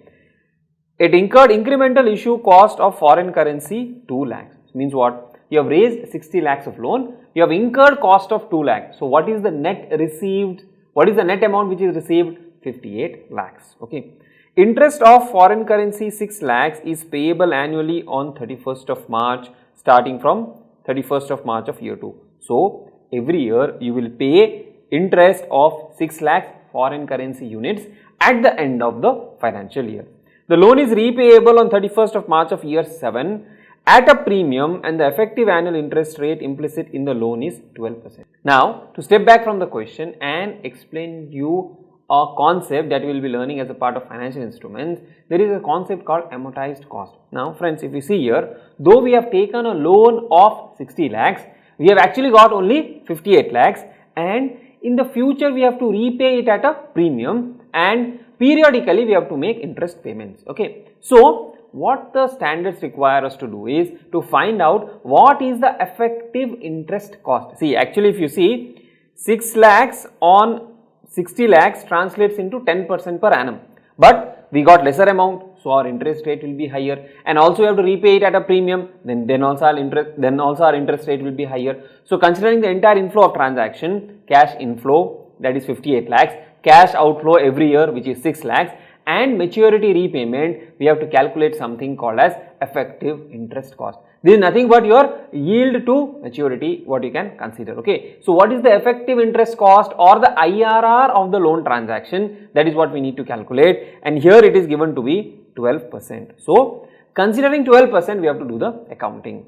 It incurred incremental issue cost of foreign currency 2 lakhs. Means what? You have raised 60 lakhs of loan, you have incurred cost of 2 lakhs. So, what is the net received? What is the net amount which is received? 58 lakhs. Okay. Interest of foreign currency 6 lakhs is payable annually on 31st of March starting from 31st of March of year 2. So, every year you will pay interest of 6 lakhs foreign currency units at the end of the financial year. The loan is repayable on 31st of March of year 7 at a premium, and the effective annual interest rate implicit in the loan is 12%. Now, to step back from the question and explain you a concept that we will be learning as a part of financial instruments, there is a concept called amortized cost. Now friends, if you see here, though we have taken a loan of 60 lakhs, we have actually got only 58 lakhs, and in the future we have to repay it at a premium, and periodically we have to make interest payments. Okay. So what the standards require us to do is to find out what is the effective interest cost. See, actually if you see, 6 lakhs on 60 lakhs translates into 10% per annum, but we got lesser amount, so our interest rate will be higher, and also we have to repay it at a premium, then also our interest rate will be higher. So considering the entire inflow of transaction, cash inflow, that is 58 lakhs, cash outflow every year, which is 6 lakhs, and maturity repayment, we have to calculate something called as effective interest cost. This is nothing but your yield to maturity, what you can consider. Okay. So what is the effective interest cost or the IRR of the loan transaction? That is what we need to calculate, and here it is given to be 12%. So considering 12%, we have to do the accounting.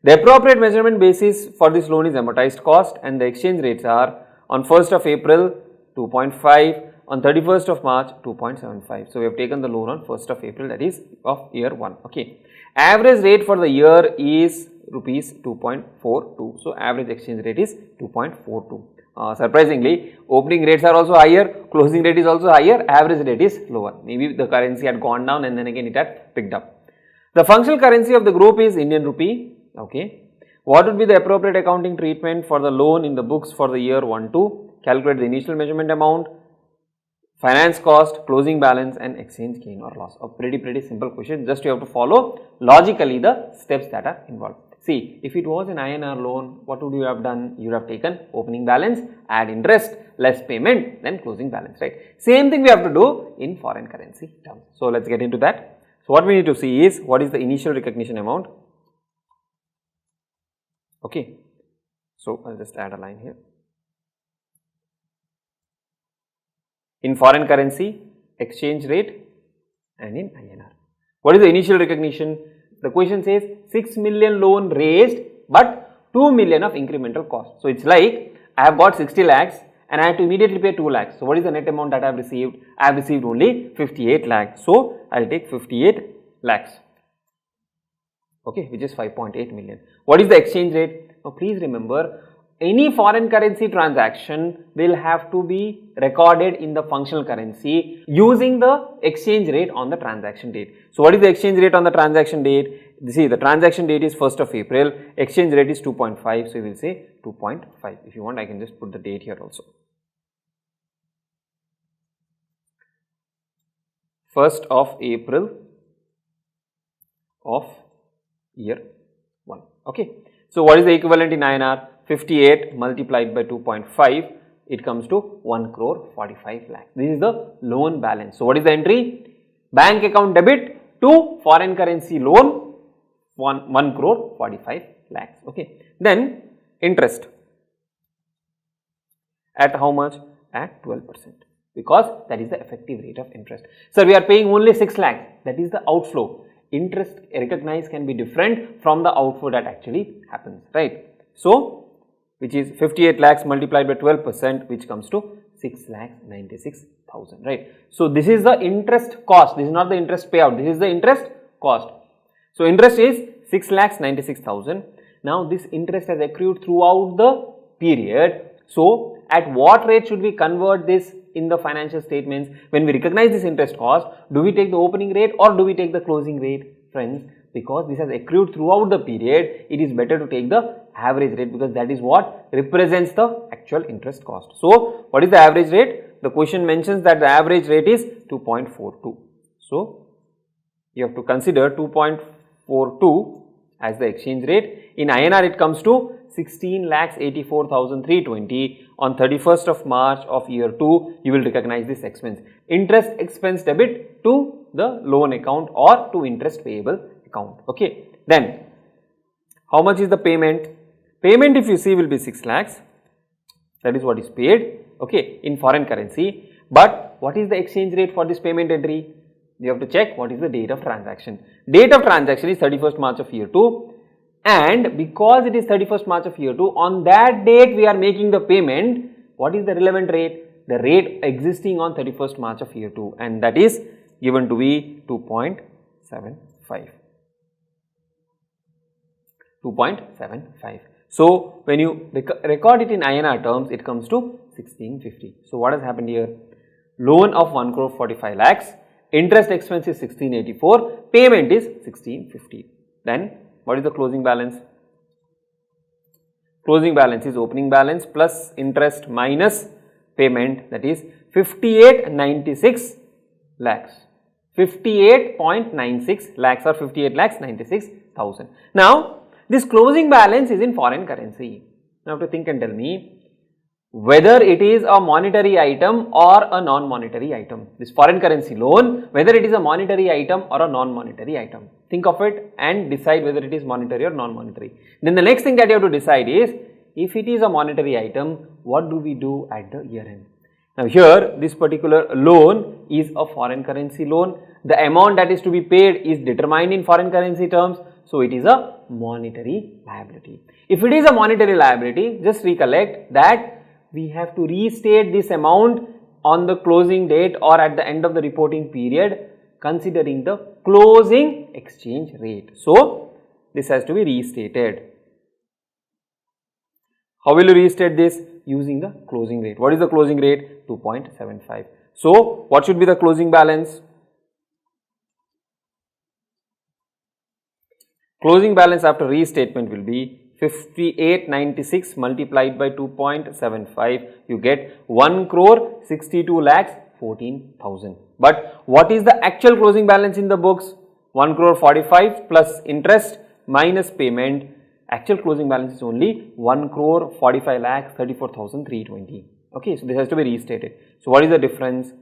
The appropriate measurement basis for this loan is amortized cost, and the exchange rates are on 1st of April 2.5, on 31st of March 2.75. So we have taken the loan on 1st of April, that is of year 1. Okay. Average rate for the year is rupees 2.42. So average exchange rate is 2.42. Surprisingly, opening rates are also higher, closing rate is also higher, average rate is lower. Maybe the currency had gone down and then again it had picked up. The functional currency of the group is Indian rupee. Okay. What would be the appropriate accounting treatment for the loan in the books for the year 1-2? Calculate the initial measurement amount, finance cost, closing balance, and exchange gain or loss. A pretty simple question. Just you have to follow logically the steps that are involved. See, if it was an INR loan, what would you have done? You would have taken opening balance, add interest, less payment, then closing balance, right? Same thing we have to do in foreign currency terms. So let's get into that. So what we need to see is what is the initial recognition amount. Okay. So I'll just add a line here. In foreign currency, exchange rate, and in INR. What is the initial recognition? The question says 6 million loan raised, but 2 million of incremental cost. So it's like I have got 60 lakhs and I have to immediately pay 2 lakhs. So what is the net amount that I have received? I have received only 58 lakhs. So I'll take 58 lakhs. Okay, which is 5.8 million. What is the exchange rate? Now please remember, any foreign currency transaction will have to be recorded in the functional currency using the exchange rate on the transaction date. So what is the exchange rate on the transaction date? See, the transaction date is 1st of April, exchange rate is 2.5, so we will say 2.5. If you want, I can just put the date here also. 1st of April of year 1. Okay. So what is the equivalent in INR? 58 multiplied by 2.5, it comes to 1 crore 45 lakhs. This is the loan balance. So what is the entry? Bank account debit to foreign currency loan 1 crore 45 lakhs. Okay. Then interest at how much? At 12%. because that is the effective rate of interest. Sir, we are paying only 6 lakhs, that is the outflow. Interest recognized can be different from the outflow that actually happens, right? So, which is 58 lakhs multiplied by 12%, which comes to 6,96,000, right? So, this is the interest cost, this is not the interest payout, this is the interest cost. So, interest is 6,96,000. Now, this interest has accrued throughout the period. So, at what rate should we convert this in the financial statements? When we recognize this interest cost, do we take the opening rate or do we take the closing rate? Friends, because this has accrued throughout the period, it is better to take the average rate because that is what represents the actual interest cost. So, what is the average rate? The question mentions that the average rate is 2.42. So, you have to consider 2.42 as the exchange rate. In INR, it comes to 16,84,320. On 31st of March of year 2, you will recognize this expense. Interest expense debit to the loan account or to interest payable account. Okay. Then, how much is the payment? Payment, if you see, will be 6 lakhs. That is what is paid, okay, in foreign currency. But what is the exchange rate for this payment entry? You have to check what is the date of transaction. Date of transaction is 31st March of year 2. And because it is 31st March of year 2, on that date we are making the payment. What is the relevant rate? The rate existing on 31st March of year 2, and that is given to be 2.75. 2.75. So, when you record it in INR terms, it comes to 1650. So, what has happened here? Loan of 1 crore 45 lakhs, interest expense is 1684, payment is 1650. Then, what is the closing balance? Closing balance is opening balance plus interest minus payment, that is 5896 lakhs. 58.96 lakhs or 58 lakhs 96,000. Now, this closing balance is in foreign currency. Now, you have to think and tell me whether it is a monetary item or a non-monetary item. This foreign currency loan, whether it is a monetary item or a non-monetary item. Think of it and decide whether it is monetary or non-monetary. Then the next thing that you have to decide is, if it is a monetary item, what do we do at the year end? Now, here this particular loan is a foreign currency loan. The amount that is to be paid is determined in foreign currency terms. So, it is a monetary liability. If it is a monetary liability, just recollect that we have to restate this amount on the closing date or at the end of the reporting period, considering the closing exchange rate. So, this has to be restated. How will you restate this? Using the closing rate. What is the closing rate? 2.75. So, what should be the closing balance? Closing balance after restatement will be 5896 multiplied by 2.75, you get 1 crore 62 lakhs 14,000. But what is the actual closing balance in the books? 1 crore 45 plus interest minus payment. Actual closing balance is only 1 crore 45 lakhs 34,320. Okay, so this has to be restated. So, what is the difference?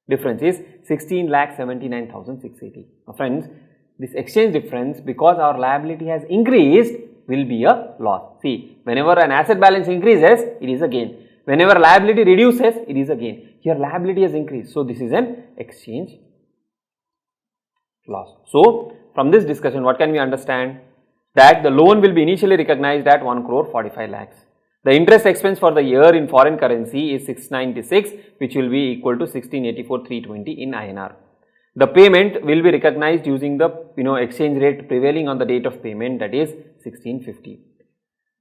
Difference is 16 lakhs 79,680. Now, friends, this exchange difference, because our liability has increased, will be a loss. See, whenever an asset balance increases, it is a gain. Whenever liability reduces, it is a gain. Here liability has increased. So, this is an exchange loss. So, from this discussion, what can we understand? That the loan will be initially recognized at 1 crore 45 lakhs. The interest expense for the year in foreign currency is 696, which will be equal to 1684,320 in INR. The payment will be recognized using the exchange rate prevailing on the date of payment, that is 1650.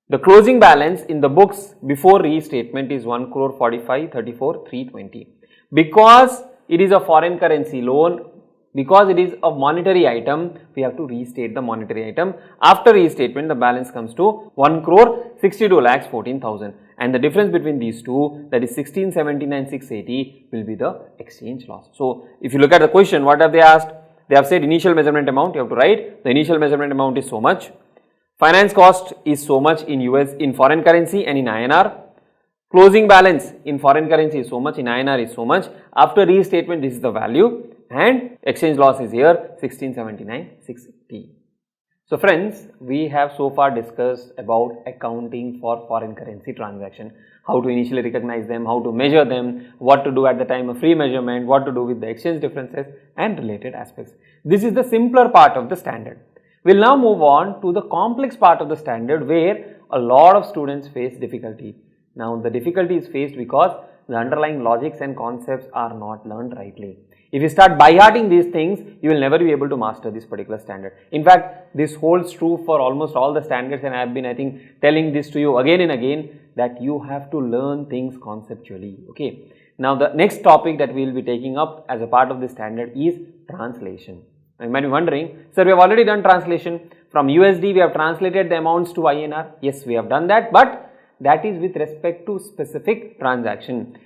The closing balance in the books before restatement is 1 crore 45 34,320. Because it is a foreign currency loan, because it is a monetary item, we have to restate the monetary item. After restatement, the balance comes to 1 crore 62 lakhs 14,000. And the difference between these two, that is 1679,680, will be the exchange loss. So, if you look at the question, what have they asked? They have said initial measurement amount, you have to write the initial measurement amount is so much. Finance cost is so much in foreign currency and in INR. Closing balance in foreign currency is so much, in INR is so much. After restatement, this is the value, and exchange loss is here 1679,680. So, friends, we have so far discussed about accounting for foreign currency transaction. how to initially recognize them, how to measure them, what to do at the time of free measurement, what to do with the exchange differences and related aspects. This is the simpler part of the standard. We will now move on to the complex part of the standard where a lot of students face difficulty. Now the difficulty is faced because the underlying logics and concepts are not learned rightly. If you start by hearting these things, you will never be able to master this particular standard. In fact, this holds true for almost all the standards, and I have been, I think, telling this to you again and again that you have to learn things conceptually. Okay. Now the next topic that we will be taking up as a part of this standard is translation. You might be wondering, sir, we have already done translation. From USD we have translated the amounts to INR. Yes, we have done that, but that is with respect to specific transaction.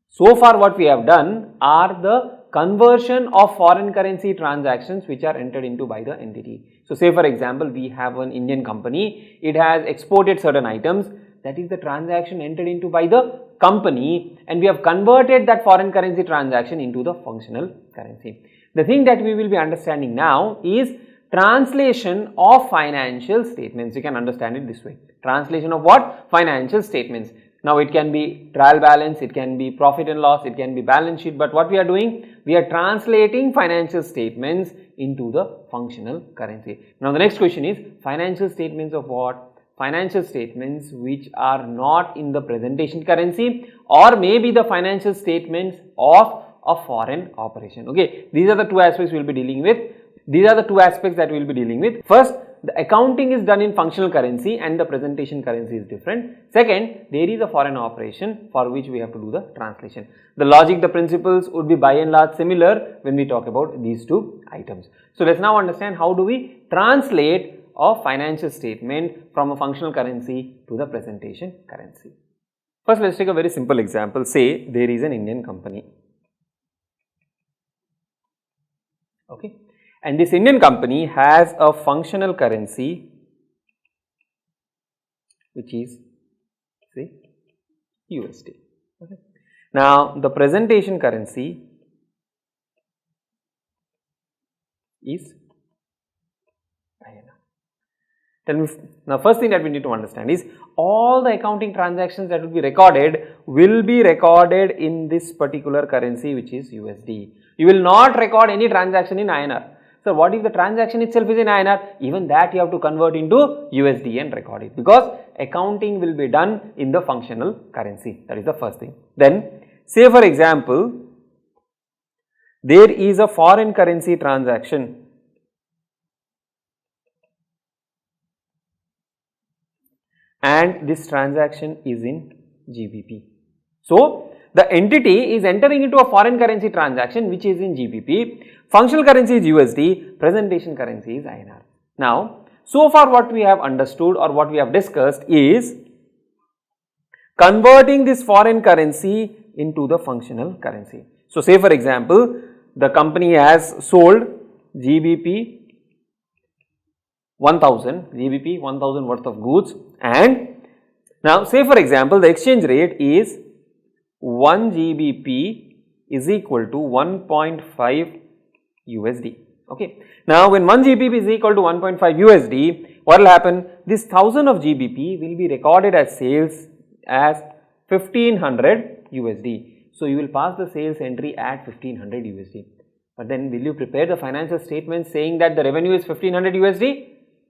So far what we have done are the conversion of foreign currency transactions which are entered into by the entity. So say for example, we have an Indian company, it has exported certain items, that is the transaction entered into by the company, and we have converted that foreign currency transaction into the functional currency. The thing that we will be understanding now is translation of financial statements. You can understand it this way. Translation of what? Financial statements. Now it can be trial balance, it can be profit and loss, it can be balance sheet, but what we are doing? We are translating financial statements into the functional currency. Now the next question is financial statements of what? Financial statements which are not in the presentation currency, or maybe the financial statements of a foreign operation. Okay, these are the two aspects we will be dealing with. These are the two aspects that we will be dealing with. First, the accounting is done in functional currency and the presentation currency is different. Second, there is a foreign operation for which we have to do the translation. The logic, the principles would be by and large similar when we talk about these two items. So let's now understand how do we translate a financial statement from a functional currency to the presentation currency. First, let's take a very simple example. Say there is an Indian company. Okay. And this Indian company has a functional currency which is, say, USD. Okay. Now the presentation currency is INR. Tell me, now first thing that we need to understand is all the accounting transactions that will be recorded in this particular currency which is USD. You will not record any transaction in INR. So what if the transaction itself is in INR? Even that you have to convert into USD and record it, because accounting will be done in the functional currency. That is the first thing. Then say for example, there is a foreign currency transaction and this transaction is in GBP. So the entity is entering into a foreign currency transaction which is in GBP, functional currency is USD, presentation currency is INR. Now, so far what we have understood or what we have discussed is converting this foreign currency into the functional currency. So, say for example, the company has sold GBP 1000 worth of goods, and now say for example the exchange rate is 1 GBP is equal to 1.5 USD. Okay. Now when 1 GBP is equal to 1.5 USD, what will happen? This 1000 of GBP will be recorded as sales as 1500 USD. So you will pass the sales entry at 1500 USD. But then will you prepare the financial statement saying that the revenue is 1500 USD?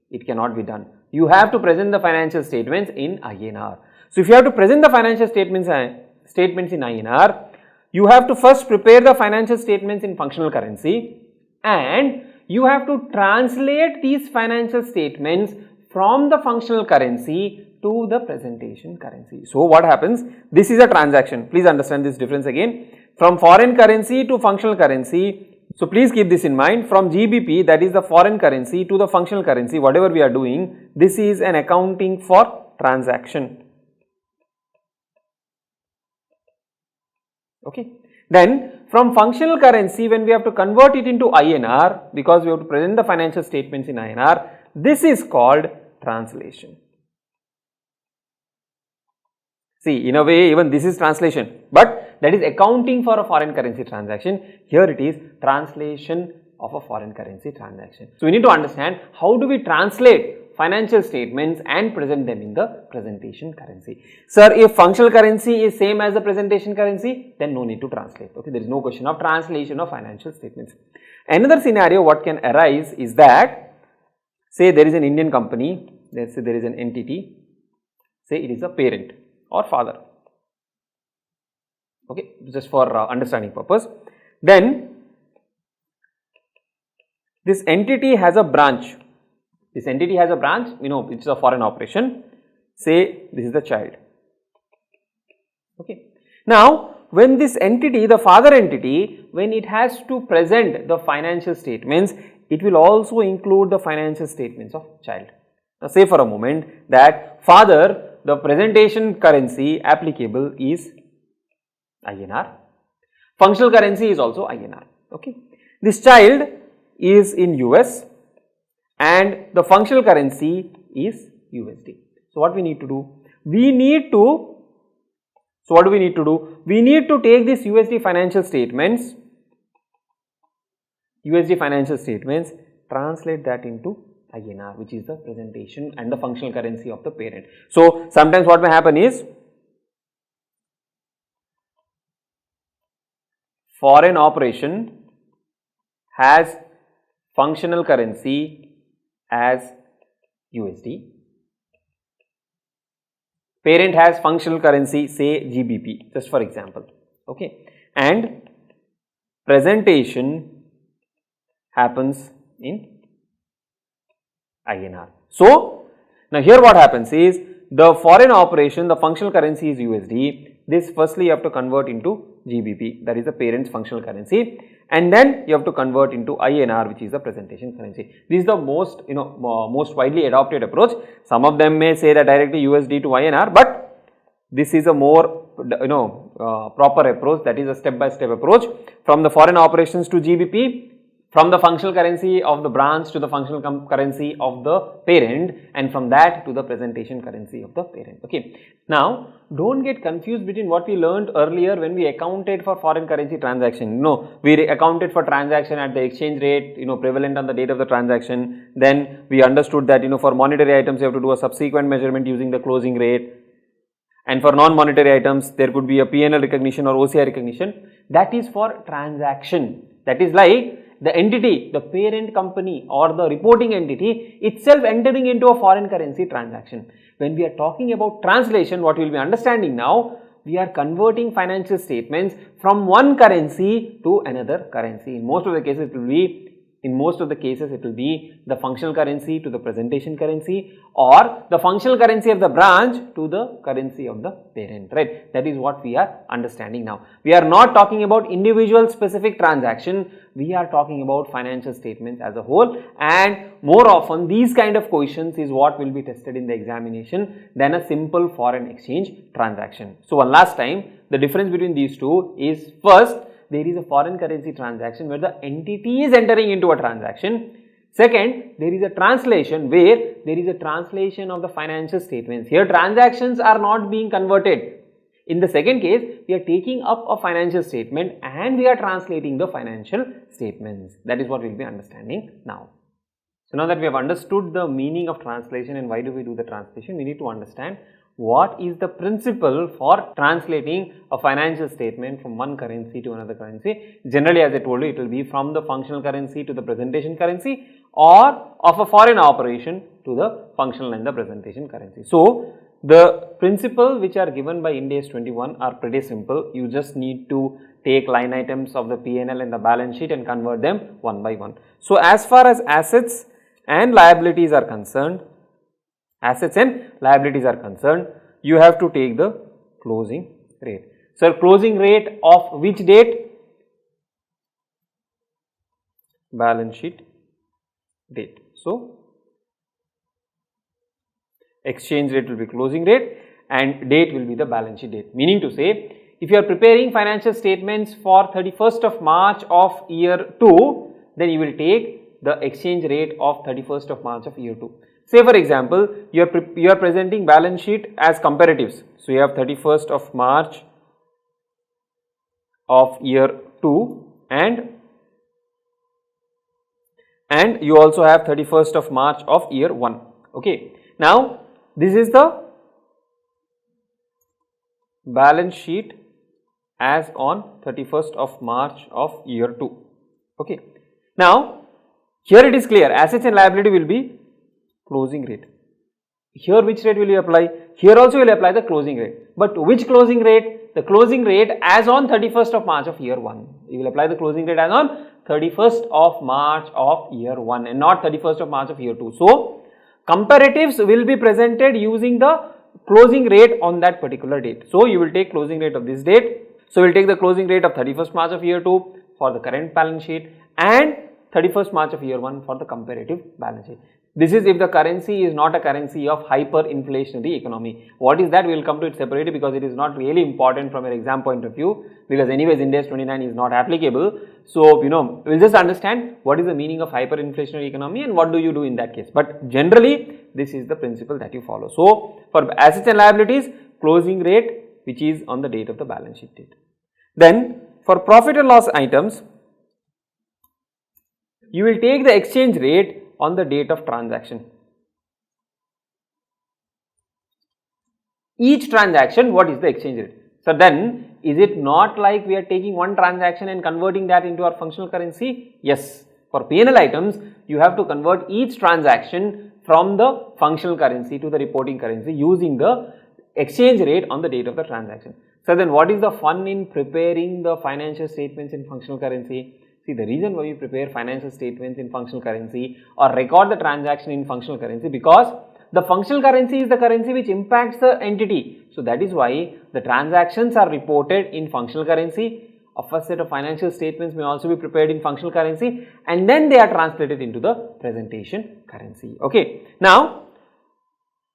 It cannot be done. You have to present the financial statements in INR. So if you have to present the financial statements in INR, you have to first prepare the financial statements in functional currency, and you have to translate these financial statements from the functional currency to the presentation currency. So what happens? This is a transaction. Please understand this difference again. From foreign currency to functional currency. So please keep this in mind. From GBP, that is the foreign currency, to the functional currency, whatever we are doing, this is an accounting for transaction. Okay. Then from functional currency, when we have to convert it into INR, because we have to present the financial statements in INR, this is called translation. See, in a way even this is translation, but that is accounting for a foreign currency transaction. Here it is translation of a foreign currency transaction. So we need to understand how do we translate financial statements and present them in the presentation currency. Sir, if functional currency is same as the presentation currency, then no need to translate. Okay, there is no question of translation of financial statements. Another scenario what can arise is that, say there is an Indian company, let's say there is an entity, say it is a parent or father. Okay, just for understanding purpose. Then this entity has a branch. This entity has a branch, it's a foreign operation. Say this is the child. Okay. Now, when this entity, the father entity, when it has to present the financial statements, it will also include the financial statements of child. Now, say for a moment that father, the presentation currency applicable is INR. Functional currency is also INR. Okay. This child is in US and the functional currency is USD. So, what we need to do? We need to take this USD financial statements, translate that into INR, which is the presentation and the functional currency of the parent. So, sometimes what may happen is, foreign operation has functional currency as USD, parent has functional currency, say GBP, just for example, okay, and presentation happens in INR. So, now here what happens is, the foreign operation, the functional currency is USD, this firstly you have to convert into GBP, that is the parent's functional currency, and then you have to convert into INR, which is the presentation currency. This is the most most widely adopted approach. Some of them may say that directly USD to INR, but this is a more proper approach, that is a step-by-step approach, from the foreign operations to GBP, from the functional currency of the branch to the functional currency of the parent, and from that to the presentation currency of the parent. Okay. Now, don't get confused between what we learned earlier when we accounted for foreign currency transaction. We accounted for transaction at the exchange rate, prevalent on the date of the transaction. Then we understood that, for monetary items you have to do a subsequent measurement using the closing rate. And for non-monetary items, there could be a P&L recognition or OCI recognition. That is for transaction. That is like the entity, the parent company or the reporting entity itself entering into a foreign currency transaction. When we are talking about translation, what we will be understanding now, we are converting financial statements from one currency to another currency. In most of the cases, it will be the functional currency to the presentation currency, or the functional currency of the branch to the currency of the parent, right? That is what we are understanding now. We are not talking about individual specific transaction, we are talking about financial statements as a whole, and more often these kind of questions is what will be tested in the examination than a simple foreign exchange transaction. So, one last time, the difference between these two is, first, there is a foreign currency transaction where the entity is entering into a transaction. Second, there is a translation where there is a translation of the financial statements. Here transactions are not being converted. In the second case, we are taking up a financial statement and we are translating the financial statements. That is what we will be understanding now. So, now that we have understood the meaning of translation and why do we do the translation, we need to understand what is the principle for translating a financial statement from one currency to another currency. Generally, as I told you, it will be from the functional currency to the presentation currency, or of a foreign operation to the functional and the presentation currency. So, the principles which are given by Ind AS 21 are pretty simple. You just need to take line items of the P&L and the balance sheet and convert them one by one. So, as far as assets and liabilities are concerned, you have to take the closing rate. So, closing rate of which date? Balance sheet date. So, exchange rate will be closing rate and date will be the balance sheet date. Meaning to say, if you are preparing financial statements for 31st of March of year 2, then you will take the exchange rate of 31st of March of year 2. Say for example, you are presenting balance sheet as comparatives. So, you have 31st of March of year 2 and you also have 31st of March of year 1. Okay. Now, this is the balance sheet as on 31st of March of year 2. Okay. Now, here it is clear, assets and liability will be closing rate. Here which rate will you apply? Here also you will apply the closing rate. But which closing rate? The closing rate as on 31st of March of year 1. You will apply the closing rate as on 31st of March of year 1 and not 31st of March of year 2. So, comparatives will be presented using the closing rate on that particular date. So, you will take closing rate of this date. So, we will take the closing rate of 31st March of year 2 for the current balance sheet and 31st March of year 1 for the comparative balance sheet. This is if the currency is not a currency of hyperinflationary economy. What is that? We will come to it separately because it is not really important from your exam point of view, because anyways Ind AS 29 is not applicable. So, we will just understand what is the meaning of hyperinflationary economy and what do you do in that case. But generally, this is the principle that you follow. So, for assets and liabilities, closing rate which is on the date of the balance sheet date. Then, for profit and loss items, you will take the exchange rate on the date of transaction. Each transaction, what is the exchange rate? So, then is it not like we are taking one transaction and converting that into our functional currency? Yes. For P&L items, you have to convert each transaction from the functional currency to the reporting currency using the exchange rate on the date of the transaction. So, then what is the fun in preparing the financial statements in functional currency? See, the reason why we prepare financial statements in functional currency or record the transaction in functional currency, because the functional currency is the currency which impacts the entity. So, that is why the transactions are reported in functional currency. A first set of financial statements may also be prepared in functional currency and then they are translated into the presentation currency. Okay. Now,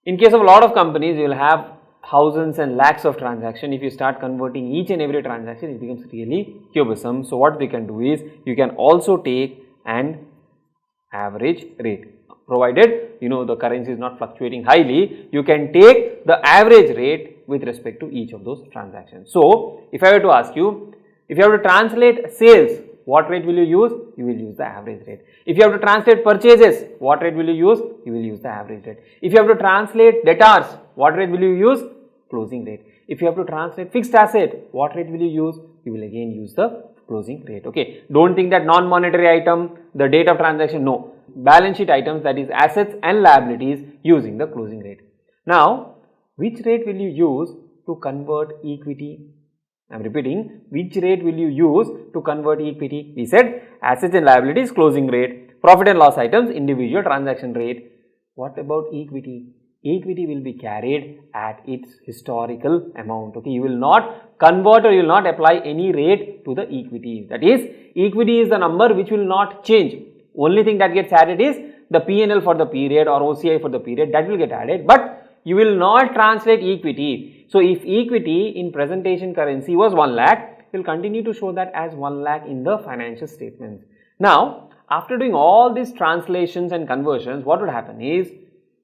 in case of a lot of companies, you will have thousands and lakhs of transactions. If you start converting each and every transaction, it becomes really cumbersome. So, what they can do is, you can also take an average rate. Provided, the currency is not fluctuating highly, you can take the average rate with respect to each of those transactions. So, if I were to ask you, if you have to translate sales, what rate will you use? You will use the average rate. If you have to translate purchases, what rate will you use? You will use the average rate. If you have to translate debtors, what rate will you use? Closing rate. If you have to translate fixed asset, what rate will you use? You will again use the closing rate. Okay. Don't think that non-monetary item, the date of transaction, no. Balance sheet items, that is assets and liabilities, using the closing rate. Now, which rate will you use to convert equity? I am repeating, which rate will you use to convert equity? We said assets and liabilities closing rate, profit and loss items individual transaction rate. What about equity? Equity will be carried at its historical amount. Okay, you will not convert or you will not apply any rate to the equity. That is, equity is the number which will not change. Only thing that gets added is the P&L for the period or OCI for the period, that will get added, but you will not translate equity. So, if equity in presentation currency was 1 lakh, you will continue to show that as 1 lakh in the financial statements. Now, after doing all these translations and conversions, what would happen is,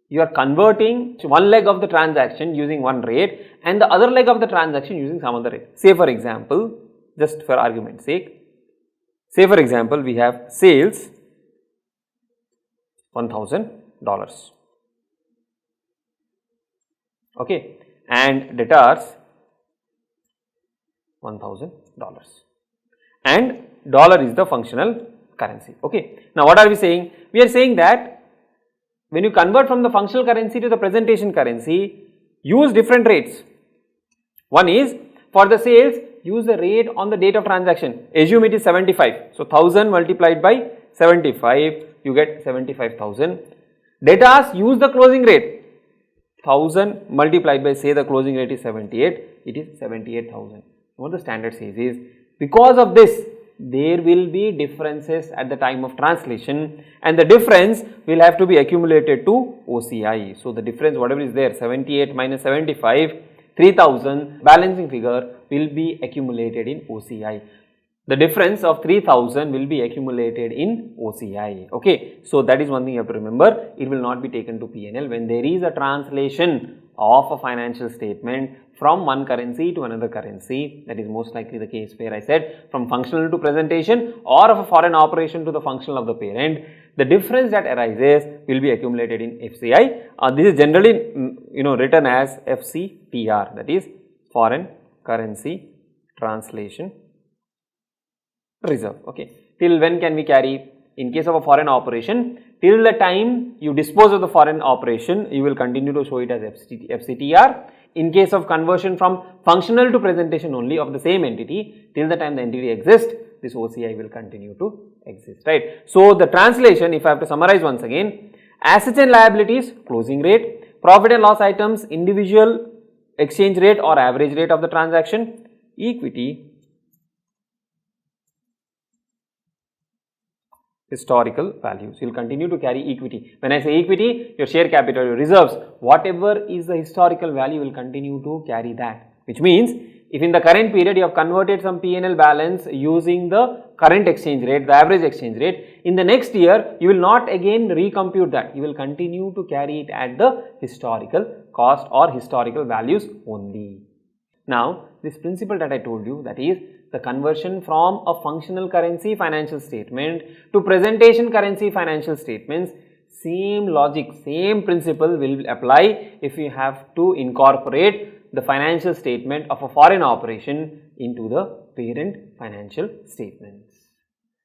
you are converting one leg of the transaction using one rate and the other leg of the transaction using some other rate. Say for example, just for argument's sake, say for example, we have sales $1,000, okay, and debtors $1,000, and dollar is the functional currency. Okay. Now, what are we saying? We are saying that when you convert from the functional currency to the presentation currency, use different rates. One is, for the sales, use the rate on the date of transaction. Assume it is 75. So, 1000 multiplied by 75, you get 75,000. Debtors, use the closing rate. 1000 multiplied by, say the closing rate is 78, it is 78,000. What the standard says is, because of this, there will be differences at the time of translation and the difference will have to be accumulated to OCI. So, the difference whatever is there, 78 minus 75, 3000 balancing figure will be accumulated in OCI. The difference of 3000 will be accumulated in OCI. Okay. So, that is one thing you have to remember, it will not be taken to P&L when there is a translation of a financial statement from one currency to another currency. That is most likely the case where I said from functional to presentation or of a foreign operation to the functional of the parent. The difference that arises will be accumulated in FCI. This is generally written as FCTR, that is foreign currency translation reserve. Okay, till when can we carry? In case of a foreign operation, till the time you dispose of the foreign operation, you will continue to show it as FCTR. In case of conversion from functional to presentation only of the same entity, till the time the entity exists, this OCI will continue to exist, right? So the translation, if I have to summarize once again, assets and liabilities, closing rate, profit and loss items, individual exchange rate or average rate of the transaction, equity, historical values. You will continue to carry equity. When I say equity, your share capital, your reserves, whatever is the historical value will continue to carry that, which means if in the current period you have converted some P&L balance using the current exchange rate, the average exchange rate, in the next year you will not again recompute that. You will continue to carry it at the historical cost or historical values only. Now, this principle that I told you, that is the conversion from a functional currency financial statement to presentation currency financial statements, same logic, same principle will apply if you have to incorporate the financial statement of a foreign operation into the parent financial statements.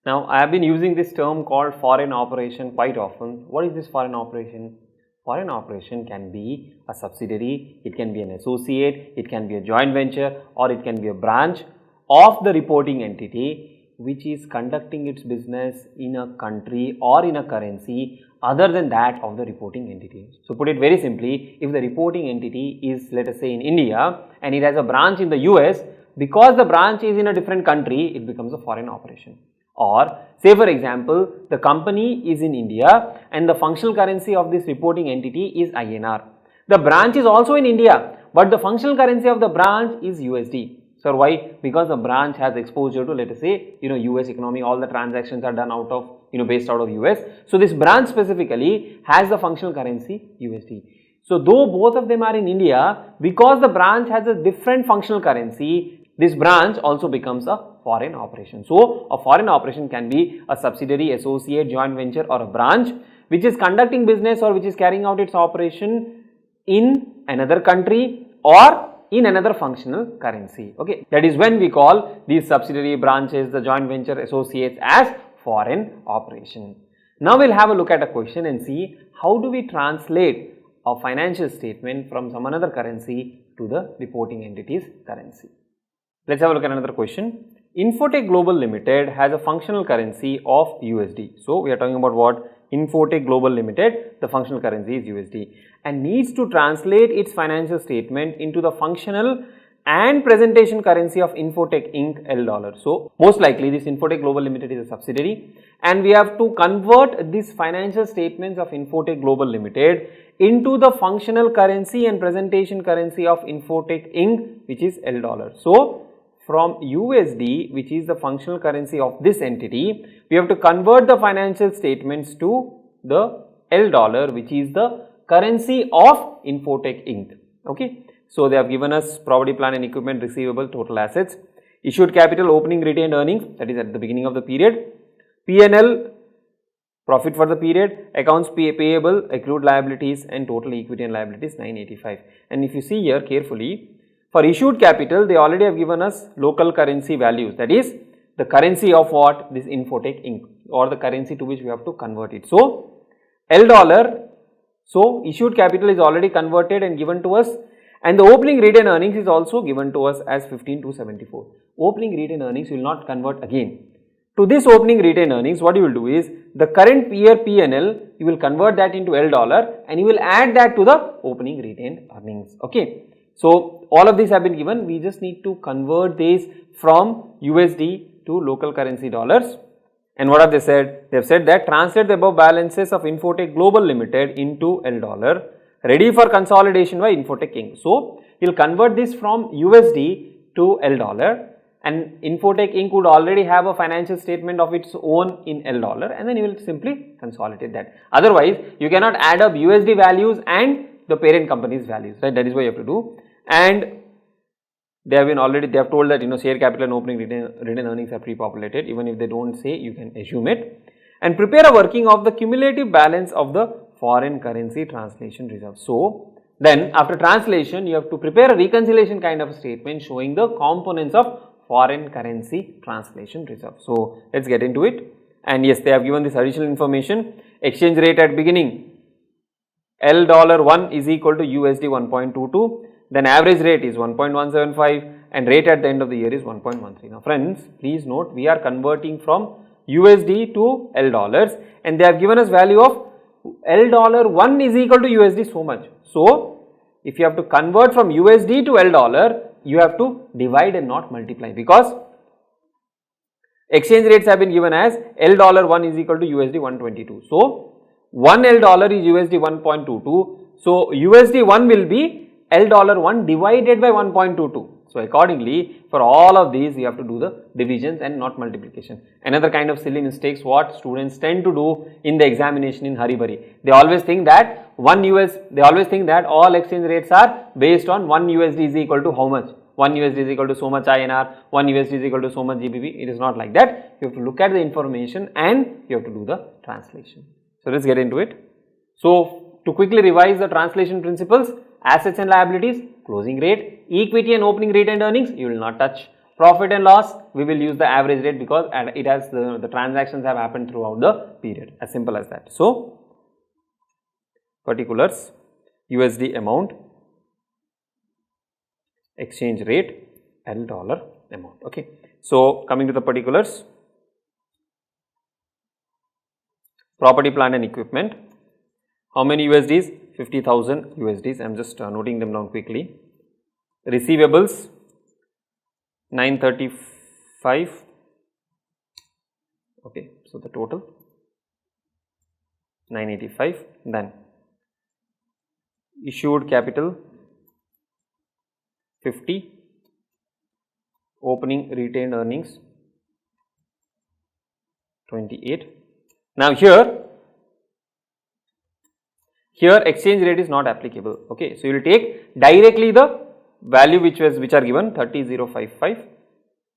Now, I have been using this term called foreign operation quite often. What is this foreign operation? Foreign operation can be a subsidiary, it can be an associate, it can be a joint venture, or it can be a branch of the reporting entity which is conducting its business in a country or in a currency other than that of the reporting entity. So, put it very simply, if the reporting entity is, let us say, in India and it has a branch in the US, because the branch is in a different country, it becomes a foreign operation. Or say for example, the company is in India and the functional currency of this reporting entity is INR. The branch is also in India, but the functional currency of the branch is USD. So why? Because the branch has exposure to, let us say, US economy, all the transactions are done out of, based out of US. So this branch specifically has the functional currency USD. So though both of them are in India, because the branch has a different functional currency, this branch also becomes a foreign operation. So a foreign operation can be a subsidiary, associate, joint venture, or a branch which is conducting business or which is carrying out its operation in another country or in another functional currency. Okay, that is when we call these subsidiary, branches, the joint venture, associates as foreign operation. Now we'll have a look at a question and see how do we translate a financial statement from some another currency to the reporting entity's currency. Let's have a look at another question. Infotech Global Limited has a functional currency of USD. So we are talking about what? Infotech Global Limited, the functional currency is USD, and needs to translate its financial statement into the functional and presentation currency of Infotech Inc. $. So most likely this Infotech Global Limited is a subsidiary and we have to convert these financial statements of Infotech Global Limited into the functional currency and presentation currency of Infotech Inc., which is $. So from USD, which is the functional currency of this entity, we have to convert the financial statements to the $, which is the currency of Infotech Inc. Okay. So they have given us property, plant and equipment, receivable, total assets, issued capital, opening retained earnings, that is at the beginning of the period, P&L, profit for the period, accounts payable, accrued liabilities, and total equity and liabilities 985. And if you see here carefully, for issued capital, they already have given us local currency values, that is the currency of what? This Infotech Inc. or the currency to which we have to convert it. So $, so issued capital is already converted and given to us, and the opening retained earnings is also given to us as 15,274. Opening retained earnings will not convert again. To this opening retained earnings, what you will do is the current year P&L, you will convert that into $, and you will add that to the opening retained earnings. Okay. So all of these have been given, we just need to convert these from USD to local currency dollars. And what have they said? They have said that translate the above balances of Infotech Global Limited into $, ready for consolidation by Infotech Inc. So you will convert this from USD to $, and Infotech Inc. would already have a financial statement of its own in $, and then you will simply consolidate that. Otherwise, you cannot add up USD values and the parent company's values, right? That is what you have to do. And they have told that share capital and opening retained earnings are pre-populated. Even if they don't say, you can assume it. and prepare a working of the cumulative balance of the foreign currency translation reserve. So, then after translation, you have to prepare a reconciliation kind of statement showing the components of foreign currency translation reserve. So, let's get into it. And yes, they have given this additional information. Exchange rate at beginning, $1 is equal to USD 1.22. Then average rate is 1.175 and rate at the end of the year is 1.13. Now friends, please note we are converting from USD to L dollars and they have given us value of $1 is equal to USD so much. So, if you have to convert from USD to L dollar, you have to divide and not multiply because exchange rates have been given as $1 is equal to USD 122. So, 1 L dollar is USD 1.22. So, USD 1 will be $1 divided by 1.22. So, accordingly, for all of these, you have to do the divisions and not multiplication. Another kind of silly mistakes what students tend to do in the examination in hurry bari. They always think that all exchange rates are based on 1 USD is equal to how much? 1 USD is equal to so much INR, 1 USD is equal to so much GBP. It is not like that. You have to look at the information and you have to do the translation. So, let's get into it. So, to quickly revise the translation principles, assets and liabilities, closing rate, equity and opening retained earnings, you will not touch. Profit and loss, we will use the average rate because it has the transactions have happened throughout the period, as simple as that. So, particulars, USD amount, exchange rate, L dollar amount. Okay. So, coming to the particulars, property, plant and equipment, how many USDs? 50,000 USDs. I am just noting them down quickly. Receivables 935. Okay, so the total 985. Then issued capital 50. Opening retained earnings 28. Now here exchange rate is not applicable. Okay, so you will take directly the value which are given 30,055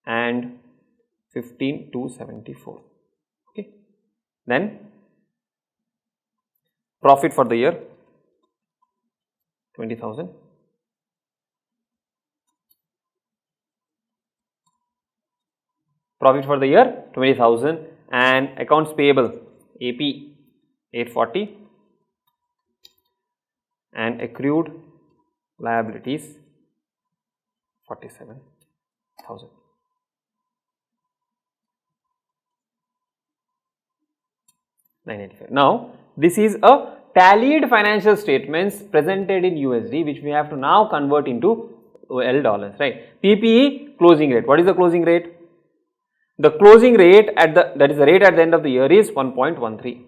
and 15,274. Okay, then profit for the year 20,000. Profit for the year 20,000 and accounts payable AP 840. And accrued liabilities 47,000. Now, this is a tallied financial statements presented in USD which we have to now convert into L dollars, right? PPE closing rate. What is the closing rate? The closing rate that is the rate at the end of the year is 1.13.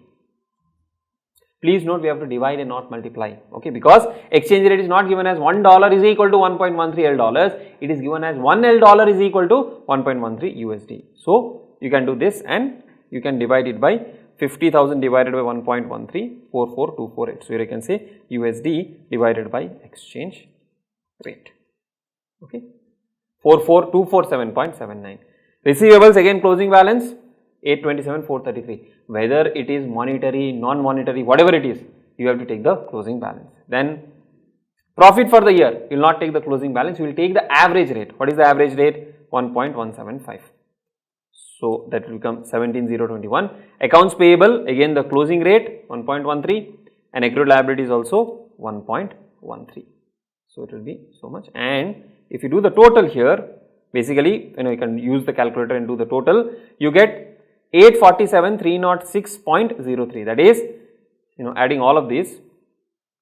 Please note we have to divide and not multiply, okay, because exchange rate is not given as $1 is equal to 1.13 L dollars, it is given as 1 L dollar is equal to 1.13 USD. So, you can do this and you can divide it by 50,000 divided by 1.13, 44248. So, here you can say USD divided by exchange rate, okay, 44247.79. Receivables again closing balance 827,433. Whether it is monetary, non-monetary, whatever it is, you have to take the closing balance. Then profit for the year, you will not take the closing balance, you will take the average rate. What is the average rate? 1.175. So that will become 17,021. Accounts payable, again the closing rate 1.13 and accrued liabilities also 1.13. So it will be so much. And if you do the total here, basically, you can use the calculator and do the total, you get 847,306.03. That is, adding all of these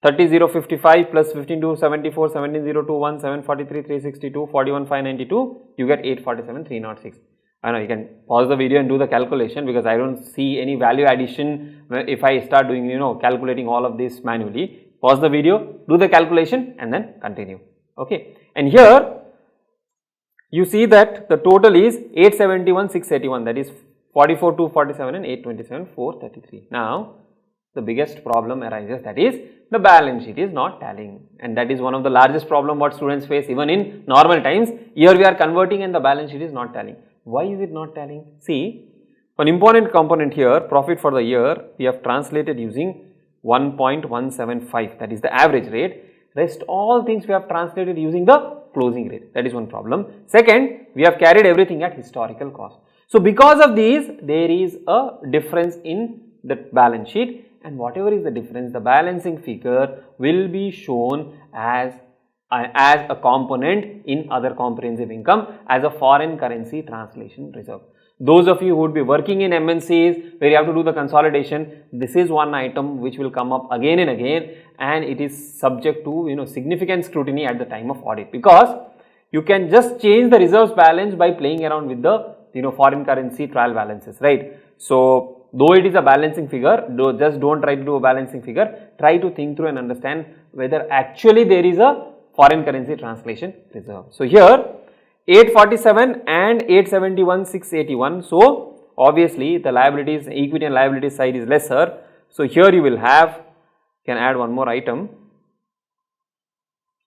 30,055 plus 15,274, 17,021, 743, 362, 41,592, you get 847,306. I know you can pause the video and do the calculation because I don't see any value addition if I start doing, calculating all of this manually. Pause the video, do the calculation and then continue. Okay. And here, you see that the total is 871,681, that is 44,247 and 827,433. Now, the biggest problem arises, that is the balance sheet is not tallying, and that is one of the largest problem what students face even in normal times. Here we are converting and the balance sheet is not tallying. Why is it not tallying? See, One important component here, profit for the year, we have translated using 1.175, that is the average rate. Rest all things we have translated using the closing rate. That is one problem. Second, we have carried everything at historical cost. So because of these, there is a difference in the balance sheet, and whatever is the difference, the balancing figure will be shown as a component in other comprehensive income as a foreign currency translation reserve. Those of you who would be working in MNCs where you have to do the consolidation, this is one item which will come up again and again, and it is subject to significant scrutiny at the time of audit, because you can just change the reserves balance by playing around with the foreign currency trial balances, right? So though it is a balancing figure, just don't try to do a balancing figure, try to think through and understand whether actually there is a foreign currency translation reserve. So here 847 and 871 681, so obviously the liabilities, equity and liabilities side is lesser. So here you will have, can add one more item,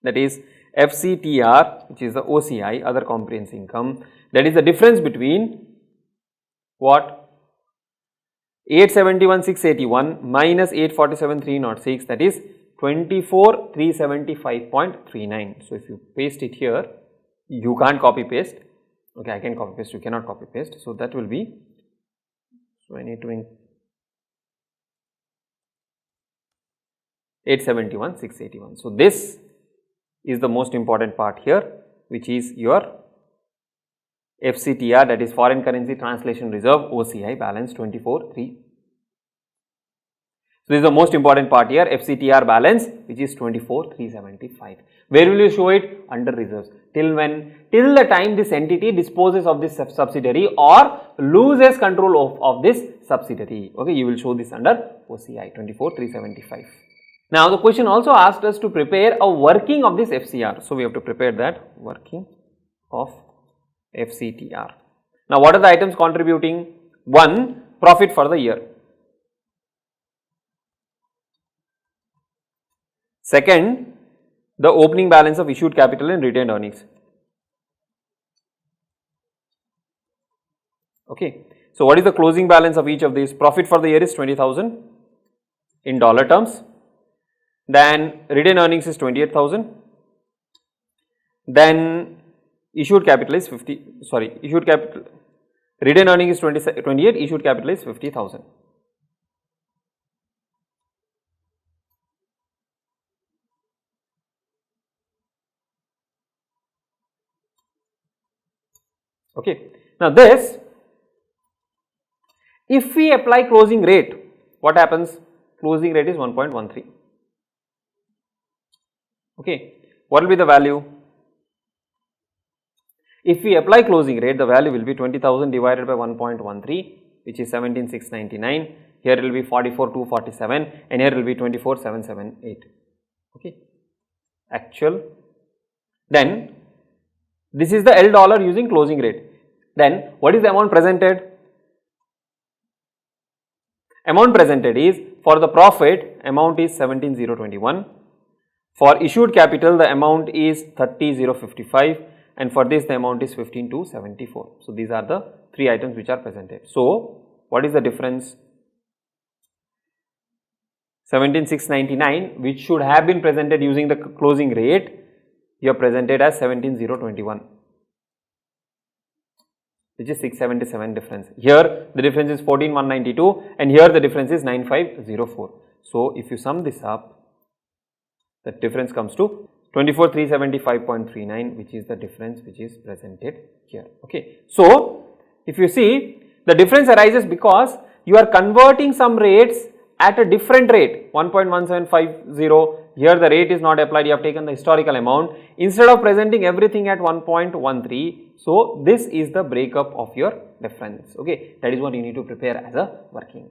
that is FCTR, which is the OCI, other comprehensive income. That is the difference between what? 871 681 minus 847 306, that is 24 375.39. So if you paste it here, you can't copy paste. Okay, I can copy paste, you cannot copy paste. So that will be, so I need to 871 681. So this is the most important part here, which is your FCTR, that is foreign currency translation reserve, OCI balance 24 3. So this is the most important part here, FCTR balance, which is 24 375. Where will you show it? Under reserves. Till when? Till the time this entity disposes of this subsidiary or loses control of this subsidiary. Okay, you will show this under OCI 24 375. Now the question also asked us to prepare a working of this FCR. So we have to prepare that working of FCTR. Now what are the items contributing? 1. Profit for the year. Second, the opening balance of issued capital and retained earnings. Okay. So what is the closing balance of each of these? Profit for the year is 20,000 in dollar terms. Then retained earnings is 28,000. Then issued capital is retained earnings is 28, issued capital is 50,000. Okay. Now this, if we apply closing rate, what happens? Closing rate is 1.13. Okay. What will be the value? If we apply closing rate, the value will be 20,000 divided by 1.13, which is 17,699. Here it will be 44,247 and here it will be 24,778. Okay. Actual. Then this is the L dollar using closing rate. Then what is the amount presented? Amount presented is, for the profit, amount is 17,021. For issued capital, the amount is 30,055, and for this the amount is 15,274. So these are the three items which are presented. So what is the difference? 17,699, which should have been presented using the closing rate, you have presented as 17,021, which is 677 difference. Here the difference is 14,192 and here the difference is 9,504. So if you sum this up, the difference comes to 24,375.39, which is the difference which is presented here. Okay. So if you see, the difference arises because you are converting some rates at a different rate, 1.1750. Here the rate is not applied, you have taken the historical amount instead of presenting everything at 1.13. So this is the breakup of your difference. Okay, that is what you need to prepare as a working.